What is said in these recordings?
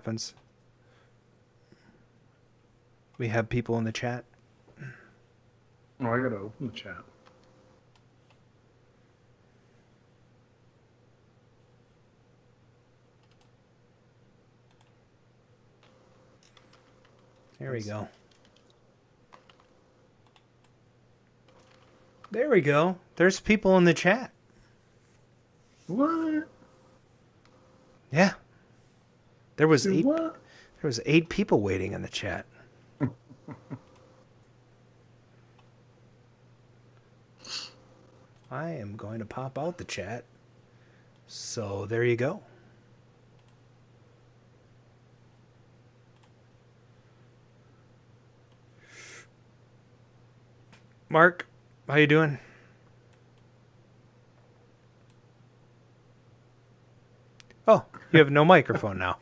happens. We have people in the chat. Oh, I gotta open the chat. There we go. There we go. There's people in the chat. What? Yeah. There was Dude, what? 8 people waiting in the chat. I am going to pop out the chat. So there you go. Mark, how you doing? Oh, you have no microphone now.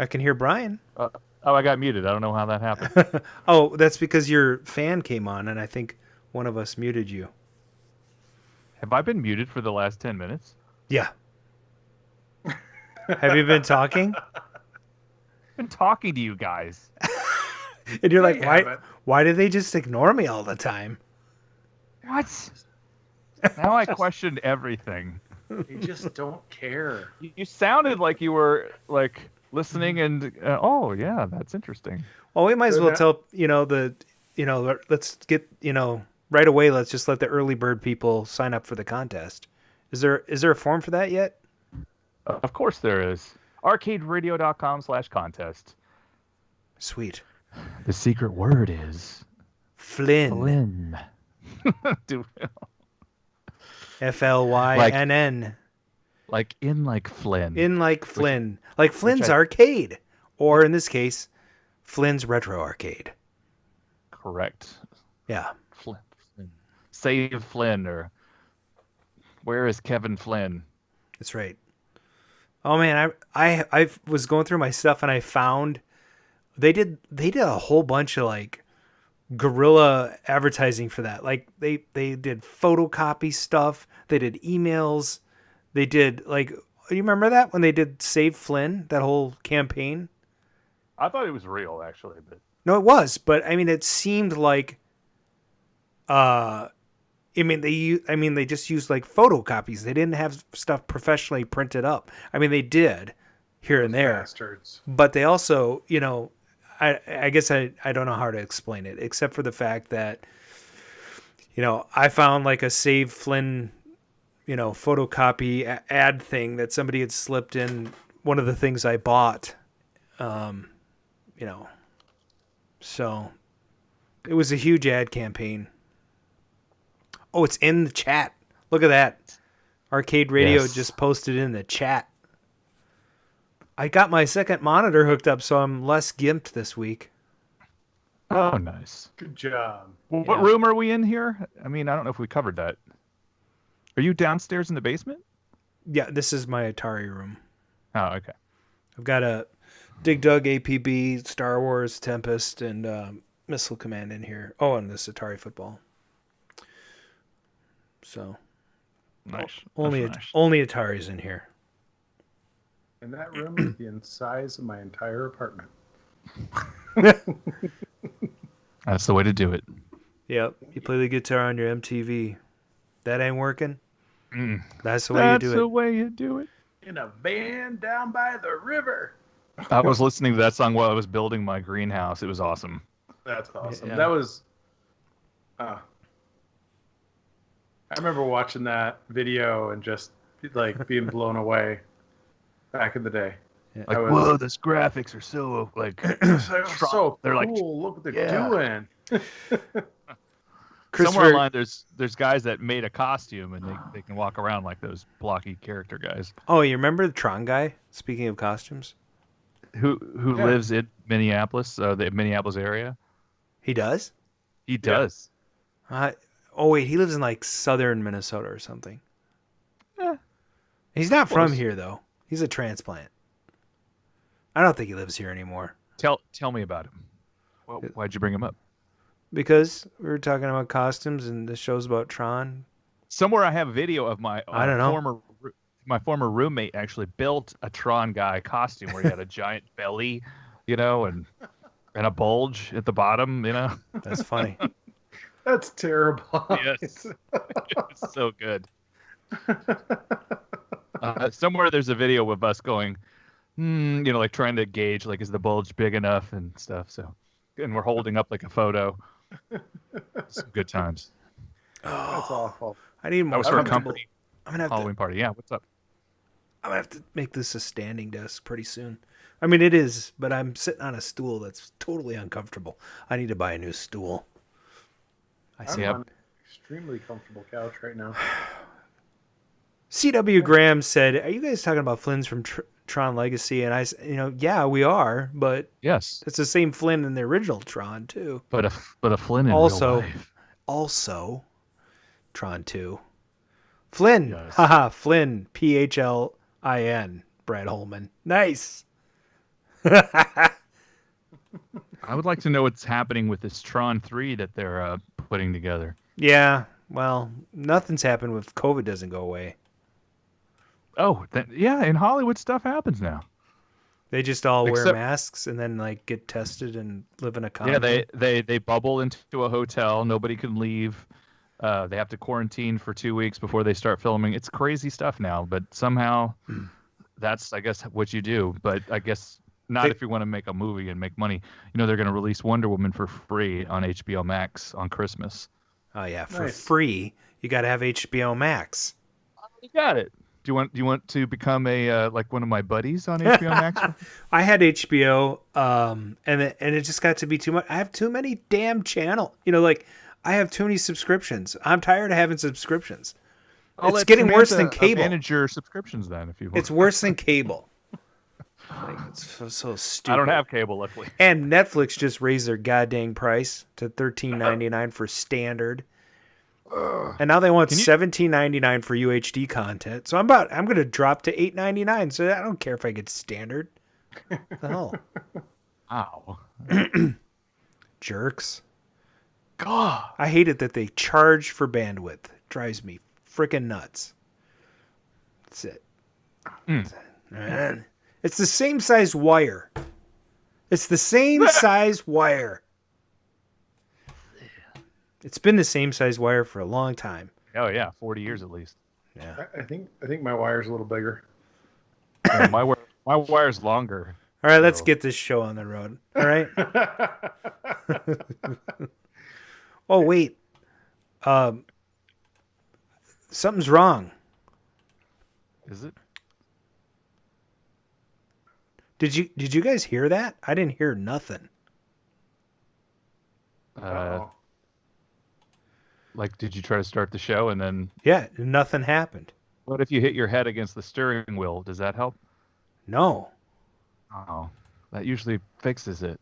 I can hear Brian. Oh, I got muted. I don't know how that happened. Oh, that's because your fan came on, and I think one of us muted you. Have I been muted for the last 10 minutes? Yeah. Have you been talking? I've been talking to you guys. And you're like, why do they just ignore me all the time? What? Now I questioned everything. They just don't care. You sounded like you were like listening and oh yeah, that's interesting. Well, we might as well tell let's get right away. Let's just let the early bird people sign up for the contest. Is there a form for that yet? Of course there is. arcaderadio.com/contest. Sweet. The secret word is Flynn. Flynn. FLYNN. Like Flynn. In like Flynn. Like Flynn's Arcade. Or in this case, Flynn's Retro Arcade. Correct. Yeah. Flynn. Save Flynn, or where is Kevin Flynn? That's right. Oh man, I was going through my stuff and I found they did a whole bunch of like guerrilla advertising for that. Like they did photocopy stuff, they did emails, they did like, you remember that when they did Save Flynn, that whole campaign? I thought it was real actually, but no, it was, but I mean it seemed like they just used like photocopies. They didn't have stuff professionally printed up. I mean, they did here and there, bastards. But they also, I guess I don't know how to explain it, except for the fact that, I found like a Save Flynn, photocopy ad thing that somebody had slipped in one of the things I bought, so it was a huge ad campaign. Oh, it's in the chat. Look at that. Arcade Radio just posted in the chat. I got my second monitor hooked up, so I'm less gimped this week. Oh, nice. Good job. Well, what room are we in here? I mean, I don't know if we covered that. Are you downstairs in the basement? Yeah, this is my Atari room. Oh, okay. I've got a Dig Dug APB, Star Wars Tempest, and Missile Command in here. Oh, and this Atari football. So, nice. Only Atari's in here. And that room is the size of my entire apartment. That's the way to do it. Yep. You play the guitar on your MTV. That ain't working? That's the way you do it. That's the way you do it. In a van down by the river. I was listening to that song while I was building my greenhouse. It was awesome. That's awesome. Yeah. That was... I remember watching that video and just like being blown away back in the day. Yeah. Like, whoa, those graphics are so like so they're cool. like, look what they're doing. Somewhere online, there's guys that made a costume and they can walk around like those blocky character guys. Oh, you remember the Tron guy? Speaking of costumes, who lives in Minneapolis, the Minneapolis area? He does. He does. Oh wait, he lives in like southern Minnesota or something. Yeah. He's not from here though. He's a transplant. I don't think he lives here anymore. Tell me about him. Well, why'd you bring him up? Because we were talking about costumes and the show's about Tron. Somewhere I have a video of my I don't know. former my former roommate actually built a Tron guy costume where he had a giant belly, and a bulge at the bottom, That's funny. That's terrible. Yes. It's so good. Somewhere there's a video of us going, like trying to gauge, like, is the bulge big enough and stuff. So, and we're holding up like a photo. Some good times. That's awful. I need That more was for a comfortable. company I'm gonna have Halloween party. Yeah, what's up? I'm gonna have to make this a standing desk pretty soon. I mean, it is, but I'm sitting on a stool that's totally uncomfortable. I need to buy a new stool. I'm on an extremely comfortable couch right now. CW Graham said, "Are you guys talking about Flynn's from Tron Legacy?" And I, yeah, we are, but Yes, it's the same Flynn in the original Tron too. but a Flynn in Also, real life. Also, Tron 2. Flynn, Yes. haha, Flynn, PHLIN. Brad Holman, nice. I would like to know what's happening with this Tron 3 that they're putting together. Yeah, well, nothing's happened with COVID. Doesn't go away. Oh, yeah, in Hollywood stuff happens now. They just all wear Except- masks and then like get tested and live in a Yeah, condo. they bubble into a hotel. Nobody can leave. They have to quarantine for 2 weeks before they start filming. It's crazy stuff now, but somehow that's, I guess, what you do. But I guess not if you want to make a movie and make money. They're going to release Wonder Woman for free on HBO Max on Christmas. Oh yeah, for Nice. free. You got to have HBO Max. You got it. Do you want to become a like one of my buddies on HBO Max? I had HBO, and it just got to be too much. I have too many damn channel. Like I have too many subscriptions. I'm tired of having subscriptions. It's getting worse than cable. Manage your subscriptions then, if you want. It's worse than cable. It's so stupid. I don't have cable, luckily. And Netflix just raised their goddamn price to $13.99 for standard. And now they want $17.99 for UHD content. So I'm going to drop to $8.99. So I don't care if I get standard. What the hell? Ow. Jerks. God. I hate it that they charge for bandwidth. It drives me freaking nuts. That's it. Man. It's the same size wire. It's the same size wire. It's been the same size wire for a long time. Oh yeah, 40 years at least. Yeah. I think my wire's a little bigger. Yeah, my wire's longer. All right, let's get this show on the road. All right. Oh wait. Something's wrong. Is it? Did you guys hear that? I didn't hear nothing. Like, did you try to start the show and then? Yeah, nothing happened. What if you hit your head against the steering wheel? Does that help? No. Oh, that usually fixes it.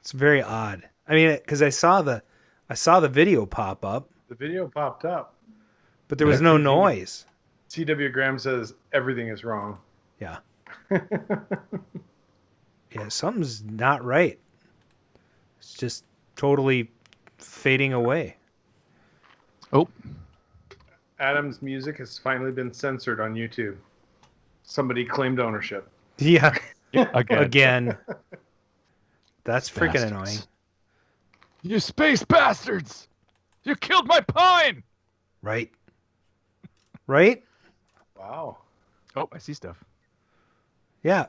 It's very odd. I mean, because I saw the video pop up, The video popped up. but there was no noise. CW Graham says everything is wrong. Yeah. Yeah, something's not right. It's just totally fading away. Oh, Adam's music has finally been censored on YouTube. Somebody claimed ownership. Yeah. again. Again. That's freaking Bastards. annoying. You space bastards! You killed my pine! Right? Right? Wow. Oh, I see stuff. Yeah.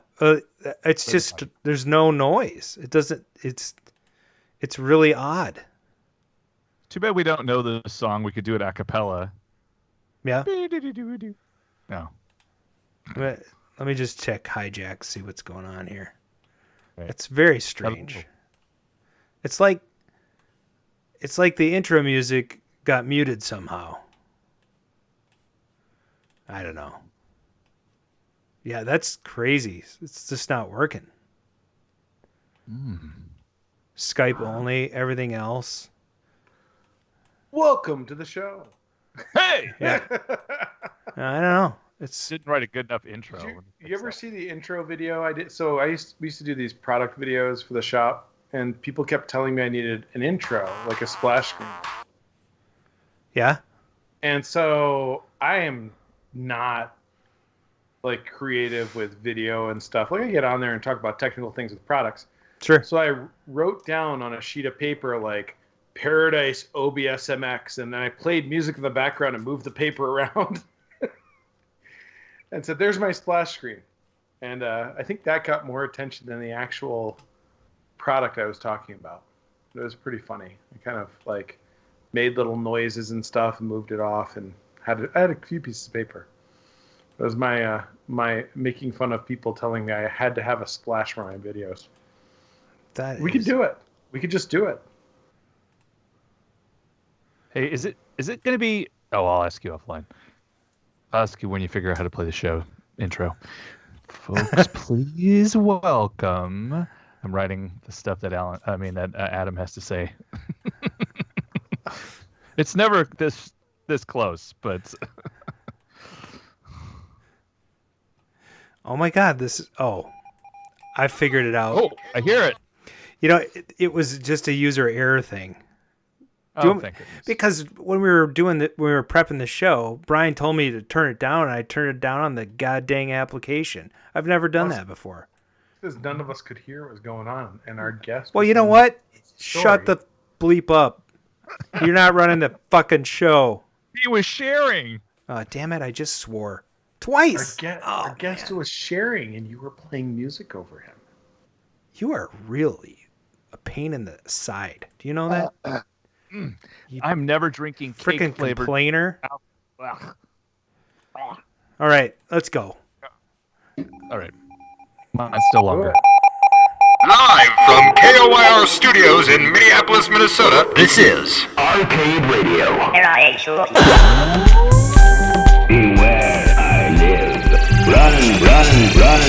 It's just there's no noise. It doesn't. It's really odd. Too bad we don't know the song. We could do it a cappella. Yeah. No. Let me just check hijack, see what's going on here. Right. It's very strange. It's like the intro music got muted somehow. I don't know. Yeah, that's crazy. It's just not working. Skype only, everything else. Welcome to the show. Hey! Yeah. I don't know. It's Didn't write a good enough intro. Did you ever see the intro video I did? So we used to do these product videos for the shop, and people kept telling me I needed an intro, like a splash screen. yeah. And so I am not like creative with video and stuff. Like I get on there and talk about technical things with products. Sure. So I wrote down on a sheet of paper like Paradise OBS MX, and then I played music in the background and moved the paper around and said, "There's my splash screen." And I think that got more attention than the actual product I was talking about. It was pretty funny. I kind of like made little noises and stuff and moved it off, and I had a few pieces of paper. It was my my making fun of people telling me I had to have a splash for my videos. We could do it. We could just do it. Hey, is it going to be? Oh, I'll ask you offline. I'll ask you when you figure out how to play the show intro. Folks, please welcome. I'm writing the stuff that Adam has to say. It's never this close, but oh my God, I figured it out. Oh, I hear it. You know, it was just a user error thing. Oh, thank goodness. Because when we were prepping the show, Brian told me to turn it down, and I turned it down on the goddamn application. I've never done that before. Because none of us could hear what was going on, and our guest. Well, you know what? Shut the bleep up. You're not running the fucking show. He was sharing. Oh, damn it! I just swore twice. Our guest was sharing, and you were playing music over him. You are really a pain in the side. Do you know that? I'm never drinking freaking flavored complainer. All right, let's go. All right. Mine's still longer. Live from KOYR Studios in Minneapolis, Minnesota, this is Arcade Radio. Where I live. Run.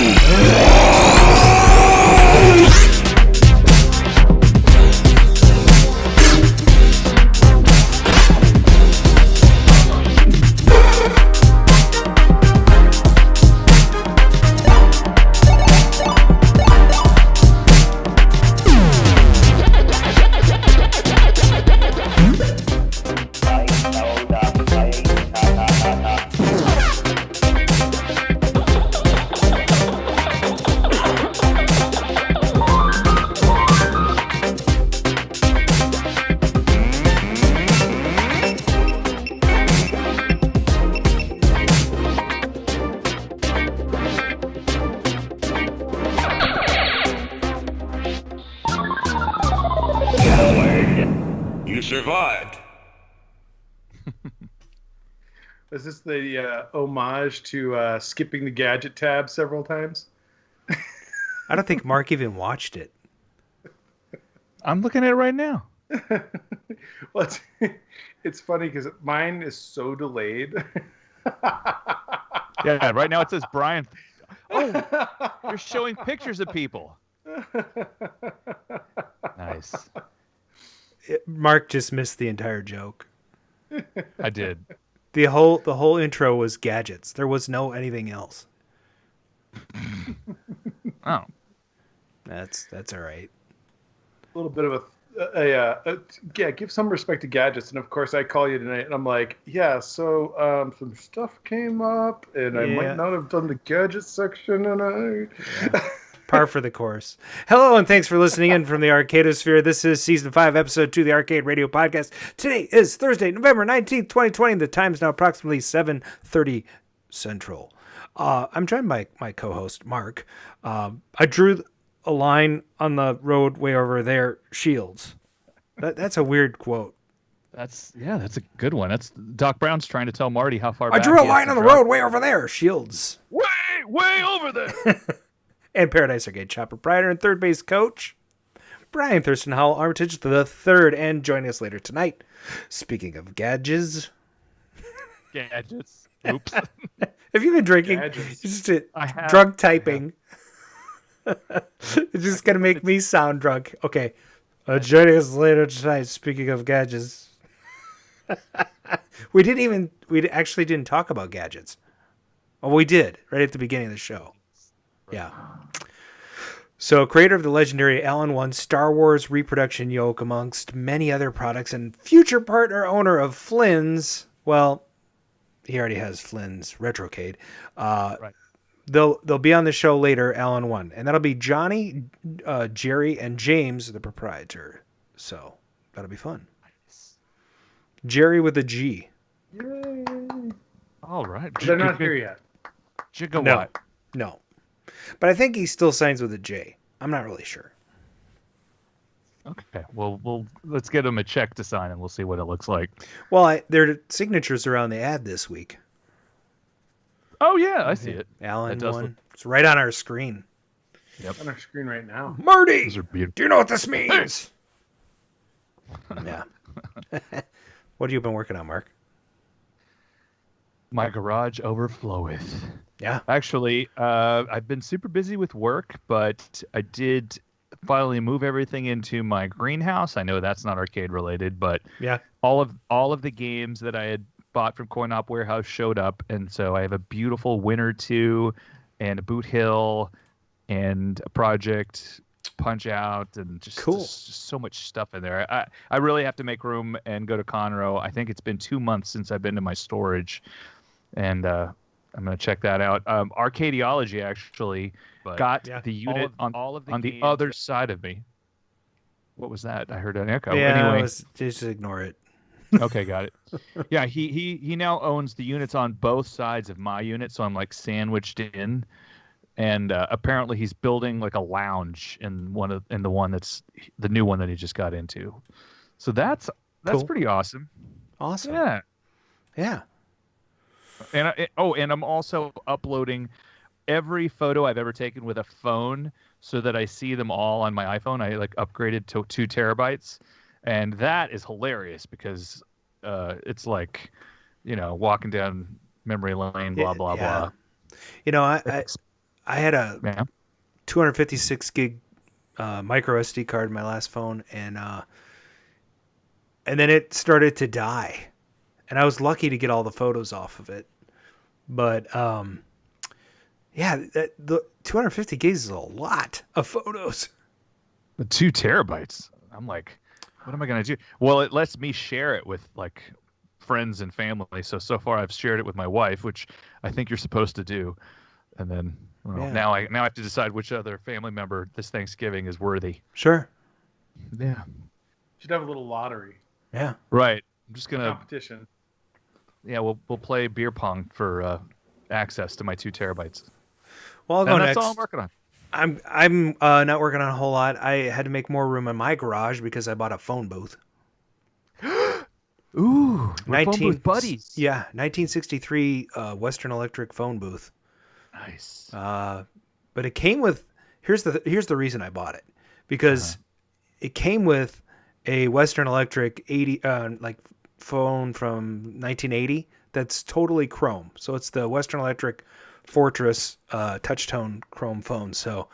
Survived. Is this the homage to skipping the gadget tab several times? I don't think Mark even watched it. I'm looking at it right now. Well, it's funny because mine is so delayed. Yeah, right now it says Brian. Oh, you're showing pictures of people. Nice. Mark just missed the entire joke. I did. The whole intro was gadgets. There was no anything else. Oh, That's all right. A little bit of give some respect to gadgets. And of course, I call you tonight, and I'm like, yeah. So some stuff came up, and I might not have done the gadget section, and Par for the course. Hello, and thanks for listening in from the Arcadosphere. This is Season 5, Episode 2 of the Arcade Radio Podcast. Today is Thursday, November 19th, 2020. The time is now approximately 7:30 Central. I'm joined by my co-host, Mark. I drew a line on the road way over there, Shields. That's a weird quote. that's a good one. That's Doc Brown's trying to tell Marty how far I back drew a he has line to on the drive. road way over there, Shields. Way over there. And Paradise Arcade shop proprietor and third base coach, Brian Thurston Howell Armitage the third, and joining us later tonight. Speaking of gadgets. Gadgets. Oops. Have you been drinking? Gadgets. It's just drunk typing. It's just going to make me sound drunk. Okay. Joining us later tonight, speaking of gadgets. We actually didn't talk about gadgets. Oh, we did right at the beginning of the show. Yeah. So, creator of the legendary Alan-1 Star Wars reproduction yoke, amongst many other products, and future partner owner of Flynn's, well, he already has Flynn's Retrocade. Right. They'll be on the show later, Alan-1, and that'll be Johnny, Jerry, and James, the proprietor. So that'll be fun. Jerry with a G. Yay. All right. They're not here yet. Gigawatt. No. But I think he still signs with a J. I'm not really sure. Okay. Well, let's get him a check to sign, and we'll see what it looks like. Well, their signatures are on the ad this week. Oh yeah, I see it. Alan-1. It's right on our screen. Yep. On our screen right now. Marty, Those are beautiful. do you know what this means? Yeah. What have you been working on, Mark? My garage overfloweth. Yeah. Actually, I've been super busy with work, but I did finally move everything into my greenhouse. I know that's not arcade related, but Yeah. all of the games that I had bought from Coin Op Warehouse showed up, and so I have a beautiful Winter 2 and a Boot Hill and a Project Punch Out and just, Cool. just so much stuff in there. I really have to make room and go to Conroe. I think it's been 2 months since I've been to my storage, and I'm going to check that out. Arcadiology actually got Yeah. the unit on the other side of me. What was that? I heard an echo. Yeah, Anyway, just ignore it. okay, got it. Yeah, he now owns the units on both sides of my unit, so I'm like sandwiched in. And apparently he's building like a lounge in the one that's the new one that he just got into. So that's Cool. pretty awesome. Awesome. Yeah. Yeah. And and I'm also uploading every photo I've ever taken with a phone so that I see them all on my iPhone. I like upgraded to 2 terabytes, and that is hilarious because it's like, walking down memory lane, blah blah Yeah. blah. I had a Yeah. 256 gig micro SD card in my last phone, and then it started to die, and I was lucky to get all the photos off of it. But yeah, the 250 gigs is a lot of photos. But 2 terabytes. I'm like, what am I gonna do? Well, it lets me share it with like friends and family. So far I've shared it with my wife, which I think you're supposed to do, and then. Well, Yeah. now I have to decide which other family member this Thanksgiving is worthy. Sure. Yeah. Should have a little lottery Yeah. Right. I'm just gonna. competition. Yeah, we'll play beer pong for access to my 2 terabytes. Well, I'll go And that's next. all I'm working on. I'm not working on a whole lot. I had to make more room in my garage because I bought a phone booth. Ooh, we're phone booth buddies. Yeah, 1963 Western Electric phone booth. Nice. But it came with here's the reason I bought it, because it came with a Western Electric 80 phone from 1980 that's totally chrome. So it's the Western Electric Fortress touchtone chrome phone. So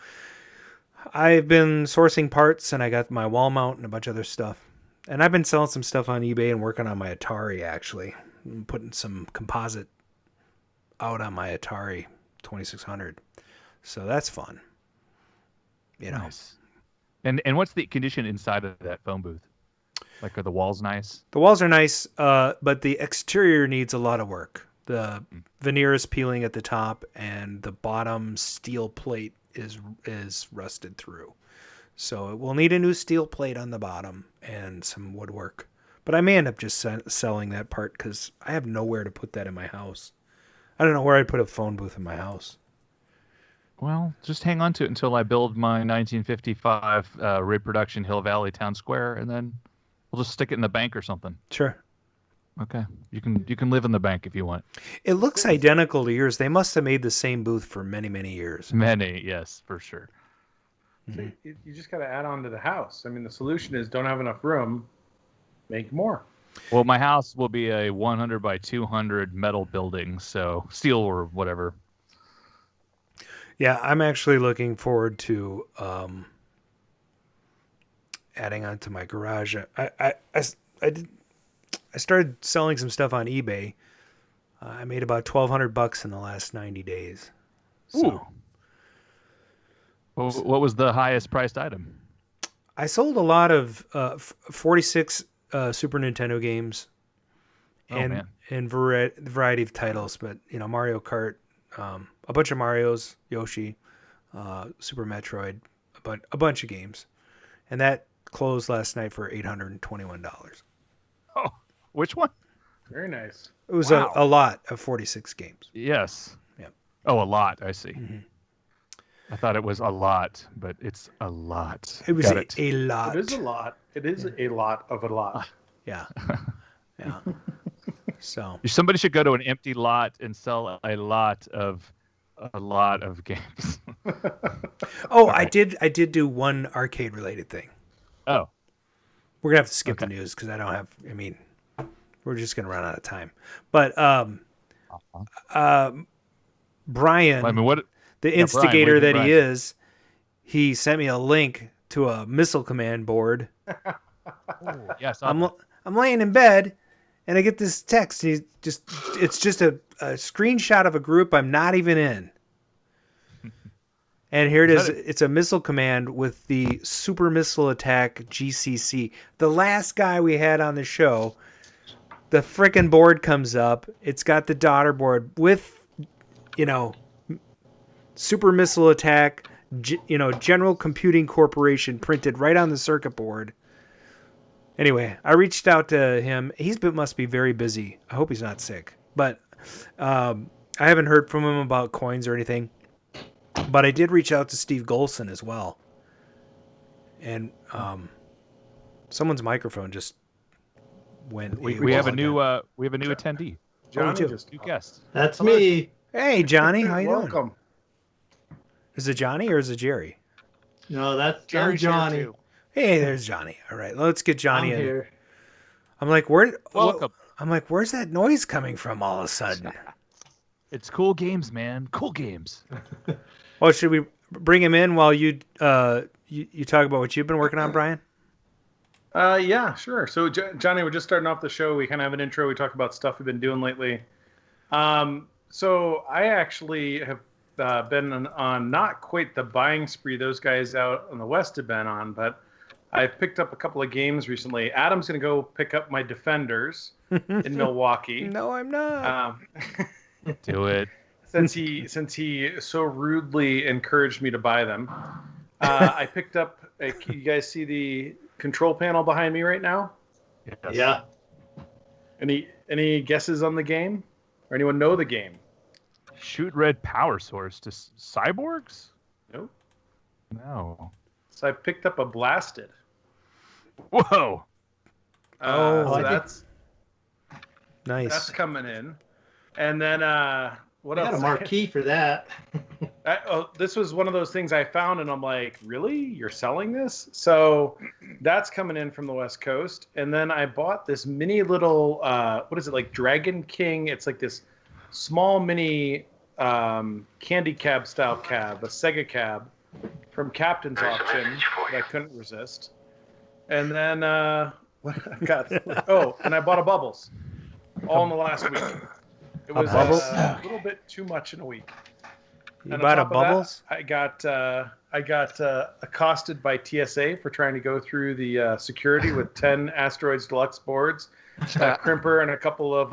I've been sourcing parts, and I got my wall mount and a bunch of other stuff. And I've been selling some stuff on eBay and working on my Atari, actually. I'm putting some composite out on my Atari 2600. So that's fun. Nice. And what's the condition inside of that phone booth? Like, are the walls nice? The walls are nice, but the exterior needs a lot of work. The veneer is peeling at the top, and the bottom steel plate is rusted through. So it will need a new steel plate on the bottom and some woodwork. But I may end up just selling that part because I have nowhere to put that in my house. I don't know where I'd put a phone booth in my house. Well, just hang on to it until I build my 1955 reproduction Hill Valley Town Square, and then we'll just stick it in the bank or something. Sure. Okay. You can live in the bank if you want. It looks identical to yours. They must have made the same booth for many, many years. Many, yes, for sure. So you just got to add on to the house. I mean, the solution is don't have enough room, make more. Well, my house will be a 100 by 200 metal building, so steel or whatever. Yeah, I'm actually looking forward to adding on to my garage. I started selling some stuff on eBay. I made about $1,200 in the last 90 days. So Ooh. Well, what was the highest priced item? I sold a lot of 46 Super Nintendo games and variety of titles, but Mario Kart, a bunch of Marios, Yoshi, Super Metroid, a bunch of games, and that closed last night for $821. Oh, which one? Very nice. It was Wow. a lot of 46 games. Yes. Yep. Oh, a lot. I see. Mm-hmm. I thought it was a lot, but it's a lot. It was Got a lot. It is a lot. It is a lot of a lot. Yeah. Yeah. So Somebody should go to an empty lot and sell a lot of games. I did do one arcade related thing. Oh. We're gonna have to skip the news because I don't have. I mean, we're just gonna run out of time. But Brian, I mean, what? the Yeah, instigator Brian, that he is, he sent me a link to a missile command board. Yes, I'm laying in bed, and I get this text. It's just a screenshot of a group I'm not even in. And here it is. It's a missile command with the Super Missile Attack GCC. The last guy we had on the show, the frickin' board comes up. It's got the daughter board with, Super Missile Attack, General Computing Corporation printed right on the circuit board. Anyway, I reached out to him. Must be very busy. I hope he's not sick. But I haven't heard from him about coins or anything. But I did reach out to Steve Golson as well. And someone's microphone just went. we have a new attendee. Johnny too. just New guest. That's me. Hey, Johnny, how you doing? welcome. Is it Johnny or is it Jerry? No, that's Jerry's here Johnny. too. Hey, there's Johnny. All right, let's get Johnny I'm in. here. I'm like, where's that noise coming from all of a sudden? It's cool games, man. Cool games. Oh, should we bring him in while you talk about what you've been working on, Brian? Yeah, sure. So, Johnny, we're just starting off the show. We kind of have an intro. We talk about stuff we've been doing lately. So I actually have been on not quite the buying spree those guys out on the West have been on, but I've picked up a couple of games recently. Adam's going to go pick up my Defenders in Milwaukee. No, I'm not. Do it. Since he so rudely encouraged me to buy them. I picked up. You guys see the control panel behind me right now? Yes. Yeah. Any guesses on the game, or anyone know the game? Shoot red power source to cyborgs? Nope. No. So I picked up a Blasted. Whoa. So that's Nice. coming in, and then what I else? got a marquee for that. This was one of those things I found, and I'm like, really? You're selling this? So that's coming in from the West Coast. And then I bought this mini little, what is it, like Dragon King? It's like this small mini candy cab style cab, a Sega cab from Captain's Auction that I couldn't resist. And then what I got? And I bought a Bubbles all in the last week. It was a little bit too much in a week. You And on bought a top of that, Bubbles? I got accosted by TSA for trying to go through the security with 10 Asteroids Deluxe boards, a crimper, and a couple of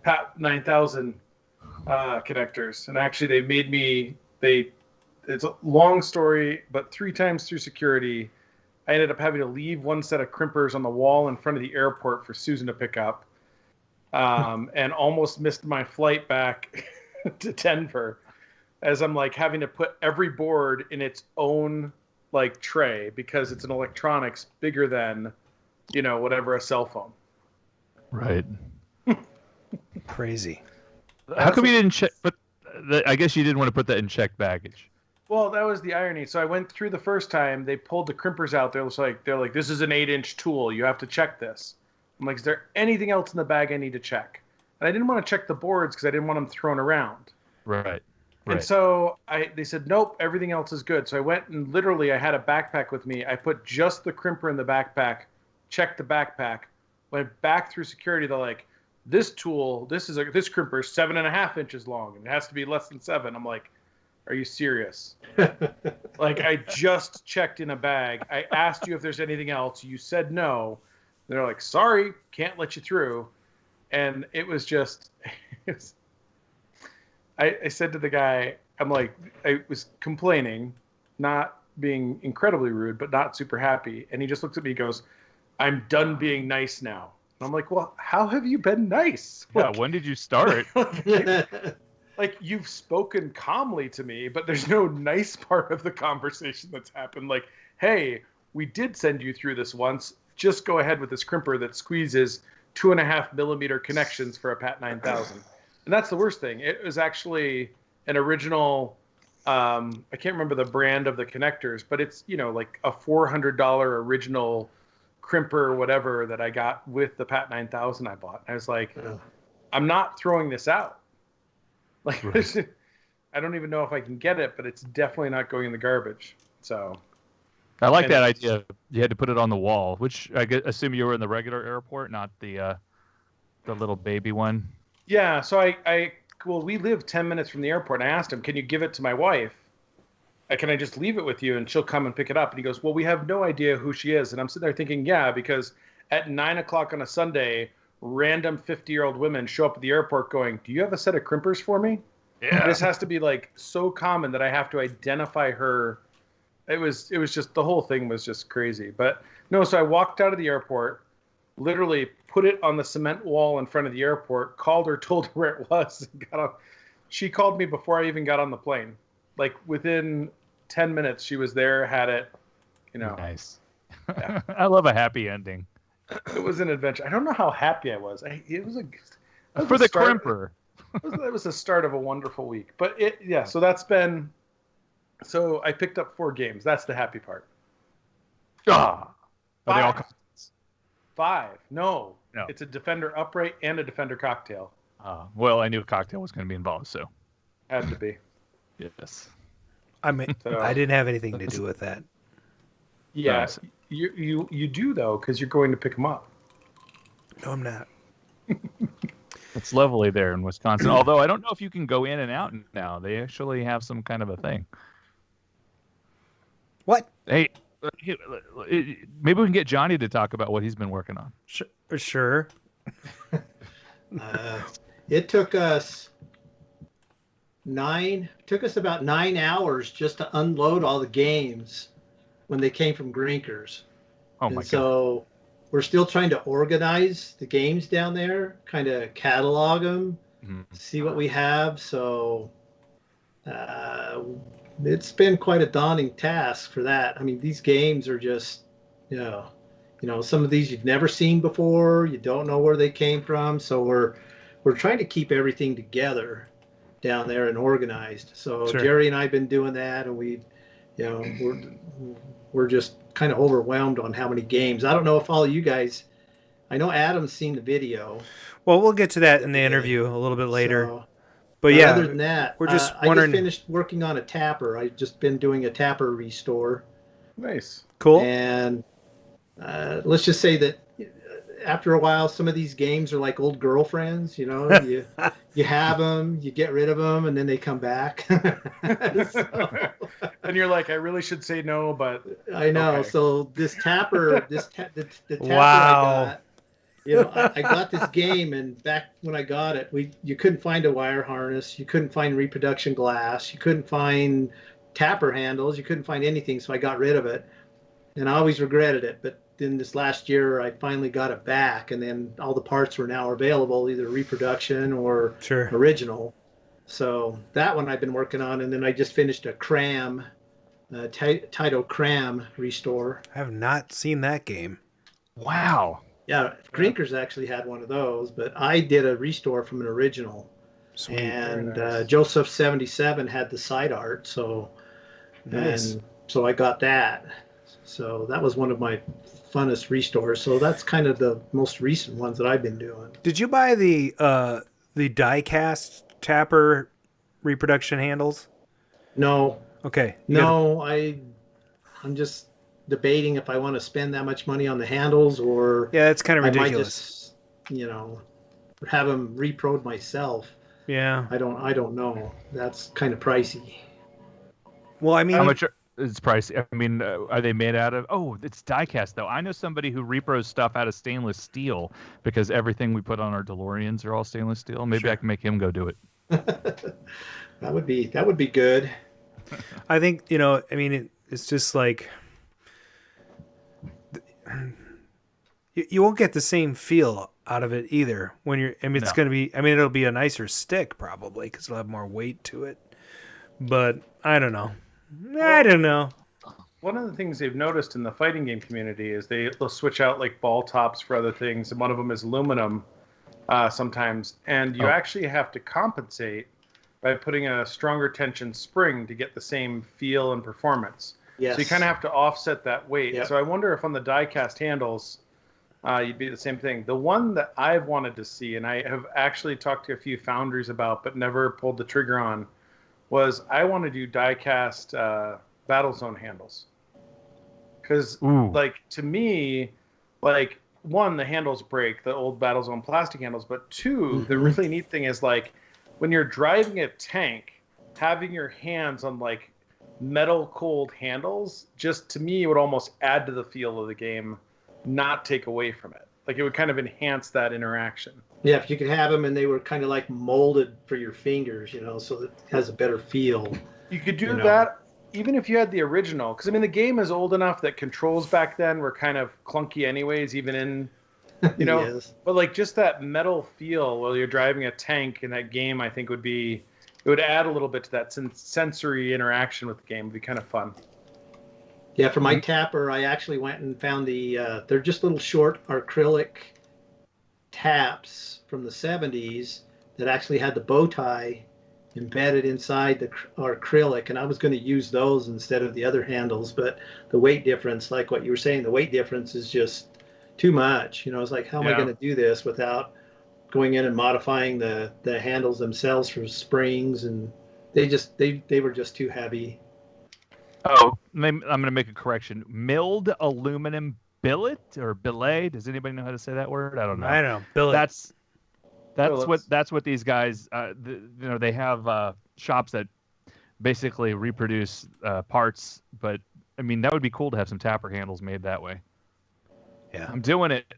PAP 9000 connectors. And actually, they made me. It's a long story, but 3 times through security, I ended up having to leave one set of crimpers on the wall in front of the airport for Susan to pick up, and almost missed my flight back to Denver, as I'm like having to put every board in its own like tray because it's an electronics bigger than, whatever a cell phone. Right. Crazy. How come you didn't check? But I guess you didn't want to put that in checked baggage. Well, that was the irony. So I went through the first time. They pulled the crimpers out. They're like, this is an 8-inch tool. You have to check this. I'm like, is there anything else in the bag I need to check? And I didn't want to check the boards because I didn't want them thrown around. Right. And so they said, nope, everything else is good. So I went and literally I had a backpack with me. I put just the crimper in the backpack, checked the backpack, went back through security. They're like, this tool, this crimper is 7.5 inches long and it has to be less than 7. I'm like, are you serious? Like, I just checked in a bag. I asked you if there's anything else. You said no. They're like, sorry, can't let you through. And it was just, I said to the guy, I'm like, I was complaining, not being incredibly rude, but not super happy. And he just looks at me and goes, I'm done being nice now. And I'm like, well, how have you been nice? Yeah, when did you start? Like, you've spoken calmly to me, but there's no nice part of the conversation that's happened. Like, hey, we did send you through this once. Just go ahead with this crimper that squeezes 2.5 millimeter connections for a PAT 9000. And that's the worst thing. It was actually an original, I can't remember the brand of the connectors, but it's, you know, like a $400 original crimper or whatever that I got with the PAT 9000 I bought. I was like, I'm not throwing this out. Like, right. I don't even know if I can get it, but it's definitely not going in the garbage. So I like that idea. You had to put it on the wall, which I assume you were in the regular airport, not the little baby one. Yeah. So well, we live 10 minutes from the airport, and I asked him, can you give it to my wife? Can I just leave it with you and she'll come and pick it up? And he goes, well, we have no idea who she is. And I'm sitting there thinking, yeah, because at 9:00 on a Sunday, random 50-year-old women show up at the airport going, do you have a set of crimpers for me? Yeah. This has to be like so common that I have to identify her. It was just, the whole thing was just crazy. But no, so I walked out of the airport, literally put it on the cement wall in front of the airport, called her, told her where it was, and got on. She called me before I even got on the plane. Like within 10 minutes, she was there, had it, you know. Nice. Yeah. I love a happy ending. It was an adventure. I don't know how happy I was. It was for the crimper. It was the start of a wonderful week. But so that's been. So I picked up 4 games. That's the happy part. Are they all 5? No. It's a Defender upright and a Defender cocktail. Well, I knew a cocktail was going to be involved, so had to be. Yes. I mean, I didn't have anything to do with that. Yeah, you do though, because you're going to pick them up. No, I'm not. It's lovely there in Wisconsin. Although I don't know if you can go in and out now. They actually have some kind of a thing. What? Hey, maybe we can get Johnny to talk about what he's been working on. Sure. It took us about 9 hours just to unload all the games when they came from Grinkers. Oh my God. So we're still trying to organize the games down there, kind of catalog them, see what we have. So it's been quite a daunting task for that. I mean, these games are just, you know, some of these you've never seen before. You don't know where they came from. So we're trying to keep everything together down there and organized. So sure. Jerry and I have been doing that, and we're just kind of overwhelmed on how many games. I don't know if all you guys, I know Adam's seen the video. Well, we'll get to that in the interview a little bit later. So, but yeah, other than that, we're just wondering. I just finished working on a tapper. I've just been doing a tapper restore. Nice. Cool. And let's just say that after a while, some of these games are like old girlfriends. You know, you have them, you get rid of them, and then they come back. And you're like, I really should say no, but I know. Okay. So this tapper, the tapper wow. I got, I got this game, and back when I got it, you couldn't find a wire harness, you couldn't find reproduction glass, you couldn't find tapper handles, you couldn't find anything. So I got rid of it, and I always regretted it. But then this last year, I finally got it back, and then all the parts were now available, either reproduction or original. So that one I've been working on, and then I just finished a cram, Taito cram restore. I have not seen that game. Wow. Yeah, Grinkers actually had one of those, but I did a restore from an original. Sweet. And nice. Joseph 77 had the side art, so nice. And so I got that. So that was one of my funnest restores. So that's kind of the most recent ones that I've been doing. Did you buy the die-cast tapper reproduction handles? No. Okay. No, I'm just debating if I want to spend that much money on the handles, or yeah, it's kind of ridiculous. I might just, have them reproed myself. Yeah. I don't know. That's kind of pricey. Well, I mean, It's pricey. I mean, are they made out of? Oh, it's die-cast though. I know somebody who repros stuff out of stainless steel because everything we put on our DeLoreans are all stainless steel. Maybe I can make him go do it. That would be good. I think, you know, I mean, it's just like you won't get the same feel out of it either when you're. I mean, it's going to be. I mean, it'll be a nicer stick probably because it'll have more weight to it. But I don't know. I don't know. One of the things they've noticed in the fighting game community is they'll switch out like ball tops for other things, and one of them is aluminum sometimes, and you actually have to compensate by putting a stronger tension spring to get the same feel and performance. Yes. So you kind of have to offset that weight. Yep. So I wonder if on the die-cast handles, you'd be the same thing. The one that I've wanted to see, and I have actually talked to a few foundries about, but never pulled the trigger on, was I want to do die-cast Battlezone handles. Because, like, to me, like, one, the handles break, the old Battlezone plastic handles, but two, the really neat thing is, like, when you're driving a tank, having your hands on, like, metal cold handles, just to me, would almost add to the feel of the game, not take away from it. Like, it would kind of enhance that interaction. Yeah, if you could have them and they were kind of like molded for your fingers, you know, so that it has a better feel. You could do that even if you had the original. Because, I mean, the game is old enough that controls back then were kind of clunky anyways, even in, you know. Yes. But, like, just that metal feel while you're driving a tank in that game, I think would be, it would add a little bit to that sensory interaction with the game. It would be kind of fun. Yeah, for my tapper, I actually went and found they're just little short acrylic taps from the 70s that actually had the bow tie embedded inside our acrylic, and I was going to use those instead of the other handles, but the weight difference, like what you were saying, the weight difference is just too much. You know, it's like, how am I going to do this without going in and modifying the handles themselves for springs, and they were just too heavy. Oh, I'm going to make a correction. Milled aluminum billet or billet. Does anybody know how to say that word? I don't know. I know. Billet. That's what these guys. They have shops that basically reproduce parts. But I mean, that would be cool to have some tapper handles made that way. Yeah, I'm doing it.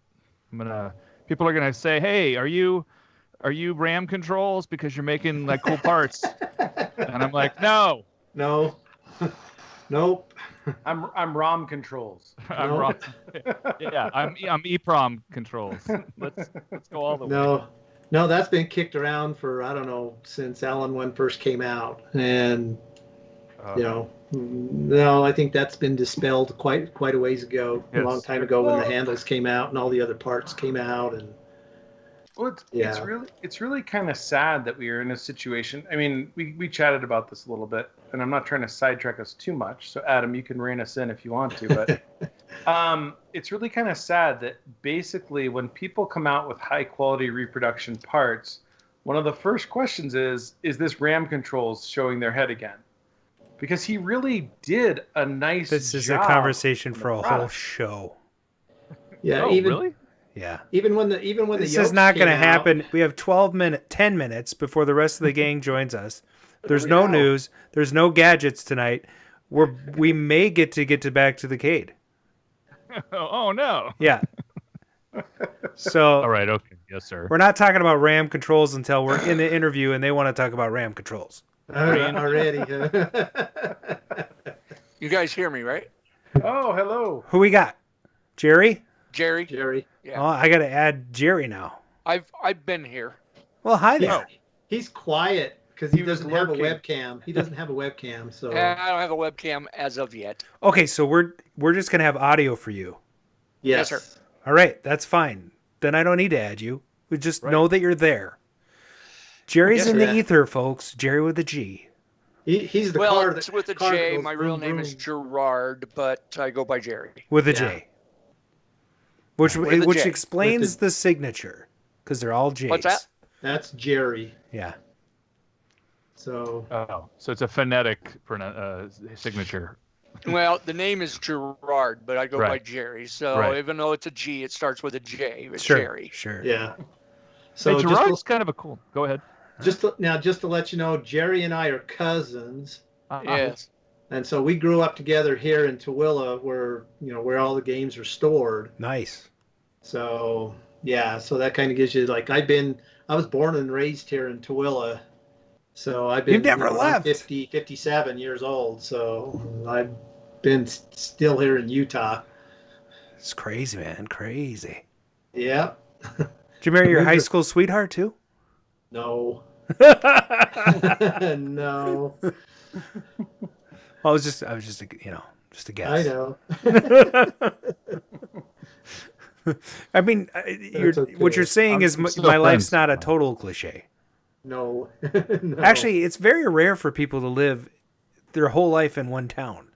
People are gonna say, "Hey, are you RAM controls because you're making like cool parts?" And I'm like, "No, nope." I'm ROM controls. I'm ROM. Yeah, I'm EEPROM controls. Let's go all the way. No, that's been kicked around for, I don't know, since Alan-1 first came out, and I think that's been dispelled quite a ways ago, a long time ago when the handles came out and all the other parts came out, and it's really kind of sad that we are in a situation. I mean, we chatted about this a little bit, and I'm not trying to sidetrack us too much. So Adam, you can rein us in if you want to, but it's really kind of sad that basically when people come out with high quality reproduction parts, one of the first questions is this RAM controls showing their head again? Because he really did a nice job. This is a conversation for a whole show. Yeah, really? Yeah. Even when the this Yokes is not going to came happen. We have 10 minutes before the rest of the gang joins us. There's no news. There's no gadgets tonight. We may get to back to the Cade. Oh no. Yeah. So. All right. Okay. Yes, sir. We're not talking about RAM controls until we're in the interview, and they want to talk about RAM controls. Already. You guys hear me, right? Oh, hello. Who we got? Jerry. Jerry. Yeah. Oh, I got to add Jerry now. I've been here. Well, hi there. He's quiet because he doesn't have a lurking. webcam. He doesn't have a webcam, so. I don't have a webcam as of yet. Okay, so we're just gonna have audio for you. Yes, sir. All right, that's fine. Then I don't need to add you. We just know that you're there. Jerry's in the ether, folks. Jerry with a G. He's the Well, car it's with a car J. goes My real vroom, name is vroom. Gerard, but I go by Jerry. With a J. Which With a J. explains the signature, because they're all J's. What's that? That's Jerry. Yeah. So. Oh, so it's a phonetic signature. Well, the name is Gerard, but I go by Jerry. So even though it's a G, it starts with a J. It's Jerry. Sure. Yeah. So hey, Gerard's kind of a cool. Go ahead. Just to let you know, Jerry and I are cousins. Yes. And so we grew up together here in Tooele, where all the games are stored. Nice. So yeah, so that kind of gives you like I was born and raised here in Tooele. So I've been You've never left. 57 years old. So I've been still here in Utah. It's crazy, man. Crazy. Yeah. Did you marry your high school sweetheart too? No. No. I was just just a guess. I know. I mean, what you're saying is my life's not a total cliche. No. No. Actually, it's very rare for people to live their whole life in one town.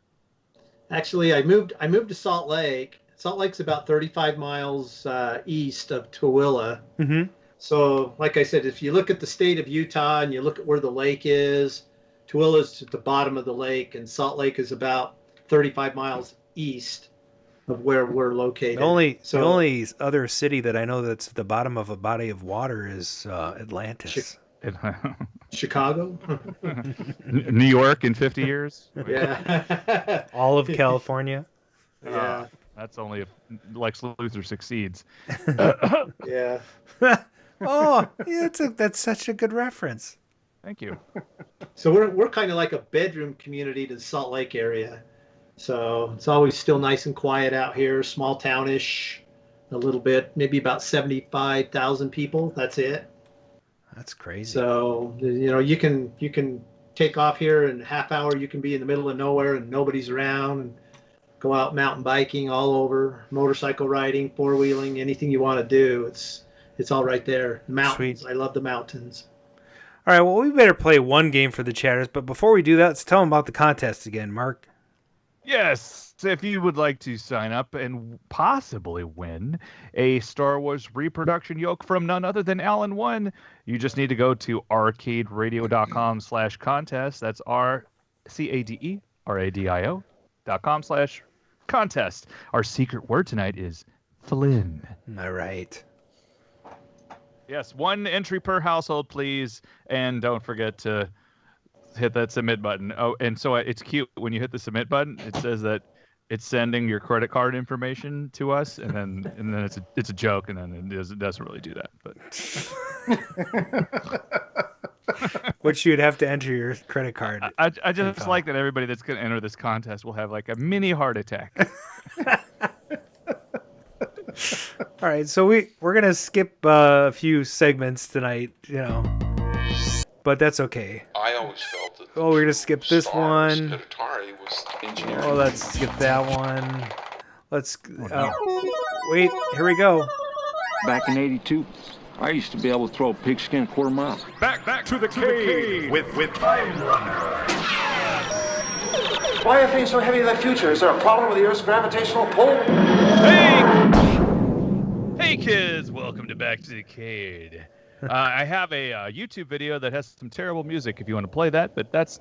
Actually, I moved to Salt Lake. Salt Lake's about 35 miles east of Tooele. Mm-hmm. So, like I said, if you look at the state of Utah and you look at where the lake is, Tooele is at the bottom of the lake, and Salt Lake is about 35 miles east of where we're located. The only other city that I know that's at the bottom of a body of water is Atlantis. Chicago? New York in 50 years? Yeah. All of California? Yeah. That's only if Lex Luthor succeeds. Yeah. Oh, yeah, that's such a good reference. Thank you. So we're kind of like a bedroom community to the Salt Lake area. So it's always still nice and quiet out here, small townish, a little bit, maybe about 75,000 people. That's it. That's crazy. So, you can take off here in a half hour. You can be in the middle of nowhere and nobody's around, and go out mountain biking all over, motorcycle riding, four-wheeling, anything you want to do. It's all right there. Mountains. Sweet. I love the mountains. All right, well, we better play one game for the chatters, but before we do that, let's tell them about the contest again, Mark. Yes, if you would like to sign up and possibly win a Star Wars reproduction yoke from none other than Alan-1, you just need to go to arcaderadio.com/contest. That's RCADERADIO.com/contest. Our secret word tonight is Flynn. All right. Yes, one entry per household, please. And don't forget to hit that submit button. Oh, and so it's cute when you hit the submit button. It says that it's sending your credit card information to us, and then it's a joke, and then it doesn't really do that. But which you'd have to enter your credit card. I just like that everybody that's going to enter this contest will have like a mini heart attack. All right, so we're gonna skip a few segments tonight, but that's okay. I always felt that. Oh, we're gonna skip this one. Atari was engineering. Oh, let's skip that one. Let's wait. Here we go. Back in '82, I used to be able to throw a pigskin a quarter mile. Back to the cave with Time Runner. Why are things so heavy in the future? Is there a problem with the Earth's gravitational pull? Hey kids, welcome to Back to the Cade. I have a YouTube video that has some terrible music if you want to play that, but that's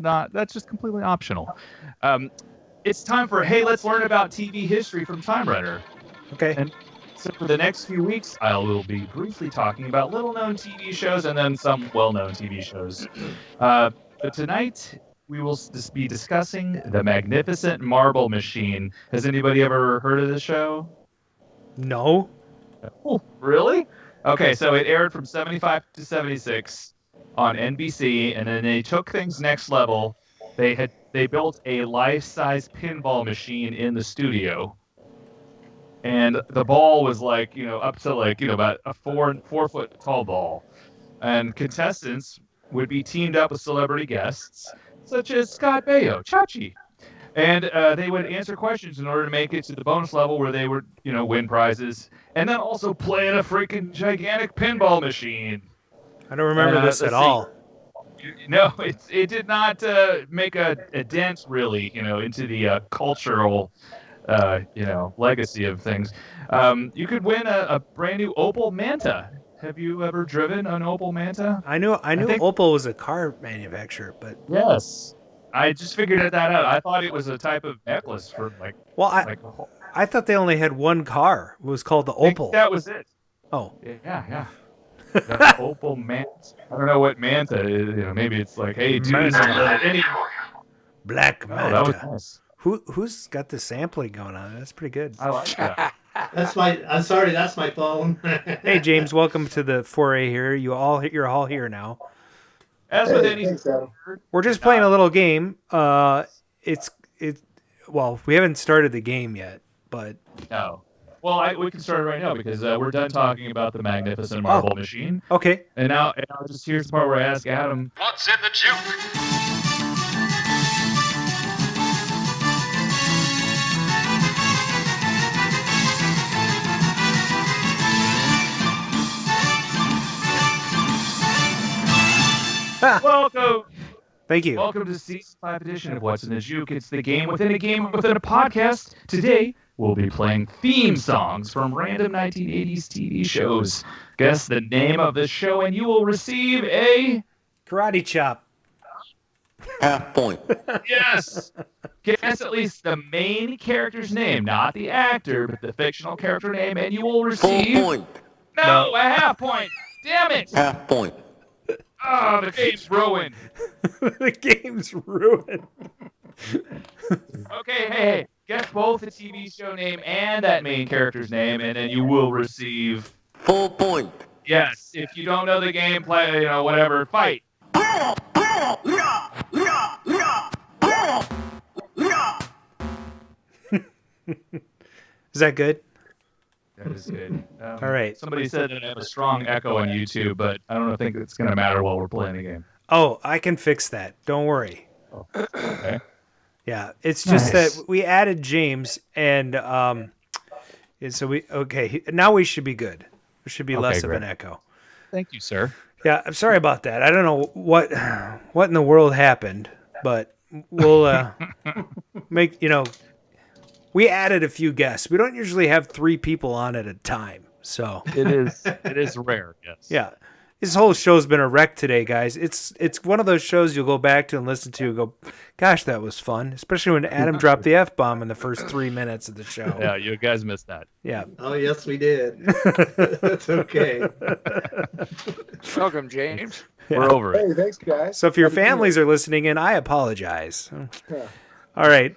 just completely optional. It's time for, hey, let's learn about TV history from Time Runner. Okay. And so for the next few weeks, I will be briefly talking about little-known TV shows and then some well-known TV shows. But tonight, we will be discussing the Magnificent Marble Machine. Has anybody ever heard of this show? No. Oh, really? Okay, so it aired from 75 to 76 on NBC, and then they took things next level. They built a life-size pinball machine in the studio, and the ball was up to about a 4 foot tall ball, and contestants would be teamed up with celebrity guests such as Scott Baio, Chachi. And they would answer questions in order to make it to the bonus level where they would, win prizes. And then also play in a freaking gigantic pinball machine. I don't remember this at all. No, it did not make a dent, really, into the cultural, legacy of things. You could win a brand new Opel Manta. Have you ever driven an Opel Manta? I knew Opel was a car manufacturer, but... Yes. I just figured that out. I thought it was a type of necklace for I thought they only had one car. It was called the Opel. That was it. Oh. Yeah. The Opel Manta. I don't know what Manta is. Maybe it's like, hey, dude. Black Oh, Manta. that was nice. Who's got the sampling going on? That's pretty good. I like that. I'm sorry, that's my phone. Hey James, welcome to the foray here. You're all here now. As with any, We're just playing a little game. Well, we haven't started the game yet, but no. Well, we can start right now because we're done talking about the magnificent marble machine. Okay. And now just here's the part where I ask Adam, What's in the juke? welcome. Thank you. Welcome to season 5 edition of What's in the Juke. It's the game within a podcast. Today, we'll be playing theme songs from random 1980s TV shows. Guess the name of the show and you will receive a... Karate chop. Half point. Yes! Guess at least the main character's name, not the actor, but the fictional character name, and you will receive... Full point. No, a half point! Damn it! Half point. Oh, the game's ruined. The game's ruined. Okay, hey, guess both the TV show name and that main character's name, and then you will receive... Full point. Yes, if you don't know the gameplay, whatever, fight. Is that good? That is good. All right. Somebody said that I have a strong echo on YouTube, but I don't think it's going to matter while we're playing the game. Oh, I can fix that. Don't worry. Oh, okay. Yeah, it's just Nice. that we added James, and so now we should be good. There should be less of great. an echo. Thank you, sir. Yeah, I'm sorry about that. I don't know what in the world happened, but we'll make we added a few guests. We don't usually have 3 people on at a time, so It is rare, yes. yeah. This whole show's been a wreck today, guys. It's one of those shows you'll go back to and listen to and go, gosh, that was fun. Especially when Adam dropped the F-bomb in the first 3 minutes of the show. Yeah, you guys missed that. Yeah. Oh, yes, we did. That's okay. Welcome, James. We're over it. Hey, thanks, guys. So if your families are listening in, I apologize. All right.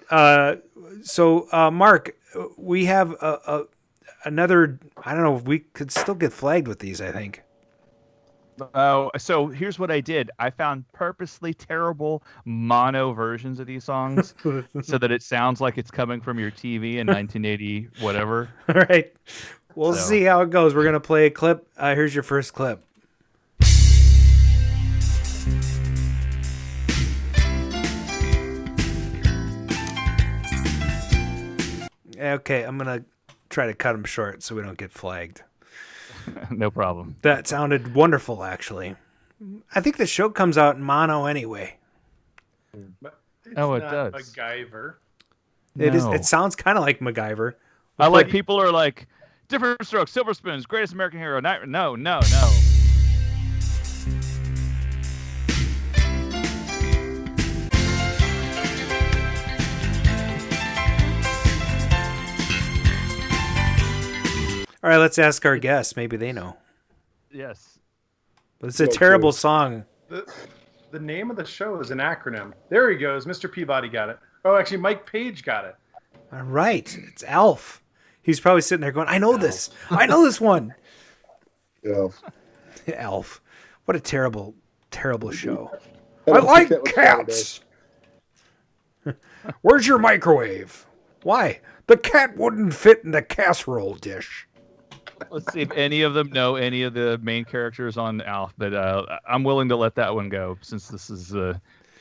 So Mark, we have another, I don't know, we could still get flagged with these, I think. So here's what I did. I found purposely terrible mono versions of these songs so that it sounds like it's coming from your TV in 1980 whatever. All right. We'll see how it goes. We're going to play a clip. Here's your first clip. Okay, I'm going to try to cut them short so we don't get flagged. No problem. That sounded wonderful, actually. I think the show comes out in mono anyway. But it's Oh, it not does. MacGyver. It is. No. It sounds kind of like MacGyver. I like people are like, different strokes, Silver Spoons, greatest American hero. No. All right, let's ask our guests. Maybe they know. Yes. But it's a terrible song. The name of the show is an acronym. There he goes. Mr. Peabody got it. Oh, actually, Mike Page got it. All right, it's Alf. He's probably sitting there going, I know this. I know this one. Elf. Alf. What a terrible, terrible show. I I don't like think that was cats. Where's your microwave? Why? The cat wouldn't fit in the casserole dish. Let's see if any of them know any of the main characters on Alf, but I'm willing to let that one go since this is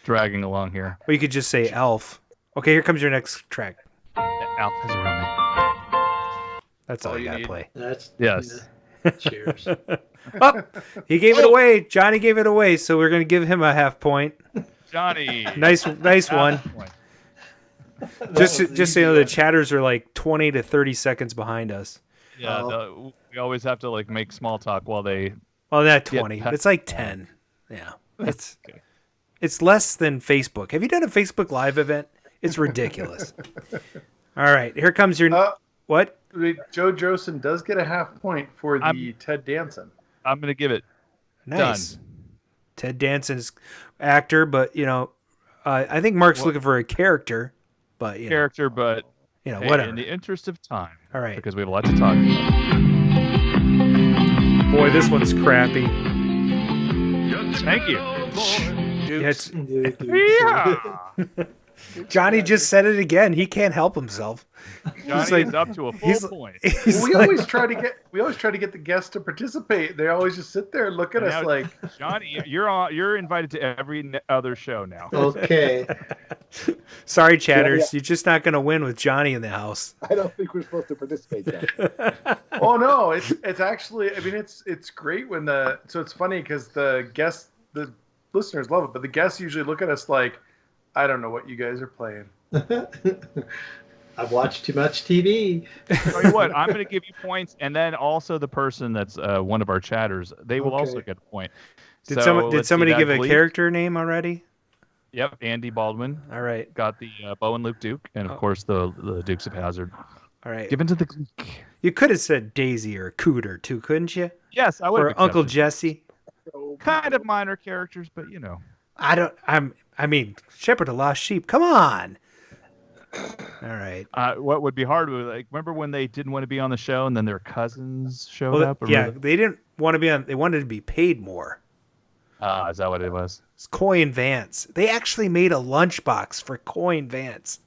dragging along here. Or you could just say Alf. Okay, here comes your next track. Alf has a real name. That's all you gotta play. That's Yes. Cheers. Oh, he gave it away. Johnny gave it away, so we're gonna give him a half point. Johnny. Nice one. Point. Just so you know, the chatters are like 20 to 30 seconds behind us. Yeah, we always have to like make small talk while they. Well, not 20. It's like 10. Yeah, it's less than Facebook. Have you done a Facebook Live event? It's ridiculous. All right, here comes your what? Joe Josen does get a half point for the Ted Danson. I'm gonna give it. Nice. Done. Ted Danson's actor, but I think Mark's looking for a character, but but whatever. In the interest of time. All right. Because we have a lot to talk about. Boy, this one's crappy. Thank you. Johnny just said it again. He can't help himself. Johnny is up to a full point. We always try to get the guests to participate. They always just sit there and look at us like, Johnny, you're invited to every other show now. Okay. Sorry, chatters. You're just not going to win with Johnny in the house. I don't think we're supposed to participate then. Oh no, it's actually. I mean, it's great when so it's funny because the listeners love it, but the guests usually look at us like, I don't know what you guys are playing. I've watched too much TV. Tell you what, I'm going to give you points, and then also the person that's one of our chatters, they will also get a point. Did somebody give a character name already? Yep, Andy Baldwin. All right. Got the Bo and Luke Duke, and of course the Dukes of Hazzard. All right. Given to the Greek. You could have said Daisy or Cooter too, couldn't you? Yes, I would. Or Uncle Jesse. Kind of minor characters, but I mean, Shepherd of Lost Sheep. Come on. All right. What would be hard was remember when they didn't want to be on the show and then their cousins showed up? They didn't want to be on. They wanted to be paid more. Is that what it was? It's Coy and Vance. They actually made a lunchbox for Coy and Vance.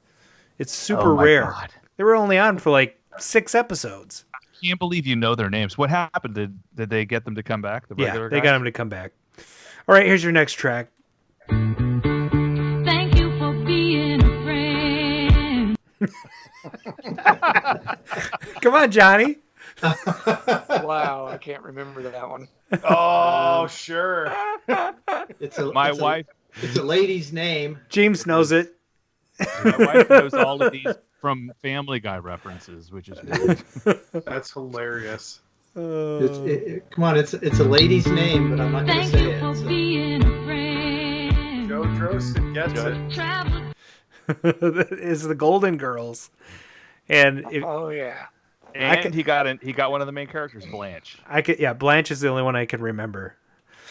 It's super rare. God. They were only on for 6 episodes. I can't believe you know their names. What happened? Did they get them to come back? The regular they guys? got them to come back. All right, here's your next track. Thank you for being a friend. Come on, Johnny. Wow, I can't remember that one. Oh, sure. It's my wife. It's a lady's name. James knows it. My wife knows all of these from Family Guy references, which is weird. That's hilarious. Come on, it's a lady's name, but I'm not going to say it. For being a friend. Joe Drosten gets it. Is the Golden Girls, and and he got one of the main characters, Blanche. Blanche is the only one I can remember.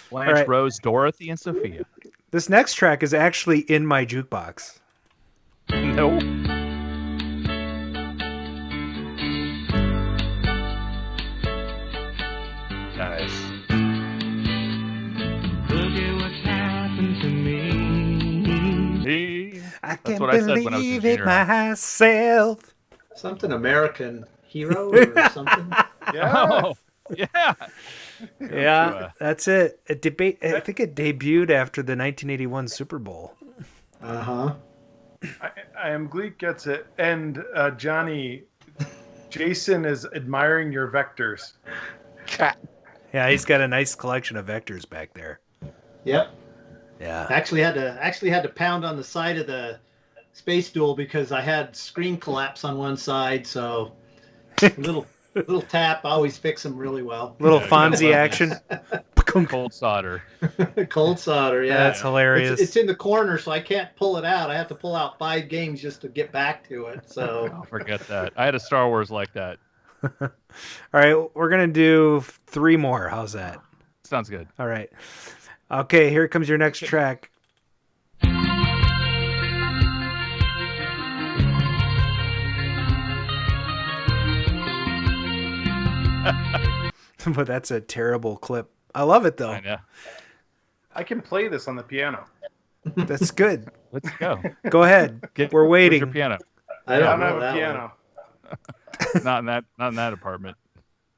Blanche, Rose, Dorothy, and Sophia. This next track is actually in my jukebox. No. Nice. Look at what's happened to me. I can't believe it myself. Something American Hero or something. Yeah. Oh, yeah. Yeah, that's it. I think it debuted after the 1981 Super Bowl. Uh-huh. I am Gleek gets it. And Johnny, Jason is admiring your vectors. Yeah, he's got a nice collection of vectors back there. Yep. Yeah. Actually had to pound on the side of the Space Duel because I had screen collapse on one side, so little tap always fix them really well. Little Fonzie action. Cold solder. Cold solder, yeah. That's hilarious. It's in the corner, so I can't pull it out. I have to pull out 5 games just to get back to it. So Oh, forget that. I had a Star Wars like that. All right, we're going to do 3 more. How's that? Sounds good. All right. Okay, here comes your next track. But that's a terrible clip. I love it, though. I know. I can play this on the piano. That's good. Let's go. Go ahead. We're waiting. Where's your piano? I don't have know a that piano. Not in that apartment.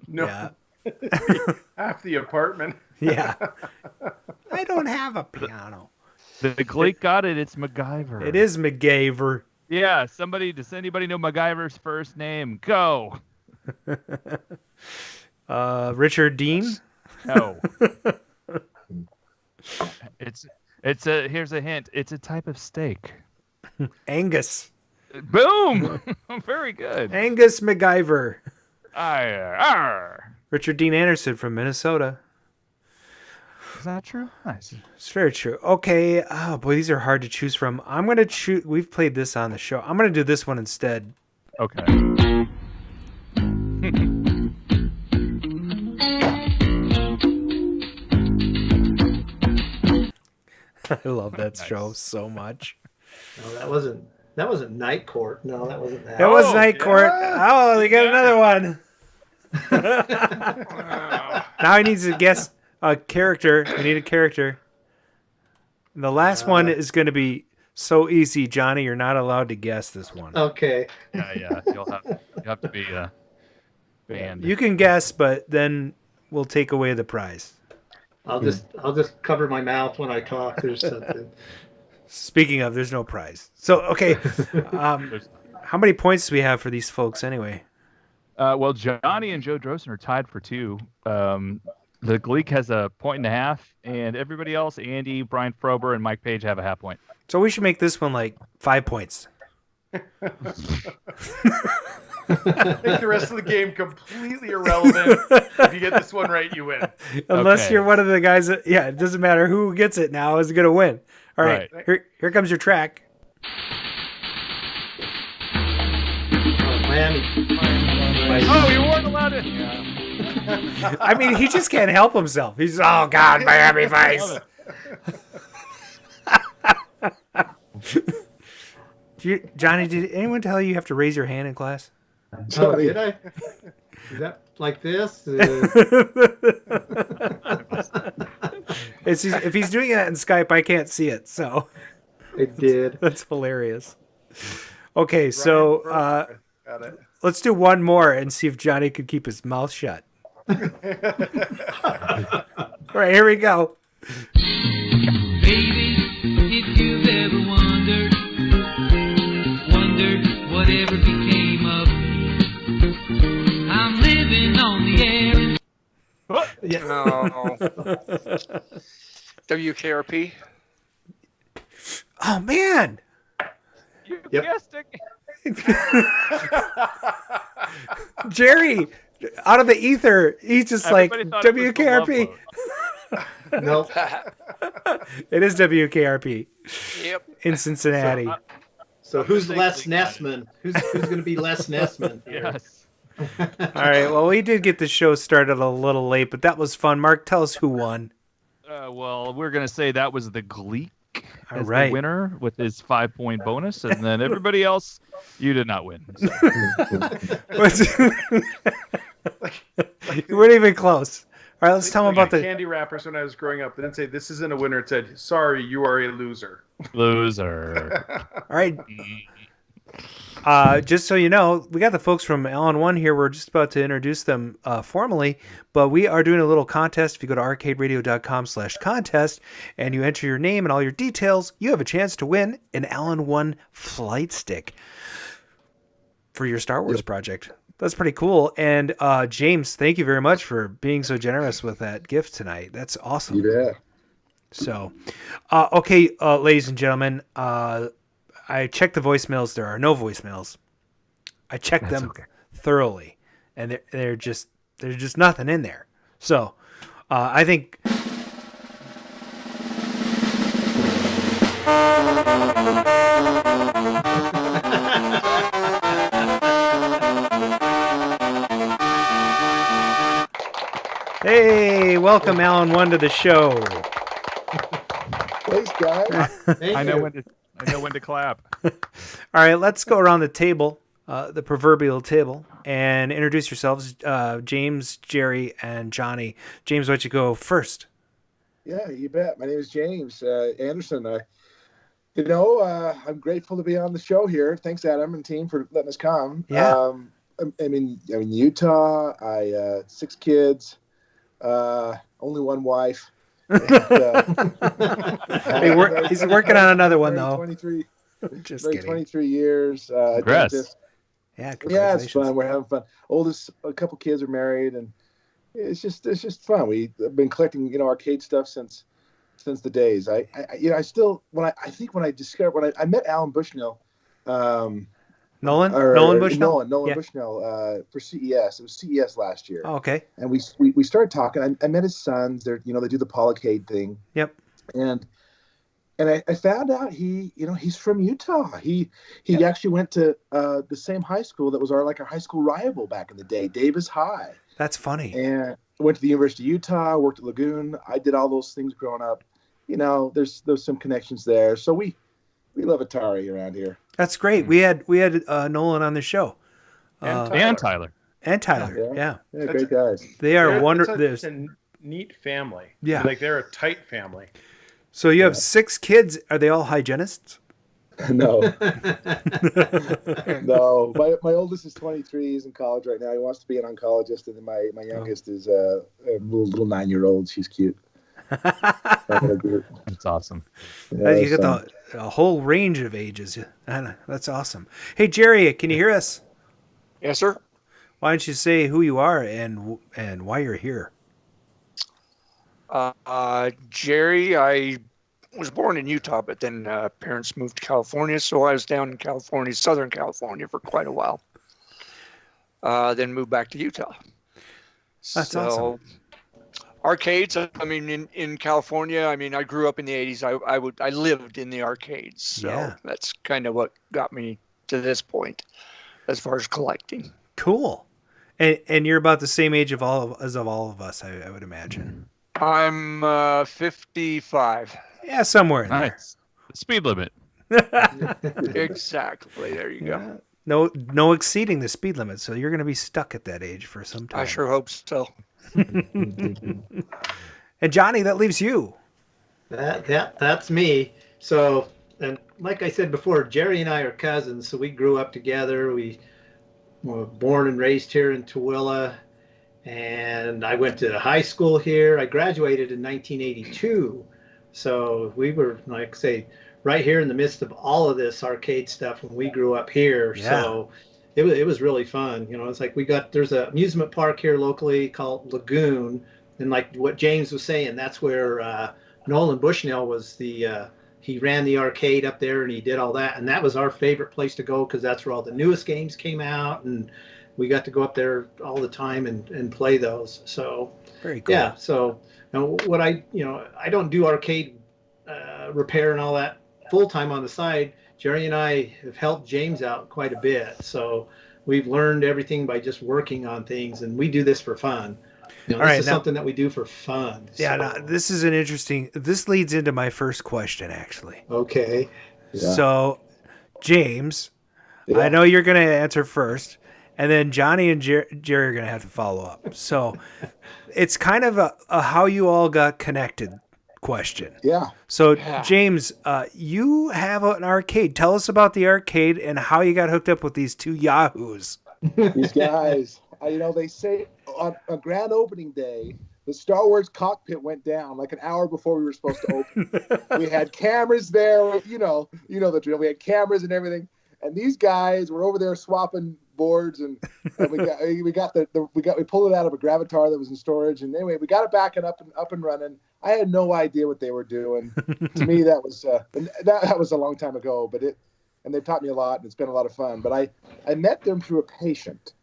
No. Yeah. Half the apartment. Yeah. I don't have a piano. The Gleek got it. It's MacGyver. It is MacGyver. Yeah. Does anybody know MacGyver's first name? Go. Richard Dean? No. Here's a hint. It's a type of steak. Angus. Boom. Very good. Angus MacGyver. Arr. Richard Dean Anderson from Minnesota. Is that true? Nice. It's very true. Okay. Oh boy, these are hard to choose from. I'm gonna choose. We've played this on the show. I'm gonna do this one instead. Okay. I love that show so much. No, that wasn't Night Court. No, that wasn't that. It was Night Court. Oh, they got another one. Now he needs to guess a character. We need a character. And the last one is going to be so easy, Johnny. You're not allowed to guess this one. Okay. Yeah. You'll have to be banned. You can guess, but then we'll take away the prize. I'll just cover my mouth when I talk. There's something. Speaking of, there's no prize. So okay, how many points do we have for these folks anyway? Well, Johnny and Joe Drosen are tied for 2. The Gleek has a 1.5, and everybody else, Andy, Brian Frober, and Mike Page have a half point. So we should make this one like 5 points. Make the rest of the game completely irrelevant. If you get this one right, you win. Unless you're one of the guys that, it doesn't matter who gets it now is going to win. All right. Here comes your track. Miami. Oh, you weren't allowed to. I mean, he just can't help himself. He's, oh, God, Miami Vice. Johnny, did anyone tell you have to raise your hand in class? Oh, did I? Is that like this? If he's doing that in Skype, I can't see it. So it did. That's hilarious. Okay, so let's do one more and see if Johnny could keep his mouth shut. All right, here we go. Baby, if you've ever wondered whatever became of me, I'm living on the air. No. WKRP. Oh man! You guessed it. Jerry, out of the ether, he's just Everybody like thought it was the WKRP. Nope. It is WKRP. Yep. In Cincinnati. So who's Les Nessman? Who's going to be Les Nessman? Yes. All right. Well, we did get the show started a little late, but that was fun. Mark, tell us who won. Well, we're gonna say that was the Gleek as right. the winner with his 5-point bonus, and then everybody else, you did not win. So. You weren't even close. All right, let's tell them about the candy wrappers when I was growing up. They didn't say this isn't a winner. It said, "Sorry, you are a loser." Loser. All right. Just so you know, we got the folks from Alan-1 here. We're just about to introduce them formally, but we are doing a little contest. If you go to arcaderadio.com/contest and you enter your name and all your details, you have a chance to win an Alan-1 flight stick for your Star Wars project. That's pretty cool. And James, thank you very much for being so generous with that gift tonight. That's awesome. You bet. So, okay, ladies and gentlemen, I checked the voicemails. There are no voicemails. I checked them thoroughly, and there's just nothing in there. So, I think. Hey, welcome Alan-1 to the show. Thanks, guys. I know when to clap. All right, let's go around the table, the proverbial table, and introduce yourselves, James, Jerry, and Johnny. James, why don't you go first? Yeah, you bet. My name is James Anderson. I'm grateful to be on the show here. Thanks, Adam and team, for letting us come. Yeah. I'm in Utah. 6 kids, only 1 wife. And, he's working on another one, though. 23. Just kidding. 23 years. Congrats. Yeah, yeah, it's fun. We're having fun. A couple kids are married, and it's just fun. We've been collecting, arcade stuff since the days. I met Alan Bushnell, Nolan Bushnell? Nolan Bushnell for CES. It was CES last year. Oh, okay. And we started talking. I met his sons. They do the Polycade thing. Yep. And I found out he's from Utah. He actually went to the same high school that was our high school rival back in the day, Davis High. That's funny. And went to the University of Utah, worked at Lagoon. I did all those things growing up. There's some connections there. So we We love Atari around here. That's great. We had Nolan on the show. And Tyler. And Tyler. Yeah. Great guys. They are wonderful. It's a neat family. Yeah. Like they're a tight family. So you have 6 kids. Are they all hygienists? No. No. My oldest is 23. He's in college right now. He wants to be an oncologist. And then my youngest is a little 9-year-old. She's cute. That's awesome. Yeah, you got a whole range of ages. That's awesome. Hey, Jerry, can you hear us? Yes, sir. Why don't you say who you are and why you're here? Jerry, I was born in Utah, but then parents moved to California, so I was down in California, Southern California, for quite a while. Then moved back to Utah. That's awesome. Arcades. I mean, in California. I mean, I grew up in the '80s. I lived in the arcades, so that's kind of what got me to this point, as far as collecting. Cool. And you're about the same age of all of us, I would imagine. I'm 55. Yeah, somewhere in nice. The speed limit. Exactly. There you go. No exceeding the speed limit, so you're going to be stuck at that age for some time. I sure hope so. And Johnny, that leaves you. That's me. So, and like I said before, Jerry and I are cousins, so we grew up together. We were born and raised here in Tooele, and I went to high school here. I graduated in 1982, so we were, like I say, right here in the midst of all of this arcade stuff when we grew up here. Yeah. So it was really fun. You know, it's like there's an amusement park here locally called Lagoon, and like what James was saying, that's where Nolan Bushnell was he ran the arcade up there and he did all that, and that was our favorite place to go because that's where all the newest games came out, and we got to go up there all the time and play those. So very cool. Yeah. So what I don't do arcade repair and all that full time on the side. Jerry and I have helped James out quite a bit, so we've learned everything by just working on things, and we do this for fun. This is something that we do for fun. Yeah, this is an interesting. This leads into my first question, actually. Okay. Yeah. So, James, I know you're going to answer first, and then Johnny and Jerry are going to have to follow up. So, it's kind of a how you all got connected question. Yeah. So, James, you have an arcade. Tell us about the arcade and how you got hooked up with these two yahoos. These guys, they say on a grand opening day, the Star Wars cockpit went down like an hour before we were supposed to open. We had cameras there, you know the drill. We had cameras and everything, and these guys were over there swapping boards, and we pulled it out of a Gravatar that was in storage, and anyway, we got it back and up and running. I had no idea what they were doing. To me, that was a long time ago, and they taught me a lot, and it's been a lot of fun. But I met them through a patient.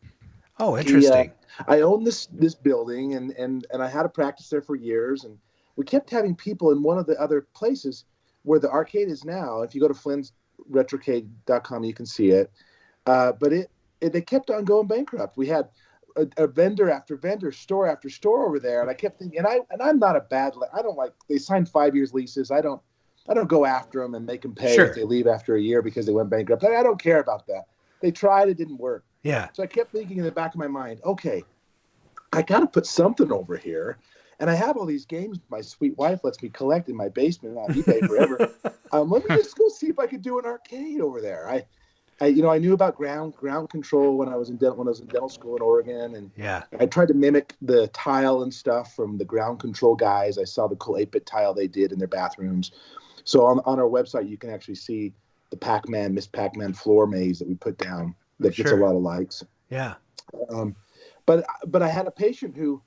Oh, interesting. I owned this building, and I had a practice there for years, and we kept having people in one of the other places where the arcade is now. If you go to FLYNN'S.com, you can see it. But they kept on going bankrupt. We had a vendor after vendor, store after store over there, and I kept thinking, and I'm not a bad. I don't like they signed 5 years leases. I don't go after them and make them pay if they leave after a year because they went bankrupt. I don't care about that. They tried, it didn't work. Yeah. So I kept thinking in the back of my mind, okay, I got to put something over here. And I have all these games my sweet wife lets me collect in my basement on eBay forever. Let me just go see if I could do an arcade over there. I knew about ground control when I was in dental school in Oregon, and I tried to mimic the tile and stuff from the ground control guys. I saw the cool 8-bit tile they did in their bathrooms. So on our website, you can actually see the Miss Pac-Man floor maze that we put down that gets a lot of likes. Yeah. But I had a patient who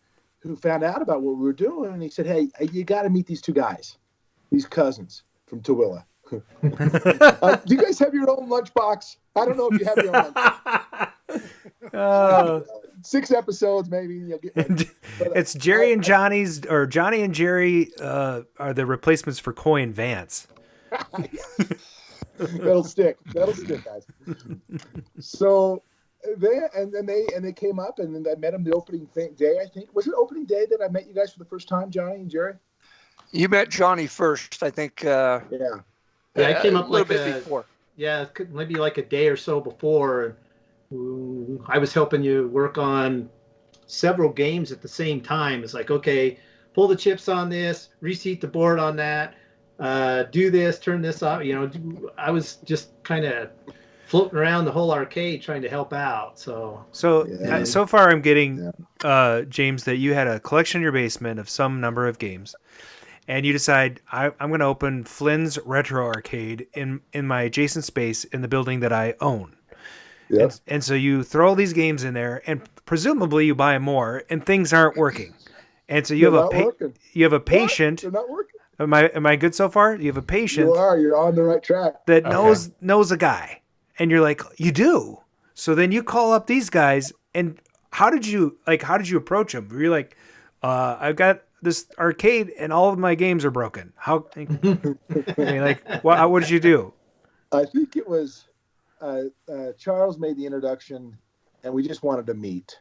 found out about what we were doing, and he said, "Hey, you got to meet these two guys, these cousins from Tooele. Do you guys have your own lunchbox? I don't know if you have your own. 6 episodes, maybe. You'll get it's Jerry and Johnny's, or Johnny and Jerry are the replacements for Coy and Vance. That'll stick, guys. So they came up, and then I met them the opening day. I think was it opening day that I met you guys for the first time, Johnny and Jerry. You met Johnny first, I think. Yeah. Yeah, I came up a little like bit before. Yeah, maybe like a day or so before. I was helping you work on several games at the same time. It's like, okay, pull the chips on this, reseat the board on that, do this, turn this off. I was just kind of floating around the whole arcade trying to help out. So so far I'm getting, James, that you had a collection in your basement of some number of games. And you decide, I'm going to open Flynn's Retro Arcade in my adjacent space in the building that I own. Yep. And so you throw all these games in there, and presumably you buy more, and things aren't working. And so you have a patient. They're not working. Am I good so far? You have a patient. You are. You're on the right track. That knows a guy, and you're like, you do. So then you call up these guys, and how did you approach them? Were you like, I've got this arcade and all of my games are broken. How? I mean, like, what did you do? I think it was Charles made the introduction, and we just wanted to meet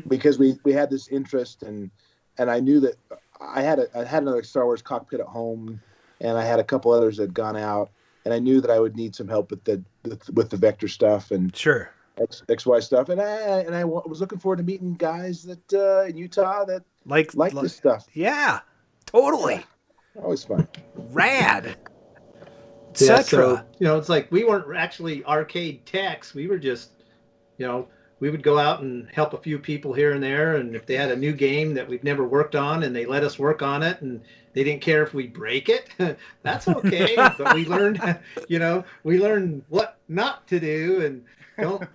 because we had this interest, and I knew that I had another Star Wars cockpit at home, and I had a couple others that had gone out, and I knew that I would need some help with the vector stuff and sure. XY stuff, and I was looking forward to meeting guys that in Utah that like this stuff. Yeah, totally. Yeah. Always fun. Rad. Yeah, Etc. so, it's like we weren't actually arcade techs. We were just, we would go out and help a few people here and there. And if they had a new game that we've never worked on and they let us work on it and they didn't care if we break it, that's okay. But we learned, we learned what not to do, and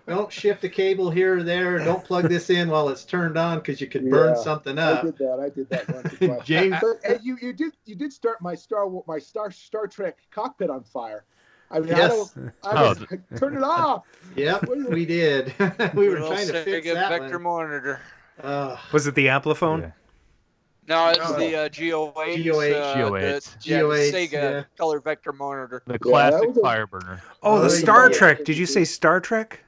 don't shift a cable here or there. Don't plug this in while it's turned on because you could burn something up. I did that once or twice. James, but you did start my Star Trek cockpit on fire. I mean, yes. I turn it off. Yep, we did. We were trying to fix that vector monitor. Was it the Amplifone? Yeah. No, it's the GO8. GO8. The Sega color vector monitor. The classic Fireburner. Oh, the Star Trek. Did you say Star Trek?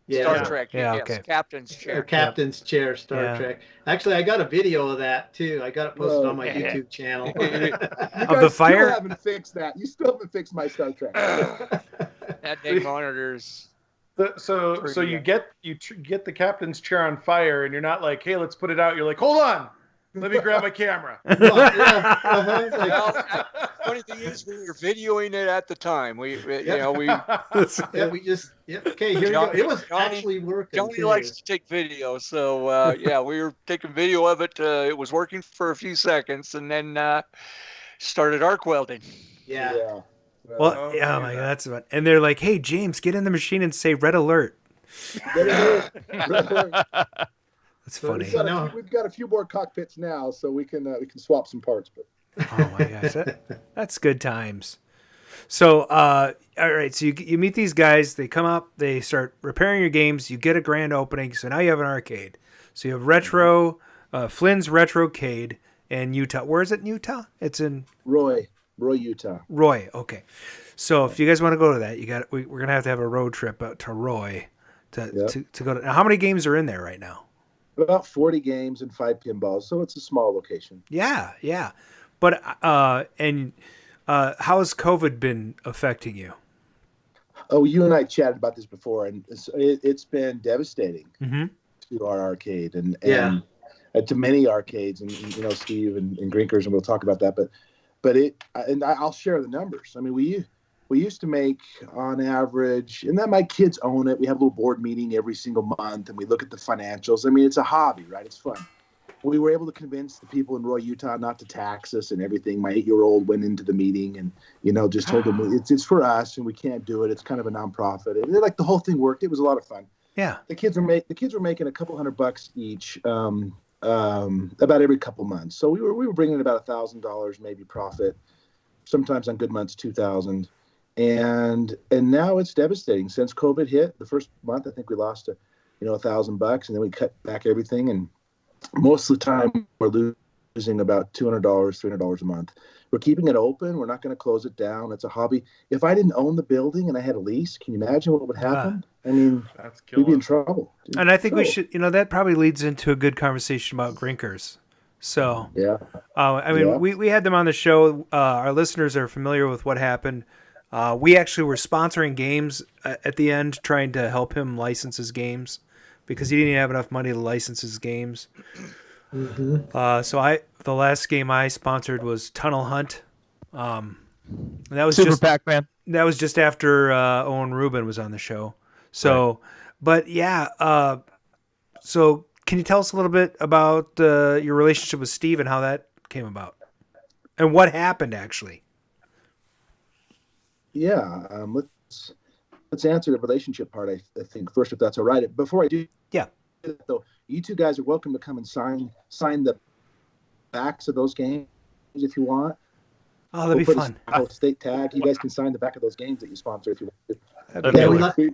Yeah. Star Trek. Yeah, yes. okay. Captain's chair. Captain's chair, Star Trek. Actually, I got a video of that too. I got it posted on my YouTube channel. Of the fire? You still haven't fixed that. You still haven't fixed my Star Trek. That big monitors. So you get the captain's chair on fire, and you're not like, hey, let's put it out. You're like, hold on. Let me grab my camera. Funny thing is, we were videoing it at the time. Okay, here we go. It was actually working. Johnny likes to take video, so we were taking video of it. It was working for a few seconds, and then started arc welding. Yeah. Well, oh my God, that's about. And they're like, "Hey, James, get in the machine and say red alert." Red alert. That's funny. We've got a few more cockpits now, so we can swap some parts. But oh my gosh, that's good times. So, all right, so you meet these guys. They come up, they start repairing your games. You get a grand opening, so now you have an arcade. So you have Flynn's Retrocade in Utah. Where is it in Utah? It's in Roy, Utah. Roy, okay. So if you guys want to go to that, we're gonna have to have a road trip out to Roy to go to. Now, how many games are in there right now? About 40 games and 5 pinballs, so it's a small location. Yeah. But how has COVID been affecting you? Oh, you and I chatted about this before, and it's been devastating to our arcade and to many arcades, and Steve and Grinkers, and we'll talk about that. But I'll share the numbers. I mean, we used to make on average, and then my kids own it. We have a little board meeting every single month, and we look at the financials. I mean, it's a hobby, right? It's fun. We were able to convince the people in Roy, Utah, not to tax us and everything. My 8-year-old went into the meeting and, just told them it's for us and we can't do it. It's kind of a nonprofit. And the whole thing worked. It was a lot of fun. Yeah. The kids were making a couple $100 each, about every couple months. So we were bringing about $1,000 maybe profit. Sometimes on good months, $2,000. And now it's devastating. Since COVID hit, the first month I think we lost $1,000, and then we cut back everything. And most of the time we're losing about $200, $300 a month. We're keeping it open. We're not going to close it down. It's a hobby. If I didn't own the building and I had a lease, can you imagine what would happen? I mean, we'd be in trouble. And I think we should. That probably leads into a good conversation about Grinkers. So yeah, we had them on the show. Our listeners are familiar with what happened We actually were sponsoring games at the end, trying to help him license his games because he didn't have enough money to license his games. Mm-hmm. So the last game I sponsored was Tunnel Hunt. And that was Super just Pac-Man. That was just after Owen Rubin was on the show. So, Right. But yeah. So can you tell us a little bit about your relationship with Steve and how that came about, and what happened actually? Yeah, let's answer the relationship part. I think first, if that's all right. Before I do, Yeah. Though, you two guys are welcome to come and sign the backs of those games if you want. Oh, that'd be put fun. A state tag. You guys can sign the back of those games that you sponsor if you want to.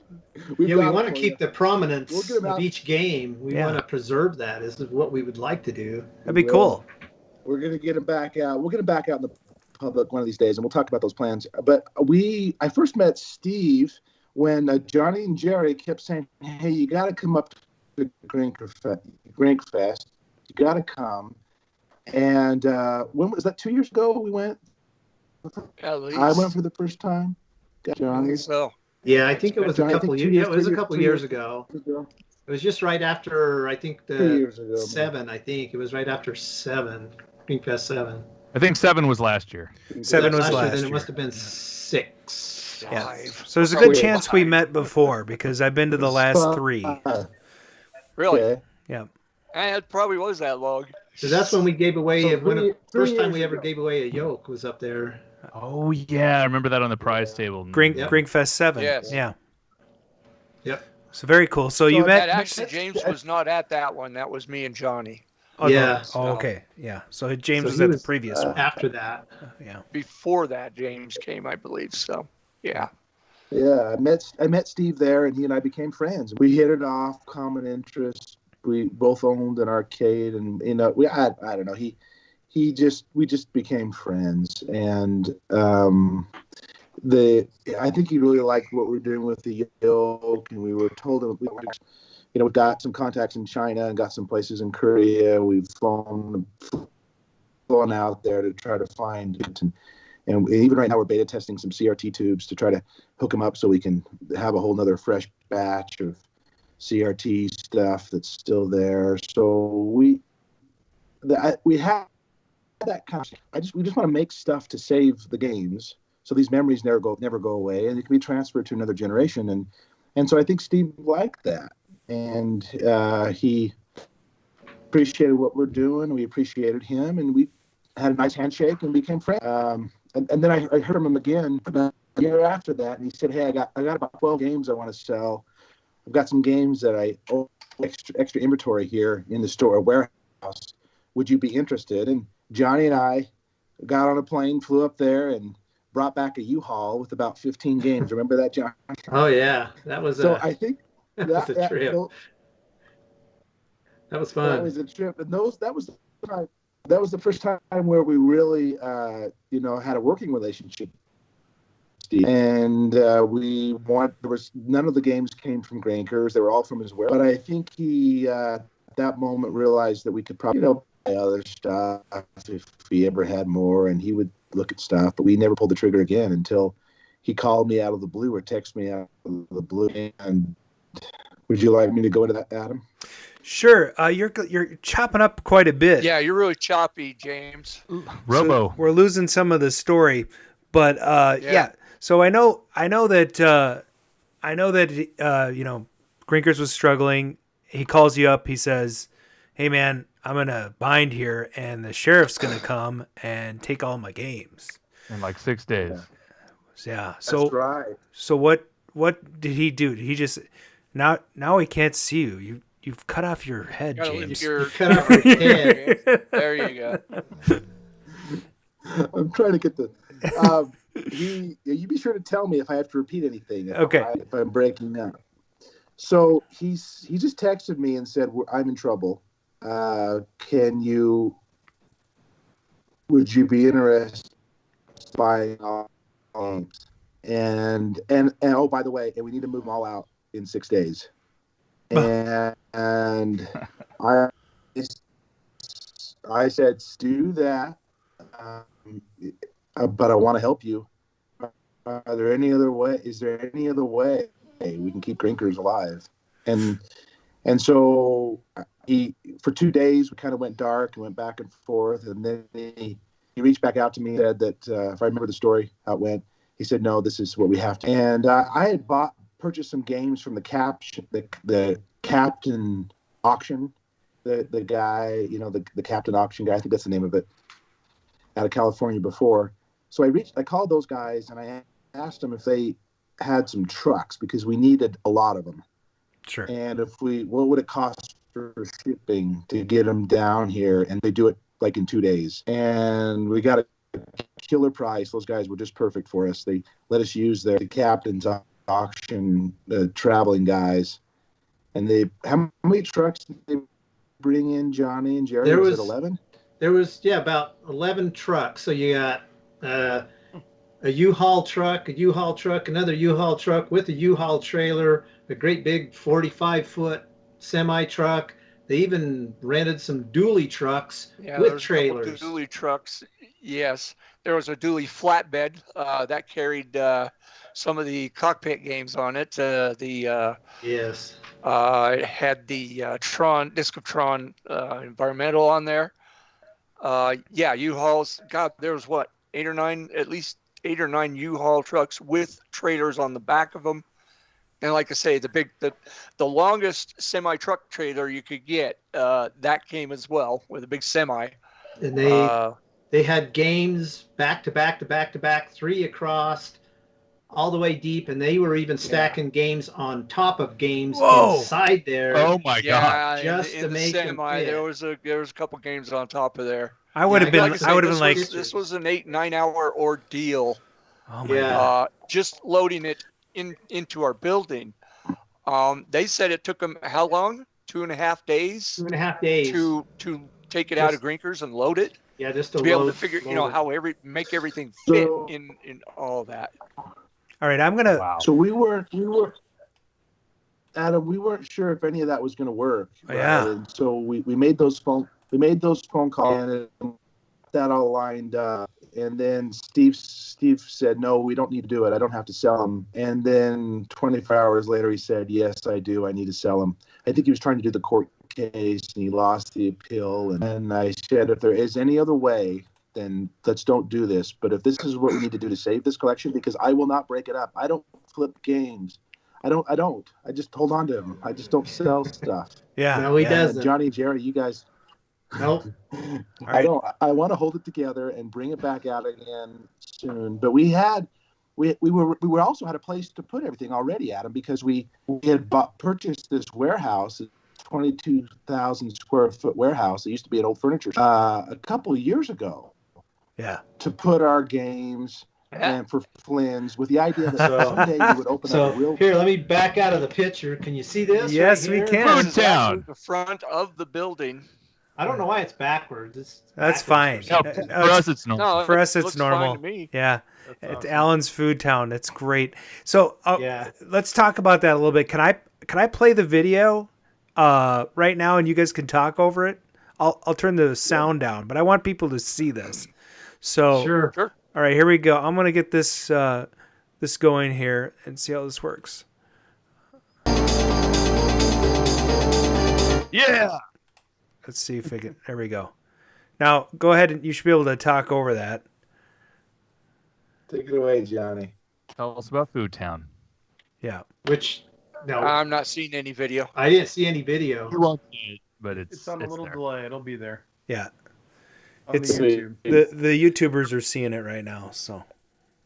We want to keep the prominence of each game. We Yeah. want to preserve that. This is what we would like to do. That'd be cool. We're gonna get them back out. We'll get them back out in the public one of these days, and we'll talk about those plans. But I first met Steve when Johnny and Jerry kept saying, "Hey, you got to come up to Grinkfest. You got to come." And when was that? 2 years ago we went. At least. I went for the first time. Johnny. So. Yeah, I think it was a couple years. Yeah, it was a couple years ago. It was just right after, I think, 3 years ago, 7. I think it was right after 7, Grinkfest 7. I think 7 was last year. 7 was last Then year. it must have been 6. Yeah. So there's a good chance we met before because I've been to the last 3. Really? Okay. Yeah. And it probably was that long. So that's when we gave away. So first time we ever gave away a yoke was up there. Oh yeah, I remember that on the prize table. Grinkfest 7. Yes. Yeah. Yep. So very cool. So you met. Actually, James was not at that one. That was me and Johnny. Oh, yeah. Oh, okay. Yeah. So James So was he at was, the previous one. After that. Yeah. Before that, James came, I believe. So, yeah. Yeah, I met Steve there, and he and I became friends. We hit it off, common interests. We both owned an arcade, and I don't know. We just became friends, and I think he really liked what we're doing with the yoke, and we were told we've got some contacts in China and got some places in Korea. We've flown out there to try to find it, and even right now we're beta testing some CRT tubes to try to hook them up so we can have a whole nother fresh batch of CRT stuff that's still there. So we have that kind of. We just want to make stuff to save the games, so these memories never go away, and it can be transferred to another generation. And so I think Steve liked that, and he appreciated what we're doing. We appreciated him, and we had a nice handshake and became friends. And then I heard from him again about a year after that, and he said, "Hey, I got about 12 games I want to sell. I've got some games that I owe extra inventory here in the store warehouse. Would you be interested?" And Johnny and I got on a plane, flew up there, and brought back a U-Haul with about 15 games. Remember that, John? Oh yeah, that was. So I think that was a trip. That was fun. That was a trip, and that was the first time where we really, had a working relationship. And there was none of the games came from Grinkers. They were all from his warehouse. But I think he, at that moment, realized that we could probably, buy other stuff if he ever had more, and he would look at stuff. But we never pulled the trigger again until he called me out of the blue or texted me out of the blue. And would you like me to go into that, Adam? Sure. You're chopping up quite a bit. Yeah, you're really choppy, James. Robo. So we're losing some of the story, but yeah. So I know that Grinkers was struggling. He calls you up. He says, "Hey man, I'm in a bind here, and the sheriff's gonna come and take all my games in like 6 days." Yeah. So that's right. So what did he do? Did he just now he can't see you. You've cut off your head, James. You cut off your head. There you go. I'm trying to get the. You be sure to tell me if I have to repeat anything. If I'm breaking up. So he just texted me and said, "I'm in trouble. Would you be interested in buying all games? And oh, by the way, and we need to move them all out in 6 days." And I said, "Do that, but I want to help you. are there any other way? Is there any other way we can keep Grinkers alive? And so for 2 days, we kind of went dark and went back and forth. And then he reached back out to me and said that, if I remember the story, how it went, he said, no, this is what we have to. And I had purchased some games from the captain auction, the guy, the captain auction guy, I think that's the name of it, out of California before. So I called those guys and I asked them if they had some trucks because we needed a lot of them. Sure. And what would it cost for shipping to get them down here? And they do it like in 2 days. And we got a killer price. Those guys were just perfect for us. They let us use the captain's auction, the traveling guys. And how many trucks did they bring in, Johnny and Jerry? Was it 11? There was, about 11 trucks. So you got a U-Haul truck, another U-Haul truck with a U-Haul trailer, a great big 45-foot semi-truck. They even rented some dually trucks with trailers. Dually trucks, yes. There was a dually flatbed that carried some of the cockpit games on it. Yes. It had the Disc of Tron environmental on there. U-Hauls. God, there was at least 8 or 9 U-Haul trucks with trailers on the back of them. And like I say, the longest semi truck trailer you could get, that came as well with a big semi. And they had games back to back, 3 across, all the way deep, and they were even stacking games on top of games inside there. Oh my God! Just to make them fit. There was a couple games on top of there. I would have been. This was an 8-9 hour ordeal. Oh my God! Just loading it into our building. They said it took them how long? 2.5 days. 2.5 days to take it out of Grinkers and load it. Yeah, just to be able to figure, how make everything fit in all that. All right, I'm gonna. Wow. So we were, Adam. We weren't sure if any of that was going to work. Right? Yeah. And so we made those phone calls and that all lined up. And then Steve said, no, we don't need to do it. I don't have to sell them. And then 24 hours later, he said, yes, I do. I need to sell them. I think he was trying to do the court case and he lost the appeal. And I said, if there is any other way, then let's don't do this. But if this is what we need to do to save this collection, because I will not break it up. I don't flip games. I don't. I just hold on to them. I just don't sell stuff. Yeah. No, he doesn't. Johnny, Jerry, you guys. Nope. I don't. I want to hold it together and bring it back out again soon. But we were also had a place to put everything already, Adam, because we had purchased this warehouse, a 22,000 square foot warehouse. It used to be an old furniture shop, a couple of years ago. Yeah. To put our games and for Flynn's with the idea that someday you would open up a real. Here, let me back out of the picture. Can you see this? Yes, right we can. Food Town. The front of the building. I don't know why it's backwards. That's fine. For us, it's normal. No, for us, it's normal. Fine to me. Yeah. That's It's awesome. Alan's Food Town. That's great. So let's talk about that a little bit. Can I play the video right now and you guys can talk over it? I'll turn the sound down, but I want people to see this. So Sure. All right, here we go. I'm gonna get this this going here and see how this works. Yeah. Let's see if I can. There we go. Now go ahead and you should be able to talk over that. Take it away, Johnny. Tell us about Food Town. Yeah. No, I'm not seeing any video. I didn't see any video. You won't see it, but It's on a little there. delay. It'll be there. Yeah. On It's the YouTube. the YouTubers are seeing it right now. So.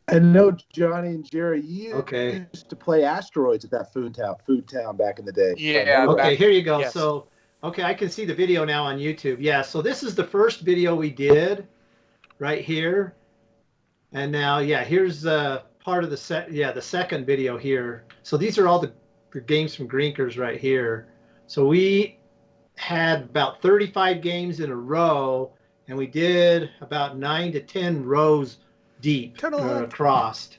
I know Johnny and Jerry. You Okay. used to play asteroids at that Food Town back in the day. Yeah. Okay, here you go. Yes. So, okay, I can see the video now on YouTube. Yeah, so this is the first video we did right here. And now, here's part of the second video here. So these are all the games from Grinkers right here. So we had about 35 games in a row, and we did about 9 to 10 rows deep across.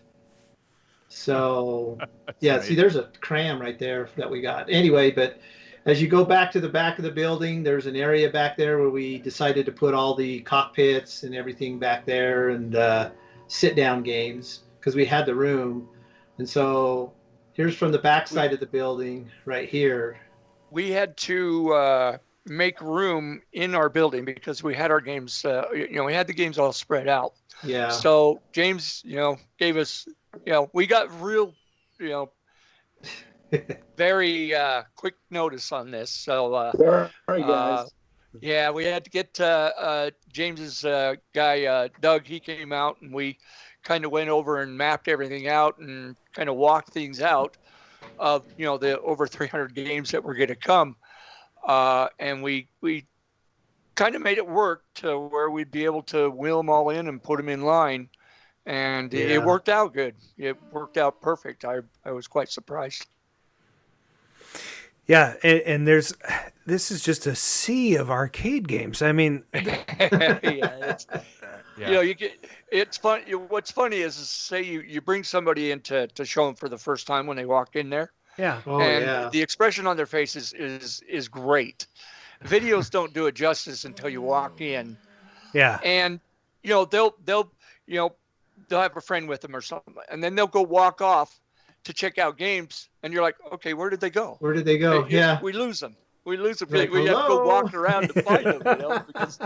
So, see, there's a cram right there that we got. Anyway, but as you go back to the back of the building, there's an area back there where we decided to put all the cockpits and everything back there and sit-down games. because we had the room. And so here's from the back side of the building right here. We had to make room in our building because we had our games, we had the games all spread out. Yeah. So James, gave us, we got real, very quick notice on this. So, sorry, guys. Yeah, we had to get James's guy, Doug. He came out and we kind of went over and mapped everything out and kind of walked things out of, the over 300 games that were going to come. And we kind of made it work to where we'd be able to wheel them all in and put them in line. And it worked out good. It worked out perfect. I was quite surprised. Yeah, and this is just a sea of arcade games. I mean, it's fun. What's funny is say you bring somebody in to show them for the first time when they walk in there. Yeah. The expression on their faces is great. Videos don't do it justice until you walk in. Yeah. And they'll have a friend with them or something, and then they'll go walk off to check out games, and you're like, okay, where did they go? Where did they go? Yeah. We lose them. Like, we have to go walk around to find them, because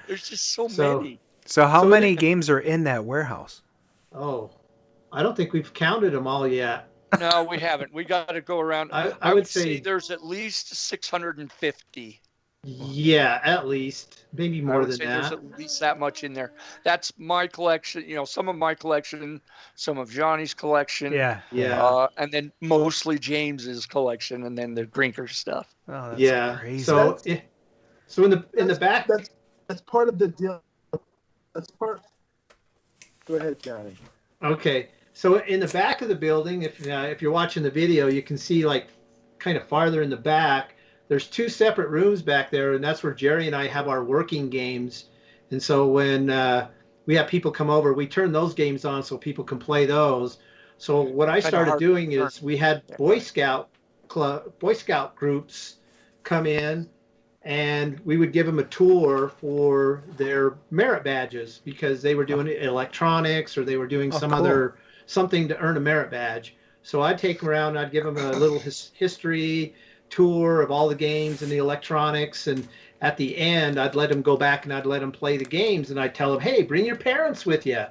there's just so many. So how many games are in that warehouse? Oh, I don't think we've counted them all yet. No, we haven't. We got to go around. I would say there's at least 650. Yeah, at least. Maybe more than that. There's at least that much in there. That's my collection. Some of my collection, some of Johnny's collection. Yeah. And then mostly James's collection, and then the Grinkers stuff. Oh, that's crazy. So in the back, that's part of the deal. That's part. Go ahead, Johnny. Okay. So in the back of the building, if you're watching the video, you can see like kind of farther in the back. There's two separate rooms back there, and that's where Jerry and I have our working games. And so when we have people come over, we turn those games on so people can play those. So what I started doing is we had Boy Scout groups come in, and we would give them a tour for their merit badges because they were doing electronics or they were doing something to earn a merit badge. So I'd take them around and I'd give them a little history tour of all the games and the electronics, and at the end I'd let them go back and I'd let them play the games, and I'd tell them, hey, bring your parents with you.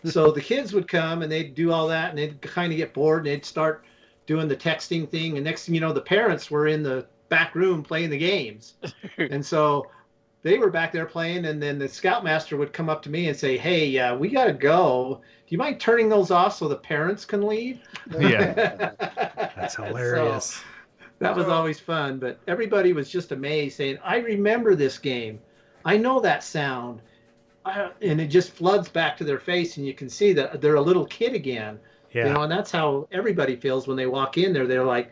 So the kids would come and they'd do all that, and they'd kind of get bored and they'd start doing the texting thing, and next thing you know, the parents were in the back room playing the games. And so they were back there playing, and then the scoutmaster would come up to me and say, hey, we gotta go, do you mind turning those off so the parents can leave? Yeah. That's hilarious. So, that was always fun, but everybody was just amazed, saying, I remember this game. I know that sound. And it just floods back to their face, and you can see that they're a little kid again. Yeah. And that's how everybody feels when they walk in there. They're like,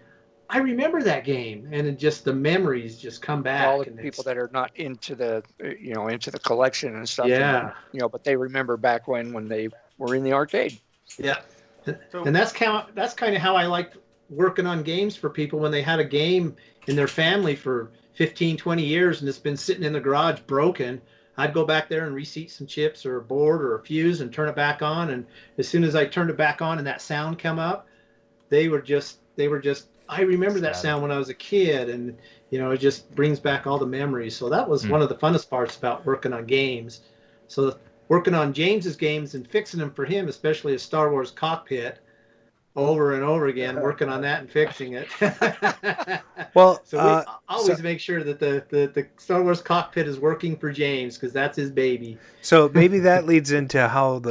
I remember that game. And it just, the memories just come back. All the people that are not into the, into the collection and stuff. Yeah. And, but they remember back when they were in the arcade. Yeah. And that's kind of how I liked working on games for people when they had a game in their family for 15, 20 years and it's been sitting in the garage broken. I'd go back there and reseat some chips or a board or a fuse and turn it back on. And as soon as I turned it back on and that sound come up, they were just, I remember that sound when I was a kid, and, it just brings back all the memories. So that was one of the funnest parts about working on games. So working on James's games and fixing them for him, especially a Star Wars cockpit, over and over again, working on that and fixing it. Well, so we always make sure that the Star Wars cockpit is working for James, because that's his baby. So maybe that leads into how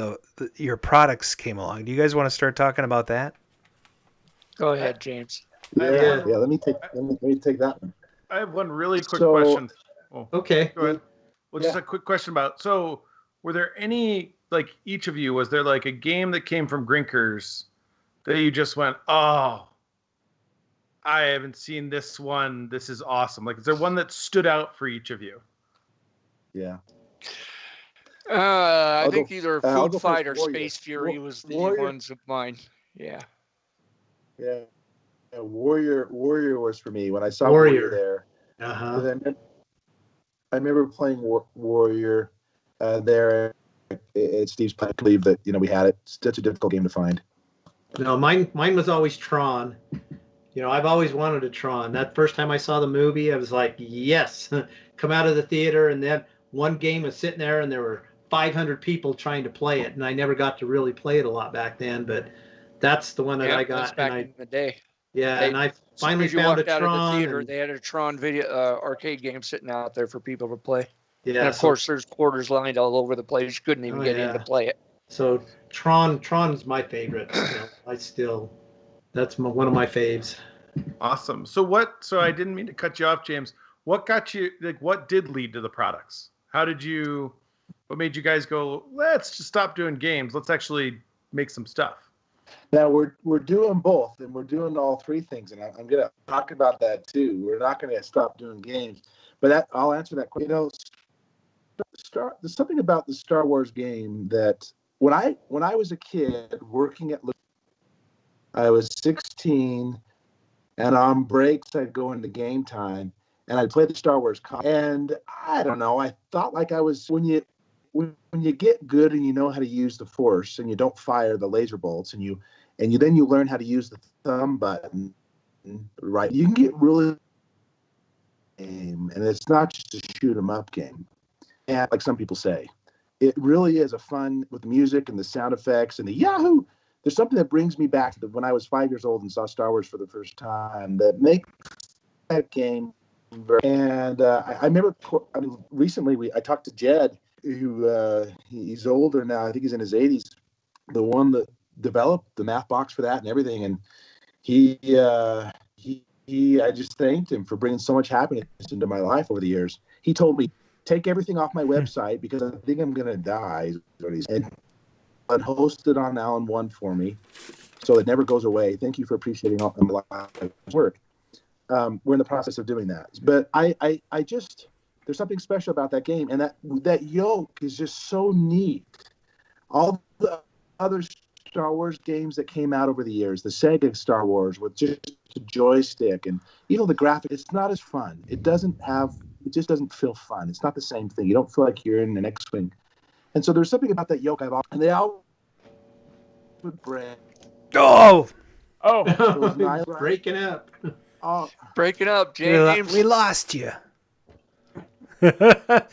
your products came along. Do you guys want to start talking about that? Go ahead, James. Yeah. Let me take that one. I have one really quick question. Oh, okay. Go ahead. Well, just a quick question about. So, were there any, like, each of you, was there like a game that came from Grinkers that you just went, oh, I haven't seen this one. This is awesome. Like, is there one that stood out for each of you? Yeah. I think either Food Fight or Space Fury was the ones of mine. Yeah. Yeah. Warrior was for me when I saw Warrior there. Uh-huh. I remember playing Warrior there, at Steve's place. I believe that we had it. It's such a difficult game to find. No, mine was always Tron. I've always wanted a Tron. That first time I saw the movie, I was like, yes. Come out of the theater, and then one game was sitting there, and there were 500 people trying to play it, and I never got to really play it a lot back then. But that's the one that I got. Back in the day. Yeah, and I finally found a Tron. Out of the theater, they had a Tron video arcade game sitting out there for people to play. Yeah, and of course, there's quarters lined all over the place. You couldn't even get in to play it. So Tron's my favorite. That's one of my faves. Awesome. So I didn't mean to cut you off, James. What got you, what did lead to the products? What made you guys go, let's just stop doing games. Let's actually make some stuff. Now we're doing both, and we're doing all three things. And I'm going to talk about that too. We're not going to stop doing games, but I'll answer that question. There's something about the Star Wars game that when I was a kid working at, I was 16, and on breaks I'd go into game time and I'd play the Star Wars and I don't know, I thought like I was, when you get good and you know how to use the Force and you don't fire the laser bolts and you learn how to use the thumb button, right, you can get really game, and it's not just a shoot 'em up game. And like some people say, it really is a fun with the music and the sound effects and the Yahoo. There's something that brings me back to when I was 5 years old and saw Star Wars for the first time that makes that game. And I remember, recently I talked to Jed, who he's older now. I think he's in his 80s. The one that developed the math box for that and everything. And I just thanked him for bringing so much happiness into my life over the years. He told me, take everything off my website because I think I'm going to die. And host it on Alan-1 for me so it never goes away. Thank you for appreciating all my work. We're in the process of doing that. But I just, there's something special about that game. And that yoke is just so neat. All the other Star Wars games that came out over the years, the Sega Star Wars with just a joystick and the graphic, it's not as fun. It just doesn't feel fun. It's not the same thing. You don't feel like you're in an X-Wing. And so there's something about that yoke and they all would break. Oh, breaking up. Oh, breaking up, James. We lost you. The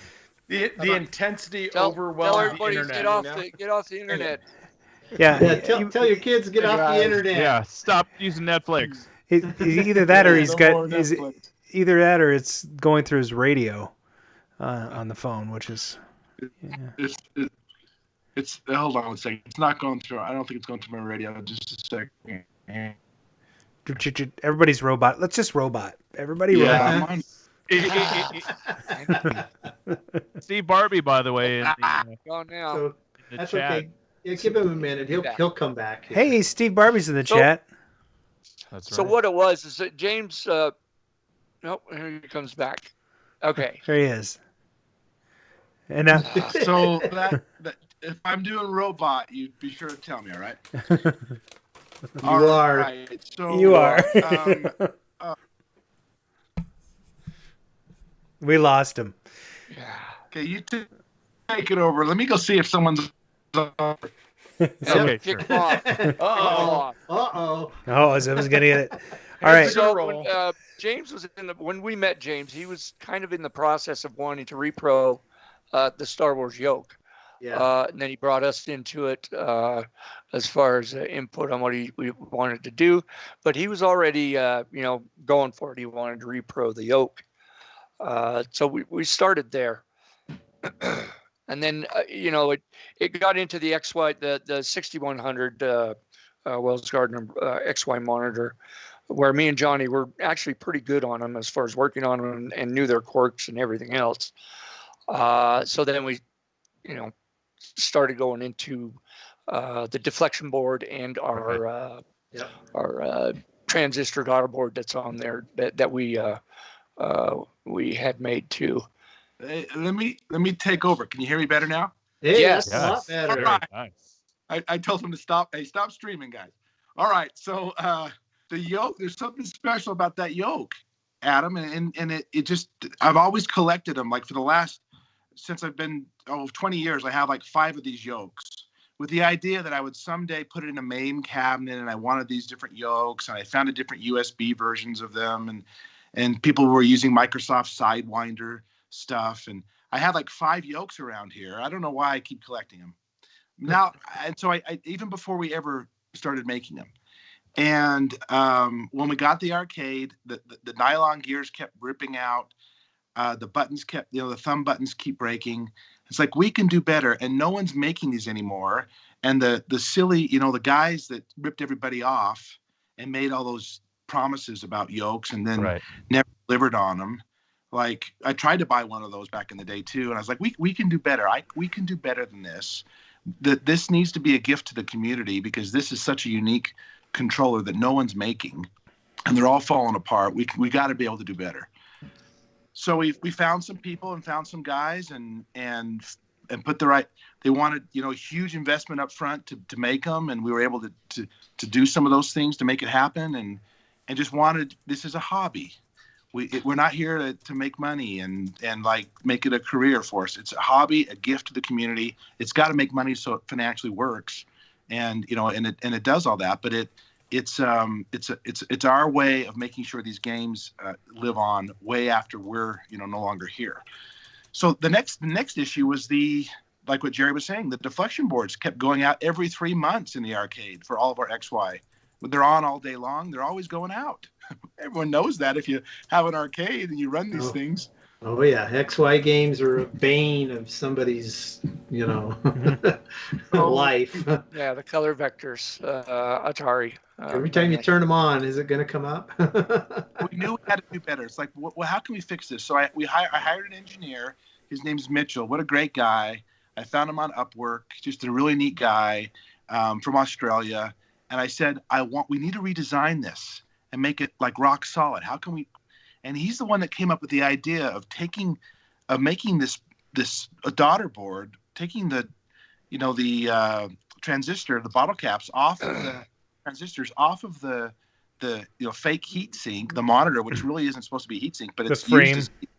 intensity overwhelmed the internet. Get off the internet. Yeah. Tell your kids to get off the internet. Yeah, stop using Netflix. Either that or either that or it's going through his radio on the phone, which is. Yeah. It's hold on a second. It's not going through. I don't think it's going through my radio. Just a second. Everybody's robot. Let's just robot. Everybody robot. Steve Barbie, by the way, in Gone now. So, the that's chat. okay. Yeah, give him a minute. He'll come back. Hey, Steve Barbie's in the chat. That's right. So what it was is that James. Nope, here he comes back. Okay. There he is. And so that if I'm doing robot, you'd be sure to tell me, all right? You are. Right. So, you are. We lost him. Yeah. Okay, you take it over. Let me go see if someone's. Okay, sure. Uh-oh. Oh, someone's gonna get it. All right. So when, James was when we met James, he was kind of in the process of wanting to repro the Star Wars Yoke. Yeah. And then he brought us into it as far as input on what we wanted to do. But he was already, going for it. He wanted to repro the Yoke. So we started there. And then, it got into the XY, the 6100 Wells Gardner XY monitor, where me and Johnny were actually pretty good on them as far as working on them and knew their quirks and everything else. So then we, started going into the deflection board and our transistor daughter board that's on there that we had made too. Hey, let me take over. Can you hear me better now? Hey, yes. That's a lot better. All right. Nice. I told him to stop. Hey, stop streaming, guys. All right. So the yoke, there's something special about that yoke, Adam, and it just, I've always collected them. Like for the last since I've been 20 years, I have like 5 of these yokes, with the idea that I would someday put it in a MAME cabinet, and I wanted these different yokes, and I found different USB versions of them, and people were using Microsoft Sidewinder stuff, and I had like 5 yokes around here. I don't know why I keep collecting them now. And so I even before we ever started making them, and when we got the arcade, the nylon gears kept ripping out. The buttons kept, the thumb buttons keep breaking. It's like, we can do better, and no one's making these anymore. And the silly, the guys that ripped everybody off and made all those promises about yokes and then never delivered on them. Like, I tried to buy one of those back in the day too, and I was like, we can do better. We can do better than this. That this needs to be a gift to the community, because this is such a unique controller that no one's making, and they're all falling apart. We got to be able to do better. So we found some people and found some guys and put they wanted, a huge investment up front to make them. And we were able to do some of those things to make it happen, and just wanted, this is a hobby. We're not here to make money and like make it a career for us. It's a hobby, a gift to the community. It's got to make money so it financially works. And, and it does all that, but it's our way of making sure these games live on way after we're no longer here. So the next issue was like what Jerry was saying, the deflection boards kept going out every 3 months in the arcade for all of our XY. They're on all day long. They're always going out. Everyone knows that if you have an arcade and you run these things. Oh yeah, XY games are a bane of somebody's, life. Yeah, the color vectors, Atari. Every time you turn them on, is it going to come up? We knew we had to do better. It's like, well, how can we fix this? So I hired an engineer. His name's Mitchell. What a great guy. I found him on Upwork. Just a really neat guy from Australia. And I said, we need to redesign this and make it like rock solid. How can we? And he's the one that came up with the idea of making this a daughter board, taking the transistor, the bottle caps off of the transistors, off of the fake heat sink, the monitor, which really isn't supposed to be heat sink, but it's frame. used as,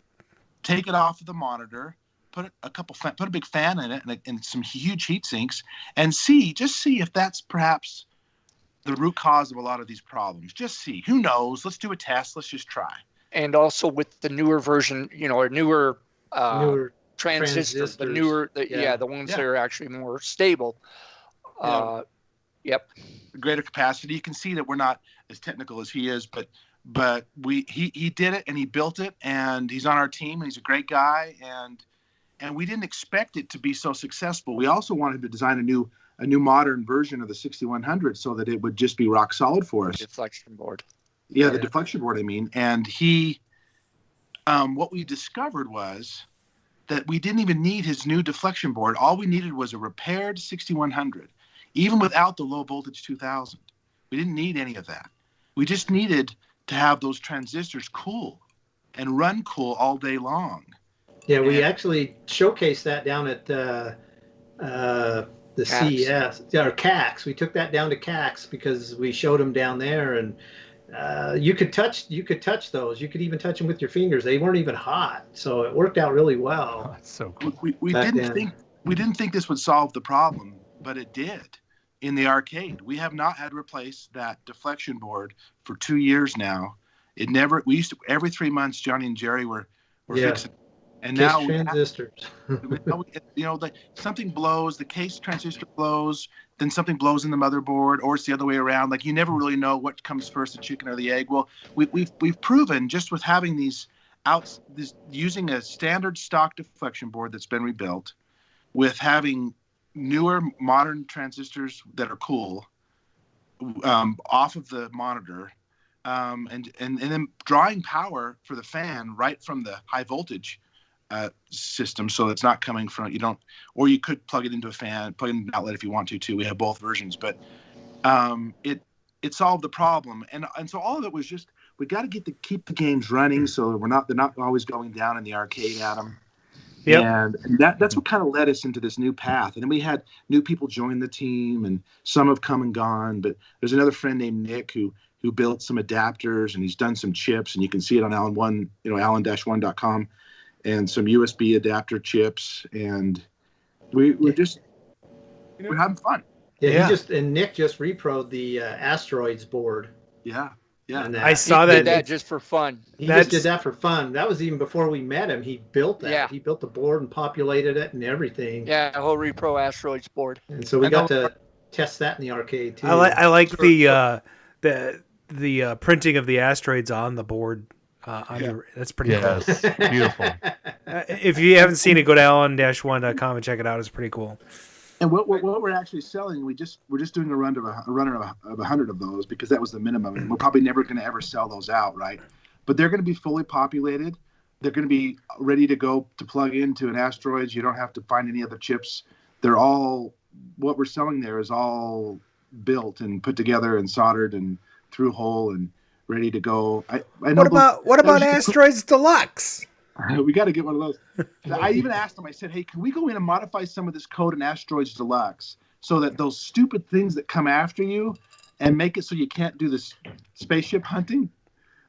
take it off of the monitor, put a big fan in it and some huge heat sinks, and see if that's perhaps the root cause of a lot of these problems. Just see. Who knows? Let's do a test. Let's just try. And also with the newer version, or newer transistors, the ones that are actually more stable. Yep. Greater capacity. You can see that we're not as technical as he is, but he did it and he built it, and he's on our team, and he's a great guy, and we didn't expect it to be so successful. We also wanted to design a new modern version of the 6100 so that it would just be rock solid for us. Deflection board. Yeah, the deflection board, I mean. And what we discovered was that we didn't even need his new deflection board. All we needed was a repaired 6100, even without the low voltage 2000. We didn't need any of that. We just needed to have those transistors cool and run cool all day long. Yeah, we actually showcased that down at the CES, or CAX. We took that down to CAX because we showed them down there, and you could touch those. You could even touch them with your fingers. They weren't even hot, so it worked out really well. Oh, that's so cool. We didn't think this would solve the problem, but it did. In the arcade, we have not had to replace that deflection board for 2 years now. We used to every 3 months. Johnny and Jerry were fixing it. And case now transistors. Something blows, the case transistor blows, then something blows in the motherboard, or it's the other way around. Like, you never really know what comes first, the chicken or the egg. Well, we've proven just with having using a standard stock deflection board that's been rebuilt, with having newer modern transistors that are cool off of the monitor, and then drawing power for the fan right from the high voltage system, so it's not coming from you could plug it into a fan, plug it in an outlet if you want to too. We have both versions, but it solved the problem, and so all of it was just, we got to keep the games running so they're not always going down in the arcade, Adam. Yep. And that's what kind of led us into this new path. And then we had new people join the team, and some have come and gone, but there's another friend named Nick who built some adapters, and he's done some chips, and you can see it on Alan-1, Alan-1.com. and some USB adapter chips, and we're having fun. Yeah, Nick just repro'd the asteroids board. Yeah. I saw that. Did that just for fun. He just did that for fun. That was even before we met him. He built that. Yeah. He built the board and populated it and everything. Yeah, a whole repro asteroids board. And so we got to test that in the arcade too. I like the printing of the asteroids on the board. That's pretty cool. Beautiful. If you haven't seen it, go to Alan-1.com and check it out. It's pretty cool. And what we're actually selling, we're just doing a run of 100 of those because that was the minimum, and we're probably never going to ever sell those out, right? But they're going to be fully populated. They're going to be ready to go to plug into an asteroids. You don't have to find any other chips. They're all what we're selling there is all built and put together and soldered and through hole and ready to go. What about Asteroids Deluxe? We got to get one of those. I even asked them, I said, hey, can we go in and modify some of this code in Asteroids Deluxe so that those stupid things that come after you and make it so you can't do this spaceship hunting?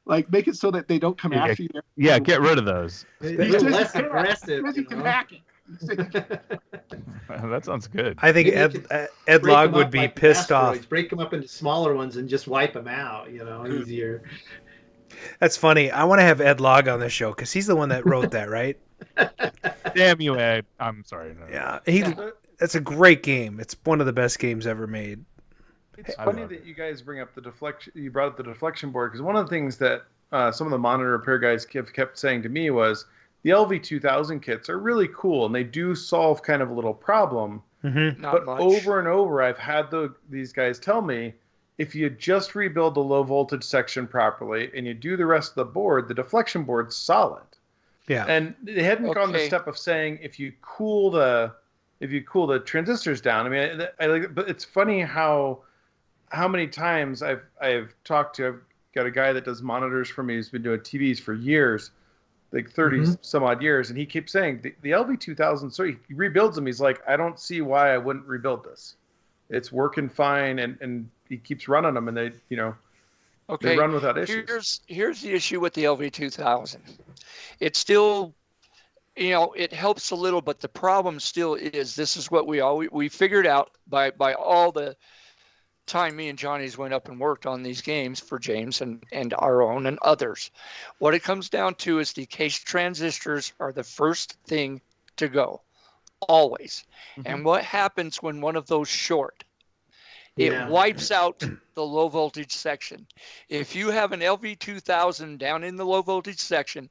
Like, make it so that they don't come after you. Yeah, get rid of those. They're less aggressive. You can hack it. That sounds good. I think Ed Log would be pissed off. Break them up into smaller ones and just wipe them out, easier. That's funny. I want to have Ed Log on the show because he's the one that wrote that, right? Damn you, Ed. I'm sorry. No. Yeah, that's a great game. It's one of the best games ever made. It's funny that you guys bring up the deflection. You brought up the deflection board because one of the things that some of the monitor repair guys kept saying to me was the LV2000 kits are really cool and they do solve kind of a little problem. Mm-hmm. Not but much. over and over, I've had these guys tell me, if you just rebuild the low voltage section properly and you do the rest of the board, the deflection board's solid. Yeah. And they hadn't gone the step of saying if you cool the transistors down. I mean, I like, but it's funny how many times I've talked to. I've got a guy that does monitors for me. He's been doing TVs for years, like 30 some odd years, and he keeps saying the LV2000. So he rebuilds them. He's like, I don't see why I wouldn't rebuild this. It's working fine, and he keeps running them, and they they run without issues. Here's the issue with the LV2000. It's still, it helps a little, but the problem still is, this is what we figured out by all the time me and Johnny's went up and worked on these games for James and our own and others. What it comes down to is the case transistors are the first thing to go, always. Mm-hmm. And what happens when one of those short? It wipes out the low voltage section. If you have an LV2000 down in the low voltage section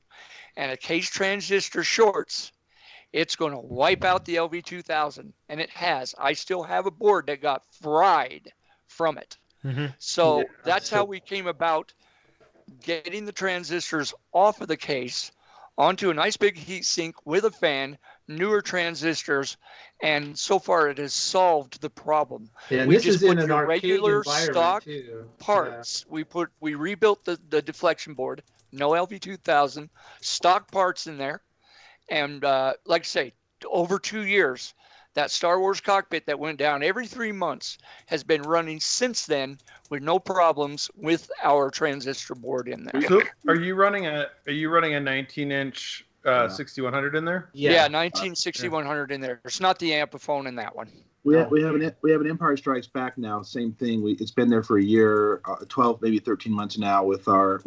and a case transistor shorts, it's going to wipe out the LV2000. And it has. I still have a board that got fried from it. Mm-hmm. So that's how we came about getting the transistors off of the case onto a nice big heat sink with a fan, newer transistors, and so far it has solved the problem. Yeah, we this just is put in an your arcade regular environment stock too. parts. Yeah. We rebuilt the deflection board, no LV2000, stock parts in there, and like I say, over 2 years, that Star Wars cockpit that went down every 3 months has been running since then with no problems with our transistor board in there. So are you running a 19-inch 6100 in there? Yeah, 196100 in there. It's not the Amplifone in that one. We have an Empire Strikes Back now. Same thing. It's been there for a year, 12 maybe 13 months now with our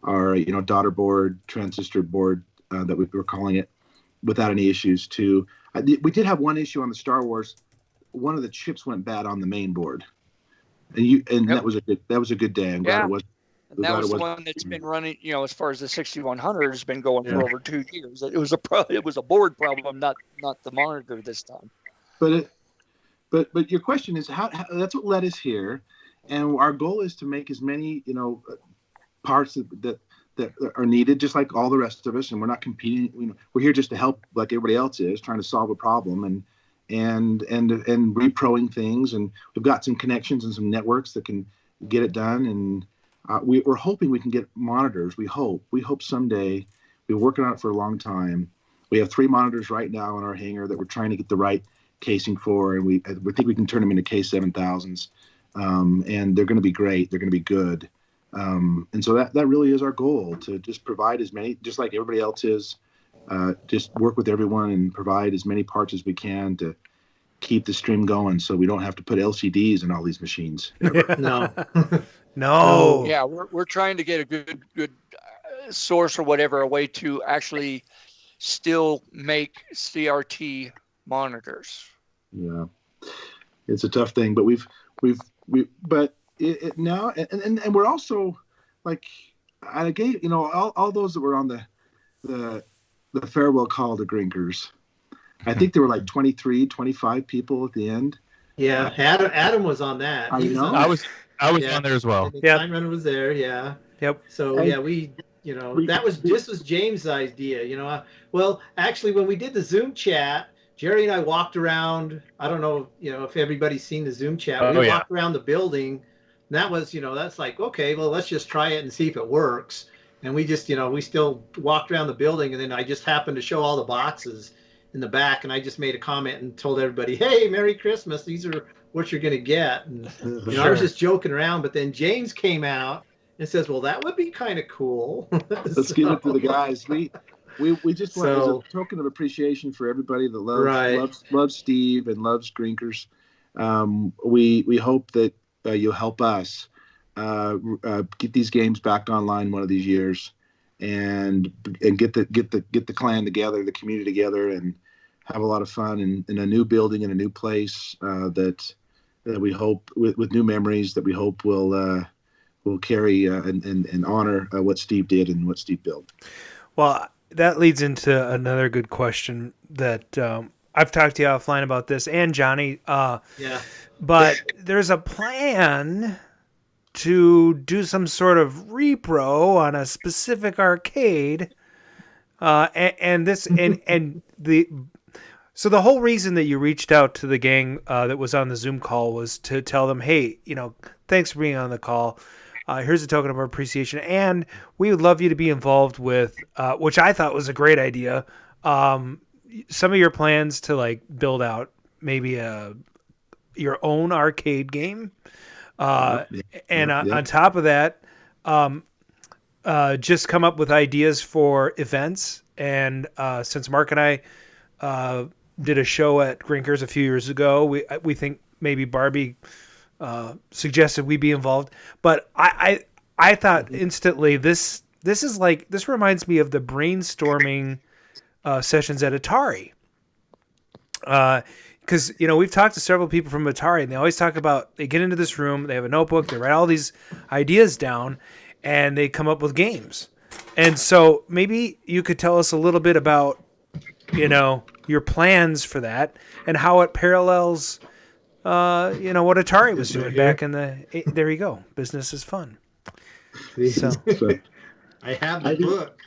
daughter board, transistor board that we were calling it, without any issues too. We did have one issue on the Star Wars. One of the chips went bad on the main board, and that was a good day. I'm glad it was. And that was the one that's been running, as far as the 6100 has been going for over 2 years. It was a board problem, not the monitor this time. But your question is how that's what led us here, and our goal is to make as many parts that are needed, just like all the rest of us. And we're not competing. We're here just to help, like everybody else is, trying to solve a problem and reproing things. And we've got some connections and some networks that can get it done. And we're hoping we can get monitors. We hope someday. We've been working on it for a long time. We have 3 monitors right now in our hangar that we're trying to get the right casing for, and we think we can turn them into K7000s. And they're going to be great. They're going to be good. And so that really is our goal, to just provide as many, just like everybody else is, just work with everyone and provide as many parts as we can to keep the stream going, so we don't have to put LCDs in all these machines. No. No. Yeah, we're trying to get a good source or whatever, a way to actually still make CRT monitors. Yeah, it's a tough thing, but but it now, and we're also like, I gave, all those that were on the farewell call to Grinkers. I think there were like 23, 25 people at the end. Yeah, Adam was on that. I know. I was on there as well. Yeah, Time Runner was there. Yeah. Yep. So yeah, that was James' idea. Well, actually, when we did the Zoom chat, Jerry and I walked around. I don't know, if everybody's seen the Zoom chat. We walked around the building. And that was, that's like, okay, well, let's just try it and see if it works. And we just, we still walked around the building, and then I just happened to show all the boxes in the back, and I just made a comment and told everybody, "Hey, Merry Christmas! These are what you're going to get." And I was just joking around, but then James came out and says, "Well, that would be kind of cool." Let's give it to the guys. We just want as a token of appreciation for everybody that loves Steve and loves Grinkers. We hope that you'll help us get these games back online one of these years, and get the clan together, the community together, and have a lot of fun in a new building, in a new place that we hope with new memories that we hope will carry and honor what Steve did and what Steve built. Well, that leads into another good question that I've talked to you offline about this, and Johnny. Yeah. But there's a plan to do some sort of repro on a specific arcade, so the whole reason that you reached out to the gang that was on the Zoom call was to tell them, hey, thanks for being on the call. Here's a token of our appreciation, and we would love you to be involved with, which I thought was a great idea, some of your plans to like build out maybe your own arcade game. On top of that, just come up with ideas for events. And since Mark and I did a show at Grinkers a few years ago, we think maybe Barbie suggested we be involved. But I thought instantly this reminds me of the brainstorming sessions at Atari. Because, we've talked to several people from Atari, and they always talk about, they get into this room, they have a notebook, they write all these ideas down, and they come up with games. And so maybe you could tell us a little bit about, your plans for that and how it parallels, what Atari was doing back in there you go. Business is fun. So I have the book.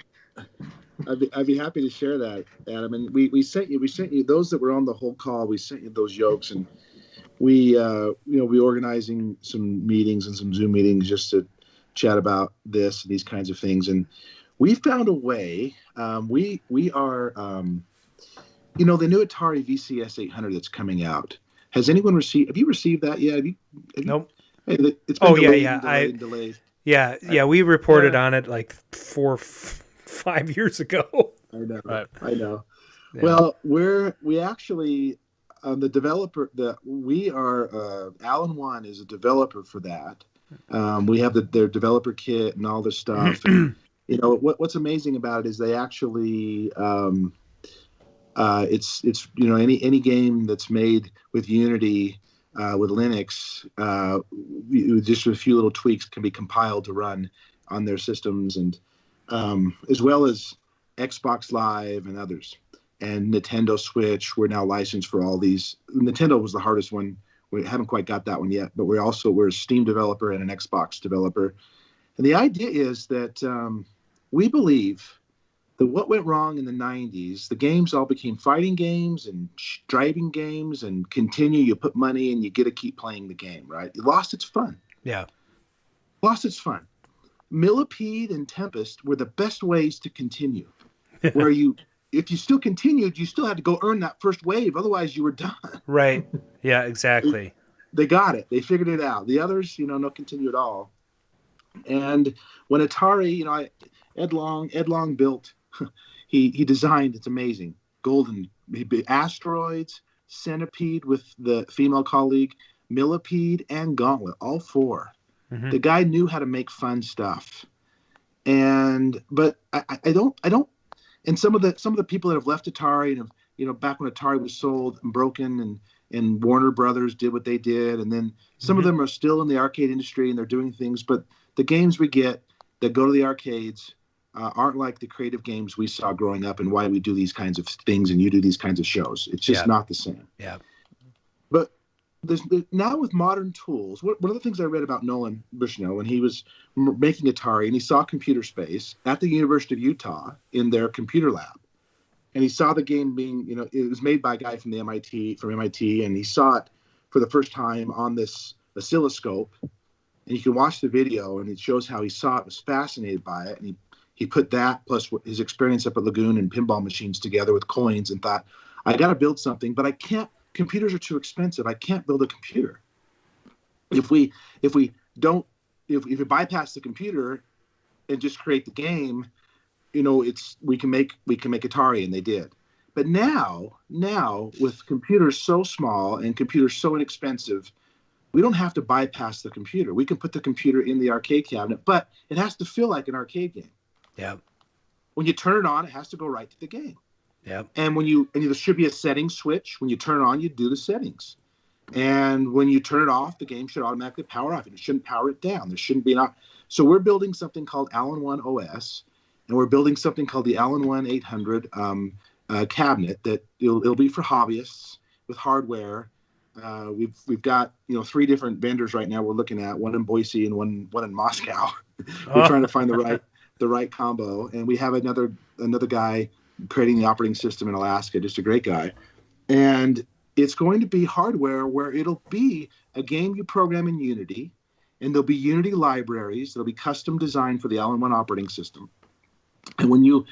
I'd be happy to share that, Adam. And we sent you those that were on the whole call. We sent you those yokes, and we organizing some meetings and some Zoom meetings just to chat about this and these kinds of things. And we found a way. We are, the new Atari VCS 800 that's coming out. Has anyone received? Have you received that yet? Nope. It's been delayed. Yeah. We reported on it like 4-5 years ago. I know. Right. I know. Yeah. Well, we actually the developer that we are Alan-1 is a developer for that. We have their developer kit and all this stuff. And, what's amazing about it is they actually it's any game that's made with Unity with Linux, just with a few little tweaks can be compiled to run on their systems, and as well as Xbox Live and others. And Nintendo Switch, we're now licensed for all these. Nintendo was the hardest one. We haven't quite got that one yet, but we're a Steam developer and an Xbox developer. And the idea is that we believe that what went wrong in the 90s, the games all became fighting games and driving games, and you put money and you get to keep playing the game, right? It lost its fun. Yeah. Lost its fun. Millipede and Tempest were the best ways to continue, where if you still continued, you still had to go earn that first wave. Otherwise, you were done. Right. Yeah, exactly. They got it. They figured it out. The others, no continue at all. And when Atari, Ed Long built, he designed. It's amazing. Golden asteroids, centipede with the female colleague, millipede, and gauntlet. All 4. Mm-hmm. The guy knew how to make fun stuff. But I don't. And some of the people that have left Atari and have, back when Atari was sold and broken and Warner Brothers did what they did, and then some of them are still in the arcade industry and they're doing things. But the games we get that go to the arcades aren't like the creative games we saw growing up, and why we do these kinds of things and you do these kinds of shows. It's just not the same. Yeah. But now with modern tools, one of the things I read about Nolan Bushnell when he was making Atari, and he saw computer space at the University of Utah in their computer lab, and he saw the game being, it was made by a guy from MIT, and he saw it for the first time on this oscilloscope, and you can watch the video, and it shows how he saw it, was fascinated by it, and he put that plus his experience up at Lagoon and pinball machines together with coins, and thought, I got to build something, but I can't. Computers are too expensive. I can't build a computer. If we bypass the computer and just create the game, we can make Atari, and they did. But now with computers so small and computers so inexpensive, we don't have to bypass the computer. We can put the computer in the arcade cabinet, but it has to feel like an arcade game. Yeah. When you turn it on, it has to go right to the game. Yep. And there should be a setting switch. When you turn it on, you do the settings. And when you turn it off, the game should automatically power off. It shouldn't power it down. There shouldn't be an off. So we're building something called Alan-1 OS, and we're building something called the Alan-1 800 cabinet that it'll be for hobbyists with hardware. We've got 3 different vendors right now we're looking at, one in Boise and one in Moscow. We're trying to find the right combo, and we have another guy creating the operating system in Alaska, just a great guy. And it's going to be hardware where it'll be a game you program in Unity, and there'll be Unity libraries that'll be custom designed for the Alan-1 operating system. And when you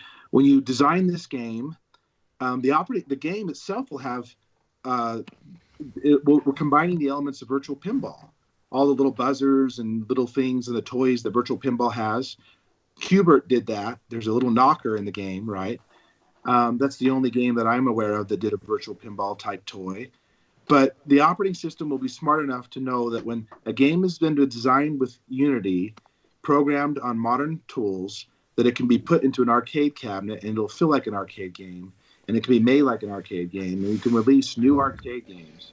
design this game, the game itself will have we're combining the elements of virtual pinball, all the little buzzers and little things and the toys that virtual pinball has. Qbert did that. There's a little knocker in the game, right? That's the only game that I'm aware of that did a virtual pinball type toy. But the operating system will be smart enough to know that when a game has been designed with Unity, programmed on modern tools, that it can be put into an arcade cabinet and it'll feel like an arcade game, and it can be made like an arcade game, and you can release new arcade games.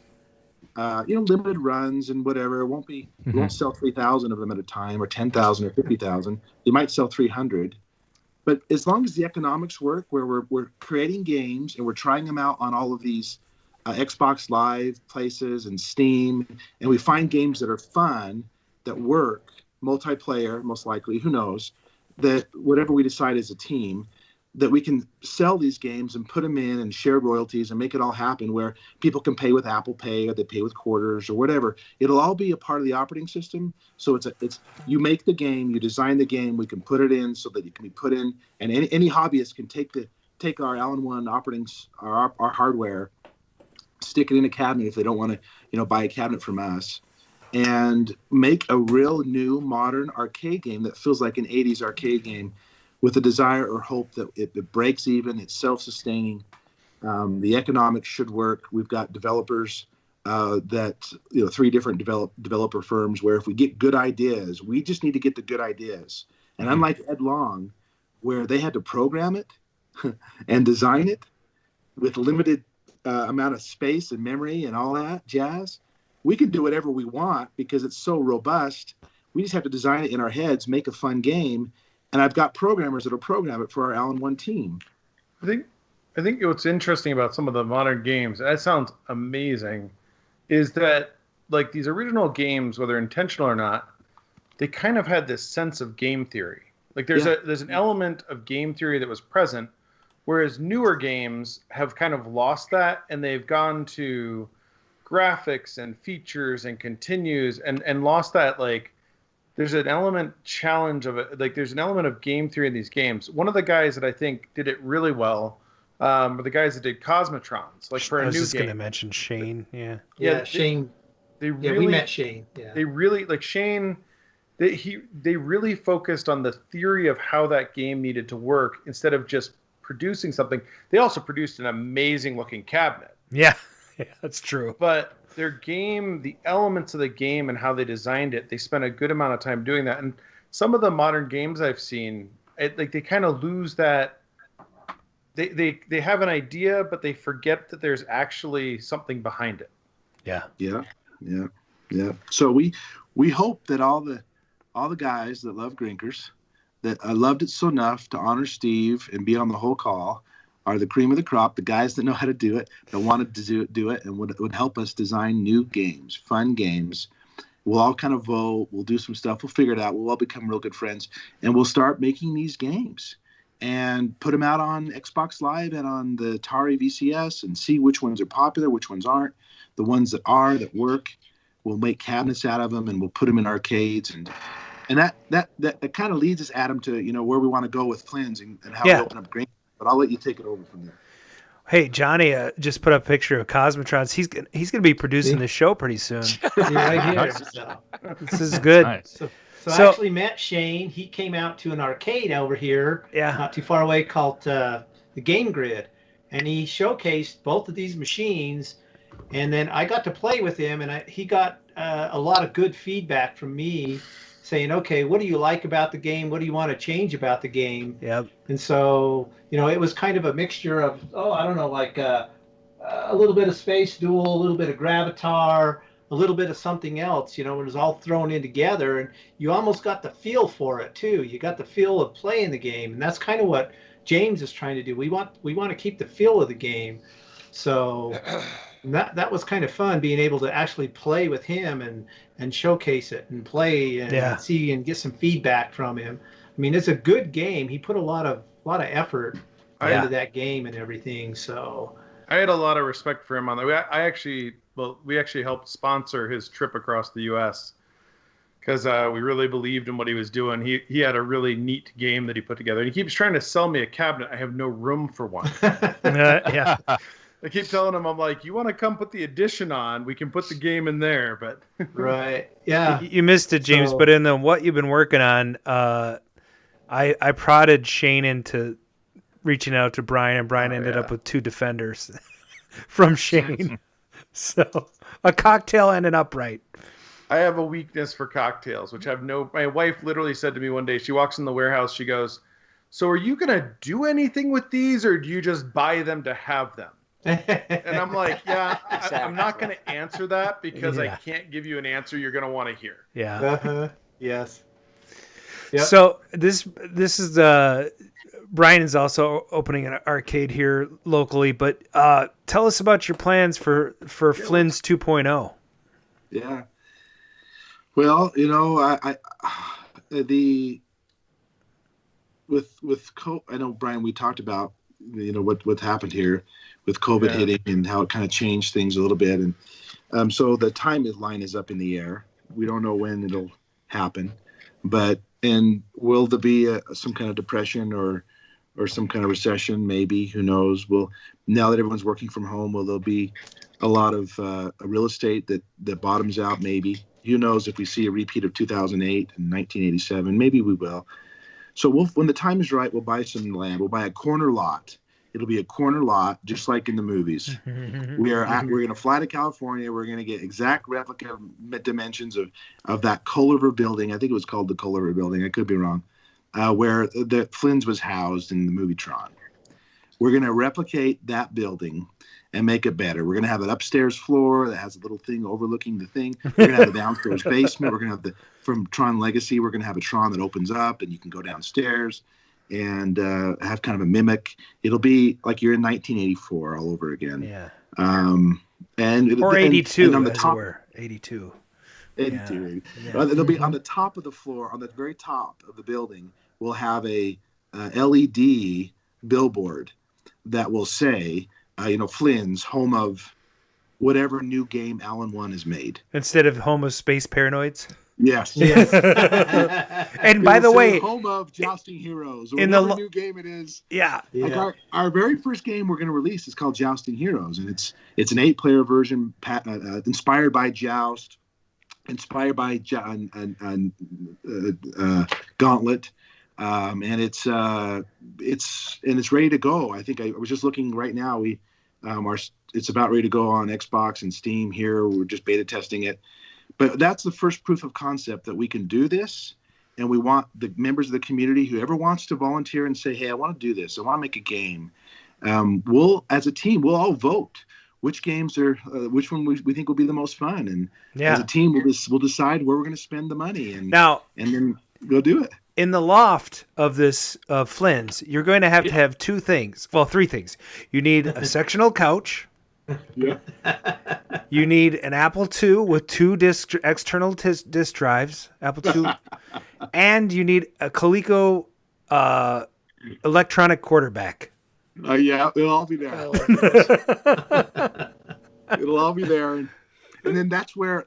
Limited runs and whatever. It won't be. You won't sell 3,000 of them at a time, or 10,000 or 50,000. You might sell 300. But as long as the economics work, where we're creating games and we're trying them out on all of these Xbox Live places and Steam, and we find games that are fun, that work, multiplayer, most likely, who knows, that whatever we decide as a team, that we can sell these games and put them in and share royalties and make it all happen where people can pay with Apple Pay or they pay with quarters or whatever. It'll all be a part of the operating system. So it's you make the game, you design the game, we can put it in so that it can be put in, and any hobbyist can take our Alan-1 our hardware, stick it in a cabinet if they don't want to, buy a cabinet from us, and make a real new modern arcade game that feels like an 80s arcade game, with a desire or hope that it breaks even, it's self-sustaining. The economics should work. We've got developers that 3 different developer firms where if we get good ideas, we just need to get the good ideas. And unlike Ed Long, where they had to program it and design it with limited amount of space and memory and all that jazz, we can do whatever we want because it's so robust. We just have to design it in our heads, make a fun game. And I've got programmers that'll program it for our Alan-1 team. I think what's interesting about some of the modern games, that sounds amazing, is that like these original games, whether intentional or not, they kind of had this sense of game theory. Like there's an element of game theory that was present, whereas newer games have kind of lost that, and they've gone to graphics and features and continues and lost that, like, there's an element challenge of it. Like there's an element of game theory in these games. One of the guys that I think did it really well were the guys that did Cosmotrons. Like for a new game. I was just going to mention Shane. Yeah, Shane. They really, we met Shane. Yeah. They really, like Shane, they really focused on the theory of how that game needed to work instead of just producing something. They also produced an amazing looking cabinet. Yeah, that's true. But their game, the elements of the game and how they designed it, they spent a good amount of time doing that. And some of the modern games I've seen, they kind of lose that. They have an idea, but they forget that there's actually something behind it. Yeah. So we hope that all the guys that love Grinkers, that loved it so enough to honor Steve and be on the whole call, are the cream of the crop, the guys that know how to do it, that wanted to do it, and would help us design new games, fun games. We'll all kind of vote. We'll do some stuff. We'll figure it out. We'll all become real good friends, and we'll start making these games and put them out on Xbox Live and on the Atari VCS and see which ones are popular, which ones aren't. The ones that work, we'll make cabinets out of them, and we'll put them in arcades, and that kind of leads us, Adam, to where we want to go with Flynn's and how we open up Green. But I'll let you take it over from there. Hey, Johnny just put up a picture of Cosmotrons. He's going to be producing the show pretty soon. You're right here. So. This is good. Nice. So I actually met Shane. He came out to an arcade over here, not too far away, called the Game Grid, and he showcased both of these machines. And then I got to play with him, and he got a lot of good feedback from me, saying, okay, what do you like about the game? What do you want to change about the game? Yep. And so, it was kind of a mixture of, like a little bit of Space Duel, a little bit of Gravatar, a little bit of something else, it was all thrown in together, and you almost got the feel for it too. You got the feel of playing the game, and that's kind of what James is trying to do. We want to keep the feel of the game. So that was kind of fun, being able to actually play with him and showcase it and play and see and get some feedback from him. I mean, it's a good game. He put a lot of effort into that game and everything. So I had a lot of respect for him on that. We actually helped sponsor his trip across the U.S. because we really believed in what he was doing. He had a really neat game that he put together. And he keeps trying to sell me a cabinet. I have no room for one. Yeah. I keep telling him, I'm like, you want to come put the edition on? We can put the game in there, but right, yeah. You missed it, James. But in the what you've been working on, I prodded Shane into reaching out to Brian, and Brian ended up with 2 defenders from Shane. So a cocktail and an upright. I have a weakness for cocktails, which my wife literally said to me one day, she walks in the warehouse, she goes, so are you going to do anything with these, or do you just buy them to have them? And I'm like, I'm not going to answer that because I can't give you an answer you're going to want to hear. Yeah. Yes. Yep. So this is Brian is also opening an arcade here locally, but tell us about your plans for Flynn's 2.0. Yeah. Well, I know, Brian, we talked about what happened here with COVID hitting and how it kind of changed things a little bit, and so the timeline is up in the air. We don't know when it'll happen, and will there be some kind of depression or some kind of recession? Maybe, who knows? Now that everyone's working from home, will there be a lot of real estate that bottoms out? Maybe. Who knows if we see a repeat of 2008 and 1987? Maybe we will. So when the time is right, we'll buy some land. We'll buy a corner lot. It'll be a corner lot, just like in the movies. We're going to fly to California. We're going to get exact replica dimensions of that Culliver building. I think it was called the Culliver building. I could be wrong. Where the Flynn's was housed in the movie Tron. We're going to replicate that building and make it better. We're going to have an upstairs floor that has a little thing overlooking the thing. We're going to have a downstairs basement. We're going to have from Tron Legacy, we're going to have a Tron that opens up and you can go downstairs and have kind of a mimic. It'll be like you're in 1984 all over again. Yeah. Or 82, and on the top, 82. 82. Yeah. It'll be on the top of the floor, on the very top of the building, we'll have a LED billboard that will say, Flynn's, home of whatever new game Alan-1 has made. Instead of home of space paranoids? Yes. And by the way, home of Jousting Heroes, or whatever new game it is. Yeah. Like our very first game we're going to release is called Jousting Heroes, and it's an 8-player version inspired by Joust, inspired by Gauntlet. and it's ready to go. I think I was just looking right now. It's about ready to go on Xbox and Steam here. We're just beta testing it, but that's the first proof of concept that we can do this. And we want the members of the community, whoever wants to volunteer and say, hey, I want to do this, I want to make a game. As a team, we'll all vote which games which one we think will be the most fun. And as a team, we'll decide where we're going to spend the money. And then we'll do it. In the loft of this Flynn's, you're going to have two things. Well, three things. You need a sectional couch. Yeah. You need an Apple II with two external disk drives, Apple II, and you need a Coleco electronic quarterback. Yeah, it'll all be there. It'll all be there, and then that's where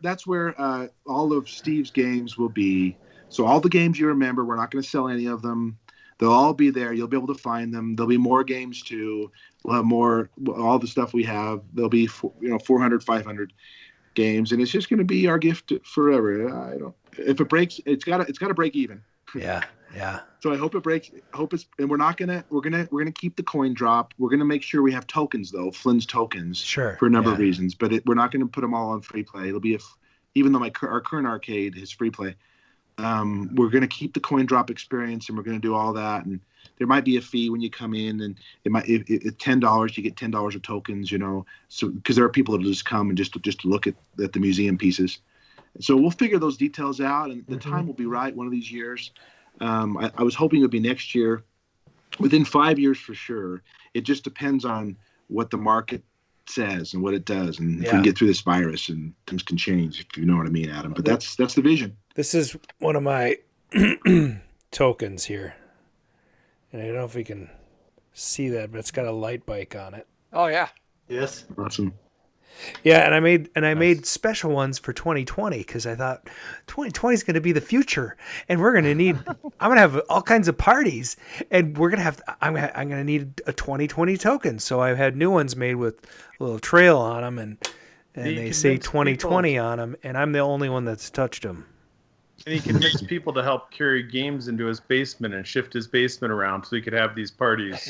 all of Steve's games will be. So all the games you remember, we're not going to sell any of them. They'll all be there. You'll be able to find them. There'll be more games too. We'll have more, all the stuff we have. There'll be 400, 500 games, and it's just going to be our gift forever. If it breaks, it's got to break even. Yeah. So I hope it breaks. And we're gonna keep the coin drop. We're gonna make sure we have tokens though, Flynn's tokens, sure, for a number of reasons. But we're not gonna put them all on free play. It'll be even though our current arcade is free play. We're going to keep the coin drop experience, and we're going to do all that. And there might be a fee when you come in, and it $10 you get $10 of tokens, so because there are people that will just come and just to look at the museum pieces. So we'll figure those details out, and the time will be right one of these years. I was hoping it would be next year, within 5 years for sure. It just depends on what the market says and what it does, and if we can get through this virus, and things can change, if you know what I mean, Adam. But that's the vision. This is one of my tokens here, and I don't know if we can see that, but it's got a light bike on it. Oh yeah. Yes. Awesome. Yeah, and I made special ones for 2020 because I thought 2020 is going to be the future, and we're going to need. I'm going to have all kinds of parties, and we're going to have. I'm going to need a 2020 token. So I've had new ones made with a little trail on them, and they say 2020 on them, and I'm the only one that's touched them. And he convinced people to help carry games into his basement and shift his basement around so he could have these parties.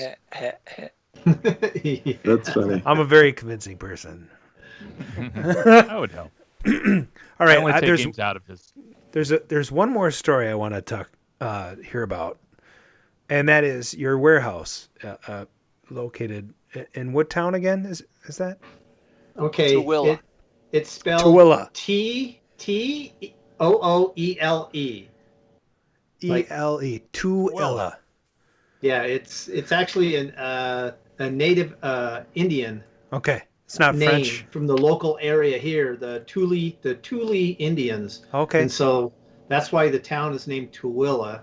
That's funny. I'm a very convincing person. That would help. All right, I want to take games out of his. There's one more story I want to hear about, and that is your warehouse located in what town again? Is that? Okay, Tooele. It's spelled Tooele. Tooele. E-L-E. Tooele. Yeah, it's actually a native Indian. Okay, it's not name French. From the local area here, the Thule Indians. Okay, and so that's why the town is named Tooele.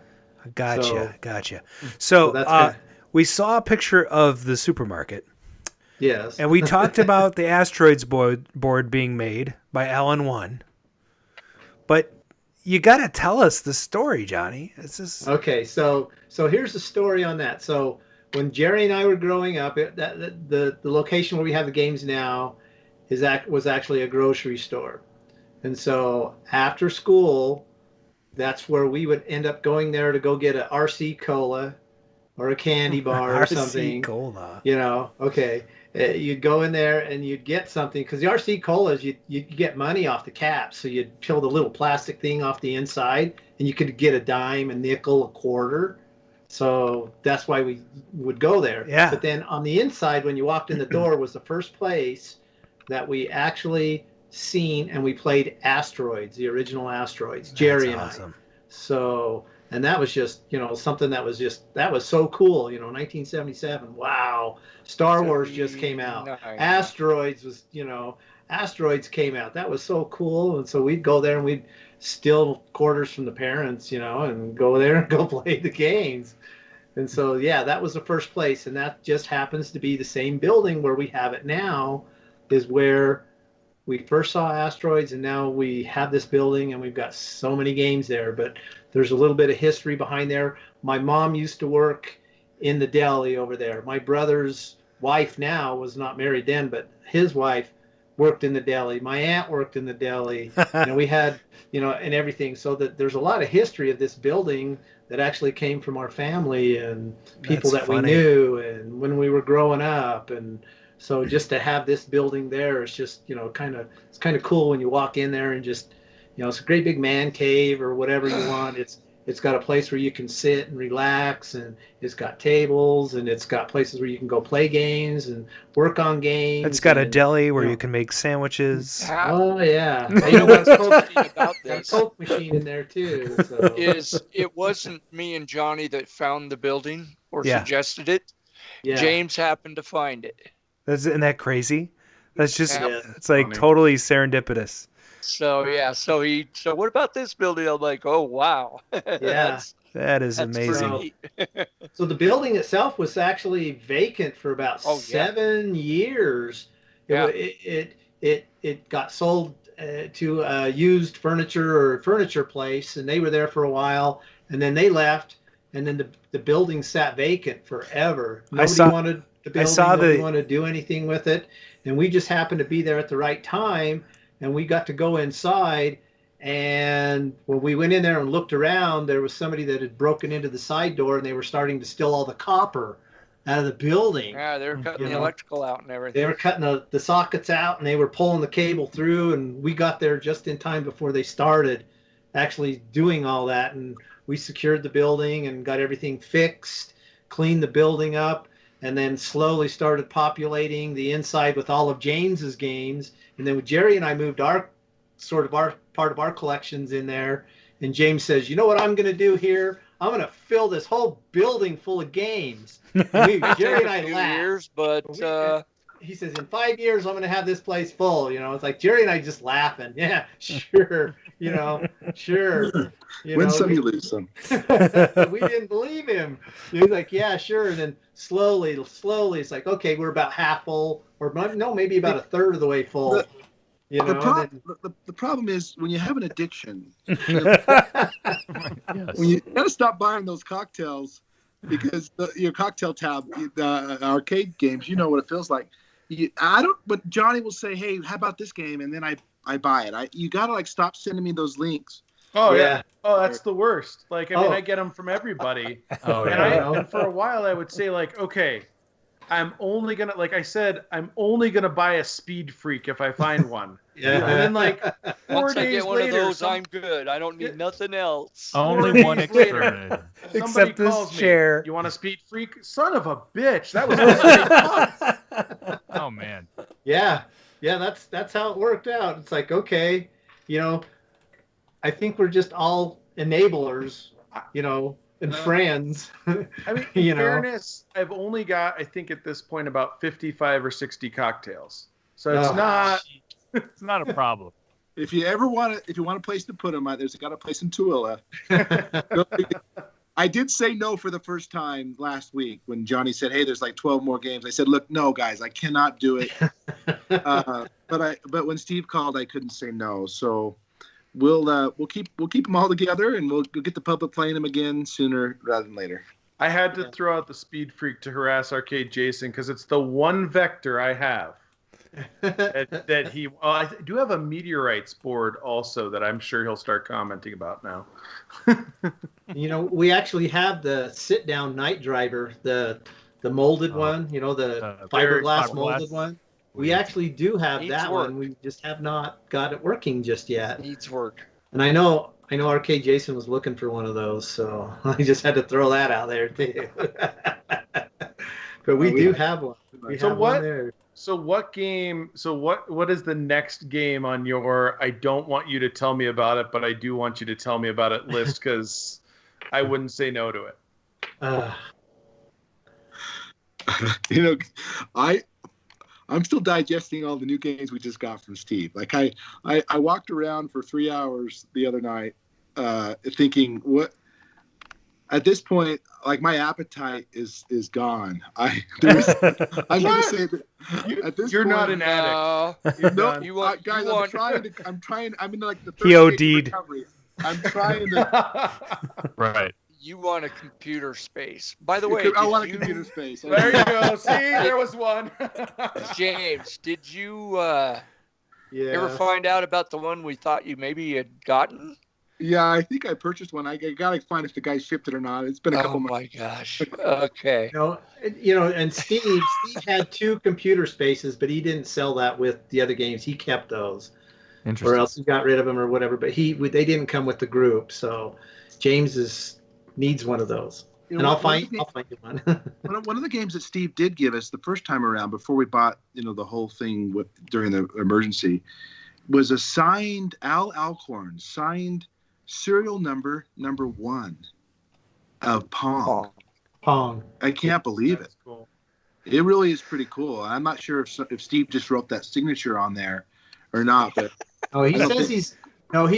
Gotcha. So we saw a picture of the supermarket. Yes, and we talked about the asteroids board being made by Alan-1. But you got to tell us the story, Johnny. Okay. So here's the story on that. So when Jerry and I were growing up, the location where we have the games now was actually a grocery store, and so after school, that's where we would end up going there to go get a RC Cola or a candy bar or something. RC Cola. Okay. You'd go in there and you'd get something, because the RC Colas, you get money off the caps. So you'd peel the little plastic thing off the inside, and you could get a dime, a nickel, a quarter. So that's why we would go there. Yeah. But then on the inside, when you walked in the door, was the first place that we actually seen, and we played Asteroids, the original Asteroids, Jerry and I. So, and that was just, something that was so cool, 1977. Wow. Star Wars just came out. Asteroids came out. That was so cool. And so we'd go there and we'd steal quarters from the parents, and go there and go play the games. And so, yeah, that was the first place. And that just happens to be the same building where we have it now, is where we first saw Asteroids, and now we have this building and we've got so many games there. But there's a little bit of history behind there. My mom used to work in the deli over there. My brother's wife now was not married then, but his wife worked in the deli. My aunt worked in the deli. We had, and everything. So that there's a lot of history of this building that actually came from our family and people That's that we knew and when we were growing up. And so just to have this building there is just, it's kind of cool when you walk in there and just, it's a great big man cave or whatever you want. It's got a place where you can sit and relax, and it's got tables, and it's got places where you can go play games and work on games. It's got a deli where you can make sandwiches. Oh yeah, what's interesting about this? Got a Coke machine in there too. So. It wasn't me and Johnny that found the building or Yeah. suggested it. Yeah. James happened to find it. Isn't that crazy? That's just, Yeah. it's like totally serendipitous. So what about this building? I'm like, oh wow. Yeah. That is amazing. So the building itself was actually vacant for about 7 years. Yeah. It got sold to a used furniture place, and they were there for a while, and then they left, and then the building sat vacant forever. Nobody wanted the building. Nobody wanted to do anything with it, and we just happened to be there at the right time, and we got to go inside. And when we went in there and looked around, there was somebody that had broken into the side door, and they were starting to steal all the copper out of the building. Yeah, they were cutting the electrical out and everything. They were cutting the sockets out, and they were pulling the cable through, and we got there just in time before they started actually doing all that. And we secured the building and got everything fixed, cleaned the building up, and then slowly started populating the inside with all of James's games. And then Jerry and I moved our part of our collections in there, and James says, "You know what I'm going to do here? I'm going to fill this whole building full of games." Jerry and I laughed. But he says, "In 5 years, I'm going to have this place full." It's like Jerry and I just laughing. Yeah, sure. Sure. Win some, you lose some. We didn't believe him. He's like, "Yeah, sure." And then slowly, it's like, okay, we're about half full, or no, maybe about a third of the way full. The problem is when you have an addiction, when you got to stop buying those cocktails because your cocktail tab, the arcade games, you know what it feels like. But Johnny will say, "Hey, how about this game?" And then I buy it. You got to stop sending me those links. Oh yeah. Oh, that's the worst. I get them from everybody. And for a while I would say okay, I'm only gonna, like I said, I'm only gonna buy a Speed Freak if I find one. Yeah. And then 4 once days I get one later, of those, I'm good. I don't need nothing else. Only one extra. Except this chair. You want a Speed Freak? Son of a bitch! That was fun. Oh man. Yeah. That's how it worked out. It's like, okay, I think we're just all enablers, and friends. I mean, in fairness, I've only got, I think at this point, about 55 or 60 cocktails. So it's not a problem. If you want a place to put them, there's got a place in Tooele. I did say no for the first time last week when Johnny said, "Hey, there's 12 more games." I said, "Look, no, guys, I cannot do it." But when Steve called, I couldn't say no. So we'll keep them all together, and we'll get the public playing them again sooner rather than later. I had to throw out the Speed Freak to harass Arcade Jason because it's the one vector I have. that he I do have a meteorites board also that I'm sure he'll start commenting about now. We actually have the sit down night driver, the molded one, the fiberglass molded one. We actually do have that one. We just have not got it working just yet. Needs work. And I know Arcade Jason was looking for one of those, so I just had to throw that out there too. But we do have one. One there. So what game? So what is the next game on your "I don't want you to tell me about it, but I do want you to tell me about it" list? Because I wouldn't say no to it. I'm still digesting all the new games we just got from Steve. I walked around for 3 hours the other night, thinking what. At this point, my appetite is gone. I'm going to say that at this you're point, not an addict. No, guys, I'm trying. I'm in the third he OD'd. stage of recovery. I'm trying to. Right. You want a computer space. By the way, I want a computer space. There you go. See, there was one. James, did you You ever find out about the one we thought you maybe had gotten? Yeah, I think I purchased one. I gotta find if the guy shipped it or not. It's been a couple months. Oh my gosh. Okay. And Steve had 2 computer spaces, but he didn't sell that with the other games. He kept those, or else he got rid of them or whatever. But they didn't come with the group, so James needs one of those. And I'll find you one. One of the games that Steve did give us the first time around, before we bought the whole thing during the emergency, was a signed Alcorn signed serial number 1 of Pong. Pong. I can't believe it. Cool. It really is pretty cool. I'm not sure if Steve just wrote that signature on there or not, but he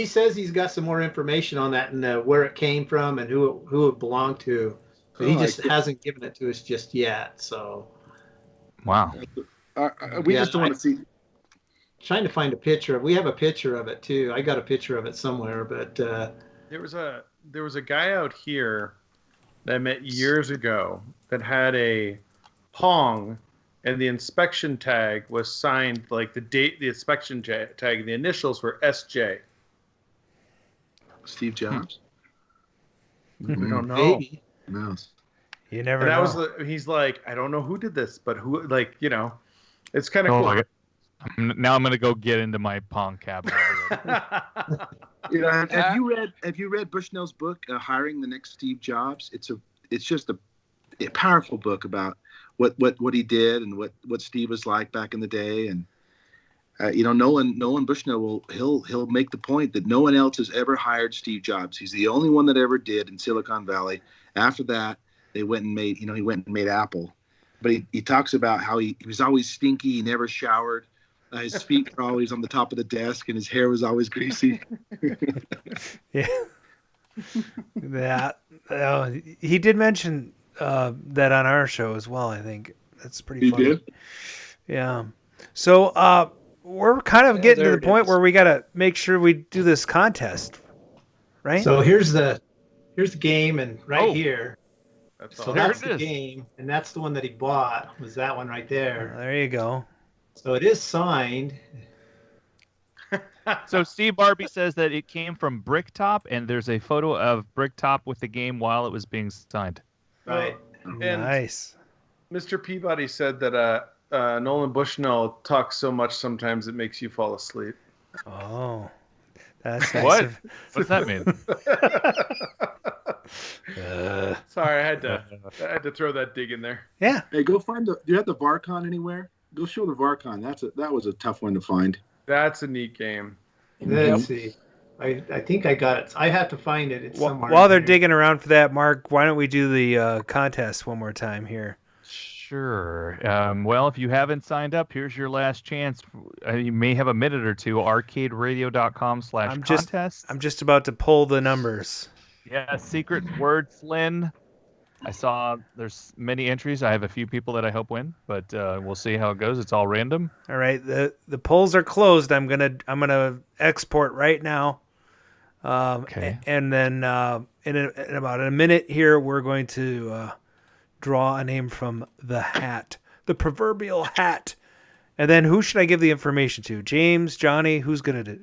says he's got some more information on that and where it came from and who it belonged to. But he just hasn't given it to us just yet. So. Wow. We just don't want to see. Trying to find a picture. We have a picture of it too. I got a picture of it somewhere, but there was a guy out here that I met years ago that had a Pong, and the inspection tag was signed like the date, the inspection tag, the initials were SJ. Steve Jobs. We don't know. Maybe. No. You never know. He's like, I don't know who did this, but who, it's kind of cool. Now I'm gonna go get into my Pong cabinet. Have you read Bushnell's book, Hiring the Next Steve Jobs? It's just a powerful book about what he did and what Steve was like back in the day. And Nolan Bushnell he'll make the point that no one else has ever hired Steve Jobs. He's the only one that ever did in Silicon Valley. After that, they went and made Apple. But he talks about how he was always stinky. He never showered. His feet were always on the top of the desk, and his hair was always greasy. Yeah. He did mention that on our show as well, I think. That's pretty funny. He did? Yeah. So we're kind of getting to the point where we got to make sure we do this contest, right? So here's the game, and here. That's the game, and that's the one that he bought, was that one right there. There you go. So it is signed. So Steve Barbie says that it came from Bricktop, and there's a photo of Bricktop with the game while it was being signed. Right. And nice. Mr. Peabody said that Nolan Bushnell talks so much sometimes it makes you fall asleep. Oh, that's nice. What? What's that mean? Sorry, I had to throw that dig in there. Yeah. Hey, go find do you have the Varcon anywhere? Go show the Varcon. That was a tough one to find. That's a neat game. Let's see. I think I got it. I have to find it. It's somewhere. While they're digging around for that, Mark, why don't we do the contest one more time here? Sure. Well, if you haven't signed up, here's your last chance. You may have a minute or two. arcaderadio.com/contest. I'm just about to pull the numbers. Yeah, secret word Flynn. I saw there's many entries. I have a few people that I hope win, but we'll see how it goes. It's all random. All right, the polls are closed. I'm gonna export right now. Okay. And then in about a minute here, we're going to draw a name from the hat, the proverbial hat. And then who should I give the information to? James, Johnny, who's gonna do it?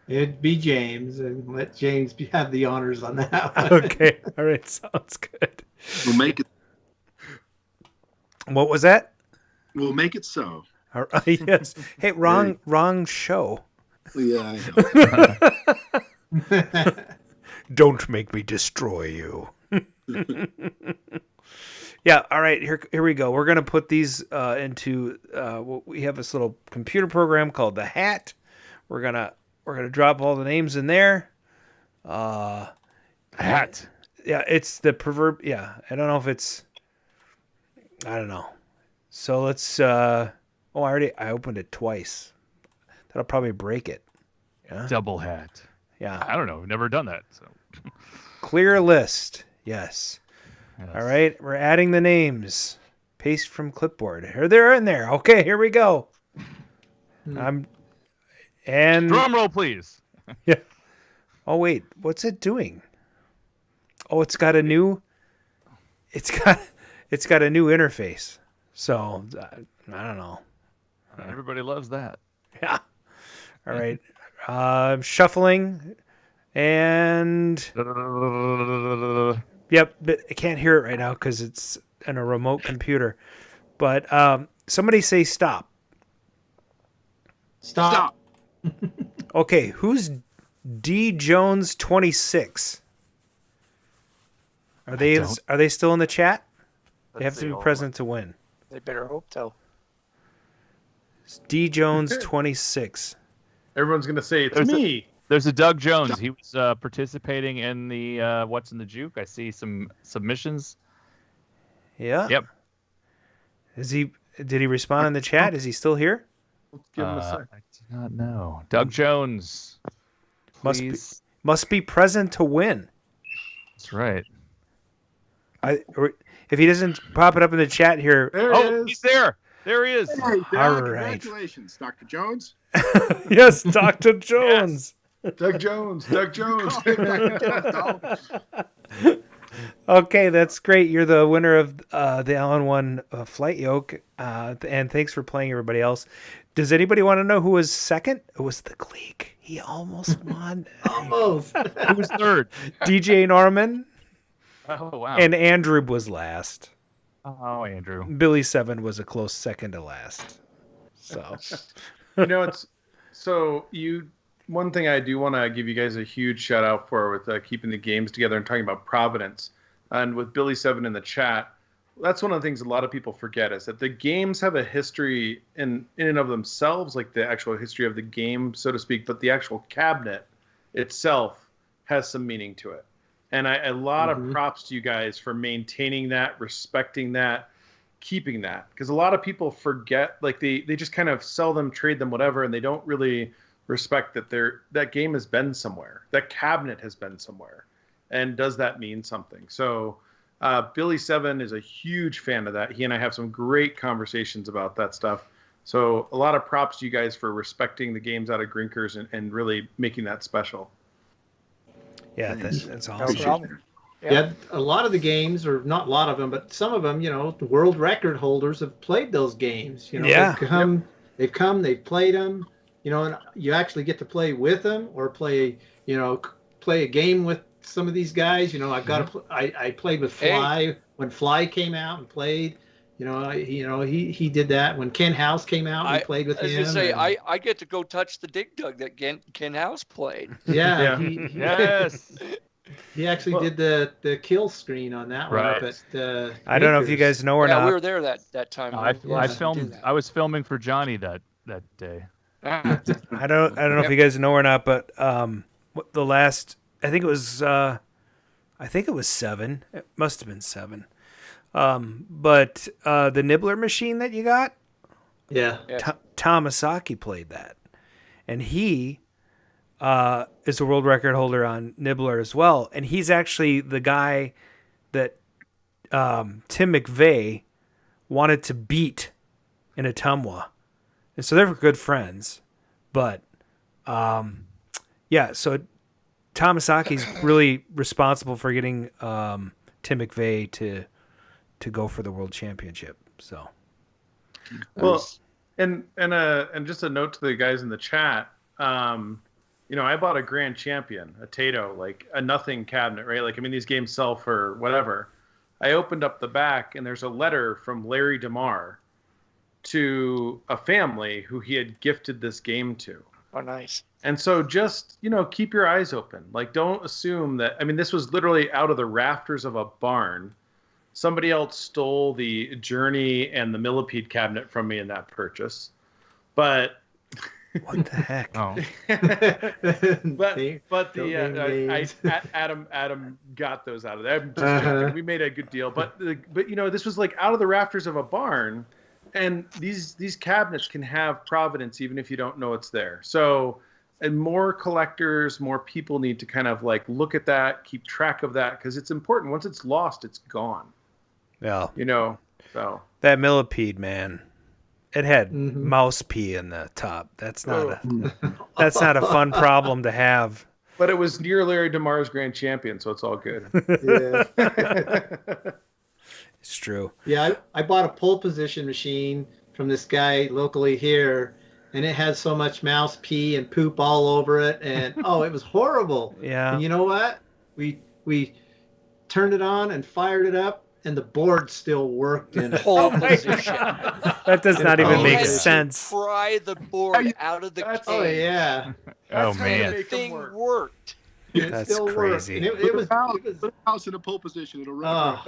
It'd be James, and let James have the honors on that one. Okay. All right. Sounds good. We'll make it. What was that? We'll make it so. All right, yes. Hey, wrong show. Yeah, I know. Don't make me destroy you. Yeah. All right. Here we go. We're gonna put these into. We have this little computer program called the Hat. We're gonna drop all the names in there. Hat. Yeah, it's the proverb. Yeah, I don't know if it's. I don't know. So let's. I opened it twice. That'll probably break it. Yeah. Double hat. Yeah. I don't know. We've never done that. So. Clear list. Yes. All right. We're adding the names. Paste from clipboard. Here they're in there. Okay. Here we go. And drum roll, please. Yeah. Oh wait, what's it doing? Oh, it's got a new interface. So I don't know. Everybody loves that. Yeah. All right. Shuffling. And yep, but I can't hear it right now because it's in a remote computer. But somebody say stop. Stop. Okay, who's D Jones 26? Are they still in the chat? They have to be present to win. They better hope so. It's D Jones 26. Everyone's gonna say it's me. There's a Doug Jones. He was participating in the What's in the Juke. I see some submissions. Yeah. Yep. Did he respond in the chat? Is he still here? Give him a sec. I do not know. Doug Jones. Please. Must be present to win. That's right. If he doesn't pop it up in the chat here. He's there. There he is. Hey, Doug, All right. Congratulations, Dr. Jones. Yes, Dr. Jones. Yes. Doug Jones. Okay, that's great. You're the winner of the Alan-1 flight yoke. And thanks for playing, everybody else. Does anybody want to know who was second? It was the Gleek. He almost won. Almost. Who was third? DJ Norman. Oh, wow. And Andrew was last. Oh, Andrew. Billy 7 was a close second to last. So, one thing I do want to give you guys a huge shout out for with keeping the games together and talking about Providence, and with Billy 7 in the chat. That's one of the things a lot of people forget is that the games have a history in and of themselves, like the actual history of the game, so to speak, but the actual cabinet itself has some meaning to it. And a lot of props to you guys for maintaining that, respecting that, keeping that. Because a lot of people forget, like they just kind of sell them, trade them, whatever, and they don't really respect that that game has been somewhere. That cabinet has been somewhere. And does that mean something? So Billy 7 is a huge fan of that. He and I have some great conversations about that stuff. So a lot of props to you guys for respecting the games out of Grinkers and really making that special. Yeah, that's awesome. No problem. Yeah, a lot of the games, or not a lot of them, but some of them, the world record holders have played those games. Yeah. They've played them, and you actually get to play with them or play a game with some of these guys. I played with Fly when Fly came out and played. He did that when Ken House came out. We played with him. I get to go touch the dig dug that Ken House played. Yeah. Yes. He actually did the kill screen on that one. Right. But I don't know if you guys know or not. We were there that time. I was filming for Johnny that day. I don't know if you guys know or not, but the last, I think it was 7. It must have been 7. But the Nibbler machine that you got, Tomasaki played that, and he is a world record holder on Nibbler as well, and he's actually the guy that Tim McVeigh wanted to beat in Ottumwa, and so they're good friends. But so Tomasaki's really responsible for getting Tim McVeigh to go for the world championship. So, well, and just a note to the guys in the chat. I bought a Grand Champion, a Tato, like a nothing cabinet, right? Like, I mean, these games sell for whatever. I opened up the back, and there's a letter from Larry DeMar to a family who he had gifted this game to. Oh, nice. And so just, keep your eyes open. Like, don't assume that. I mean, this was literally out of the rafters of a barn. Somebody else stole the Journey and the Millipede cabinet from me in that purchase. But what the heck? Oh. Adam got those out of there. I'm just joking. We made a good deal. But this was like out of the rafters of a barn, and these cabinets can have provenance even if you don't know it's there. So, and more collectors, more people need to kind of like look at that, keep track of that, because it's important. Once it's lost, it's gone. Yeah. So that Millipede, man, it had mouse pee in the top. That's not a fun problem to have. But it was near Larry DeMar's Grand Champion, so it's all good. Yeah. It's true. Yeah, I bought a pole position machine from this guy locally here, and it had so much mouse pee and poop all over it, and it was horrible. Yeah. And you know what? We turned it on and fired it up, and the board still worked in Whole position. That does not even make had to sense. Pry the board out of the case. Oh yeah. Oh man. The thing worked. It That's still crazy. worked. It was Put the mouse in a pole position. It'll run.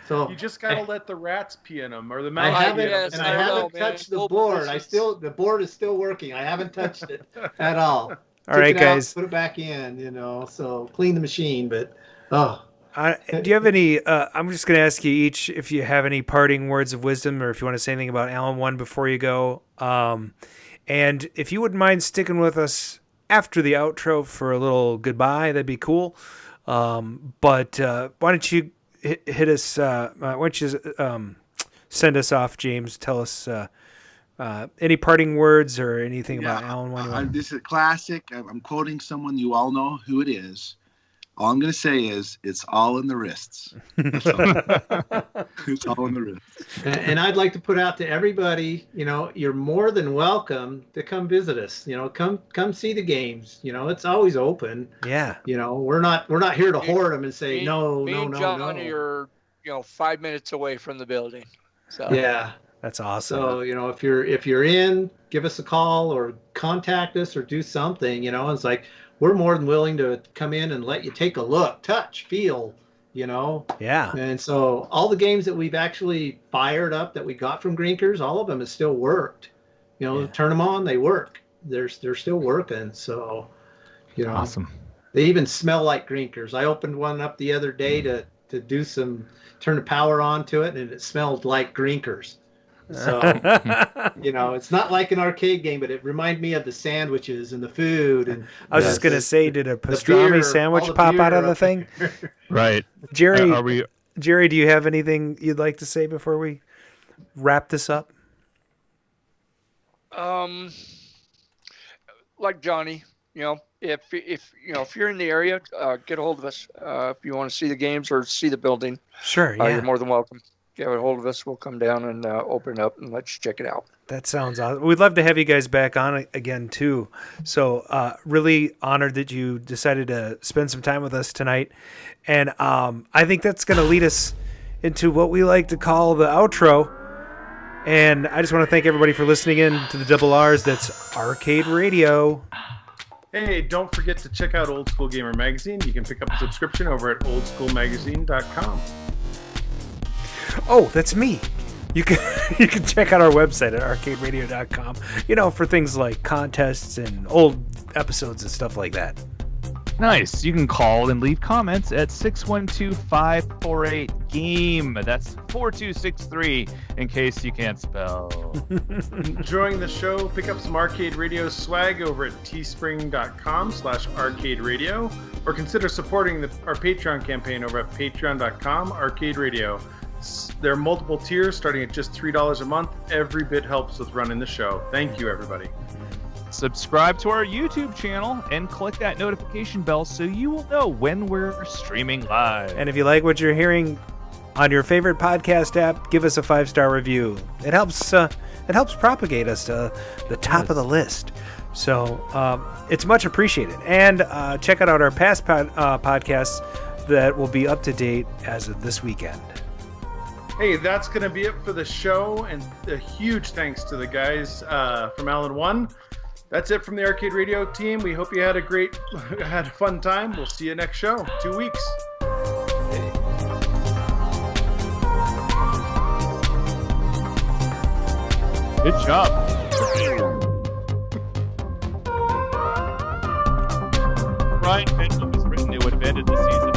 So You just gotta let the rats pee in them, or the I mouse. haven't, yes, and I I haven't know, man. touched the Full board. positions. The board is still working. I haven't touched it at all. All right, Took it out, guys. put it back in. So clean the machine. But Do you have any? I'm just going to ask you each if you have any parting words of wisdom, or if you want to say anything about Alan-1 before you go. And if you wouldn't mind sticking with us after the outro for a little goodbye, that'd be cool. But why don't you hit us? Why don't you send us off, James? Tell us any parting words or anything about Alan-1. This is a classic. I'm quoting someone you all know who it is. All I'm going to say is it's all in the wrists. That's all. It's all in the wrists. and I'd like to put out to everybody, you're more than welcome to come visit us. Come see the games. It's always open. Yeah. We're not here to hoard them and say Me no. and John are 5 minutes away from the building. So Yeah. That's awesome. So, if you're in, give us a call or contact us or do something, it's like we're more than willing to come in and let you take a look, touch, feel, Yeah. And so all the games that we've actually fired up that we got from Grinkers, all of them have still worked. Turn them on, they work. They're still working. So, Awesome. They even smell like Grinkers. I opened one up the other day to turn the power on to it, and it smelled like Grinkers. So, it's not like an arcade game, but it reminded me of the sandwiches and the food. And I was just going to say, did a pastrami sandwich pop out of the thing? Right. Jerry, Jerry, do you have anything you'd like to say before we wrap this up? Like Johnny, if you're in the area, get a hold of us. If you want to see the games or see the building, Sure, yeah. you're more than welcome. Get a hold of us. We'll come down and open it up and let you check it out. That sounds awesome. We'd love to have you guys back on again, too. So really honored that you decided to spend some time with us tonight. And I think that's going to lead us into what we like to call the outro. And I just want to thank everybody for listening in to the Double R's. That's Arcade Radio. Hey, don't forget to check out Old School Gamer Magazine. You can pick up a subscription over at oldschoolmagazine.com. Oh, that's me. You can check out our website at arcaderadio.com, for things like contests and old episodes and stuff like that. Nice. You can call and leave comments at 612-548-GAME. That's 4263 in case you can't spell. Enjoying the show? Pick up some Arcade Radio swag over at teespring.com/arcaderadio, or consider supporting our Patreon campaign over at patreon.com/arcaderadio. There are multiple tiers starting at just $3 a month. Every bit helps with running the show. Thank you, everybody. Subscribe to our YouTube channel and click that notification bell so you will know when we're streaming live. And if you like what you're hearing on your favorite podcast app, give us a 5-star review. It helps propagate us to the top of the list. So it's much appreciated. And check out our past podcasts that will be up to date as of this weekend. Hey, that's going to be it for the show, and a huge thanks to the guys from Alan-1. That's it from the Arcade Radio team. We hope you had a fun time. We'll see you next show, 2 weeks. Good job. Ryan Pendleton was written to have ended the season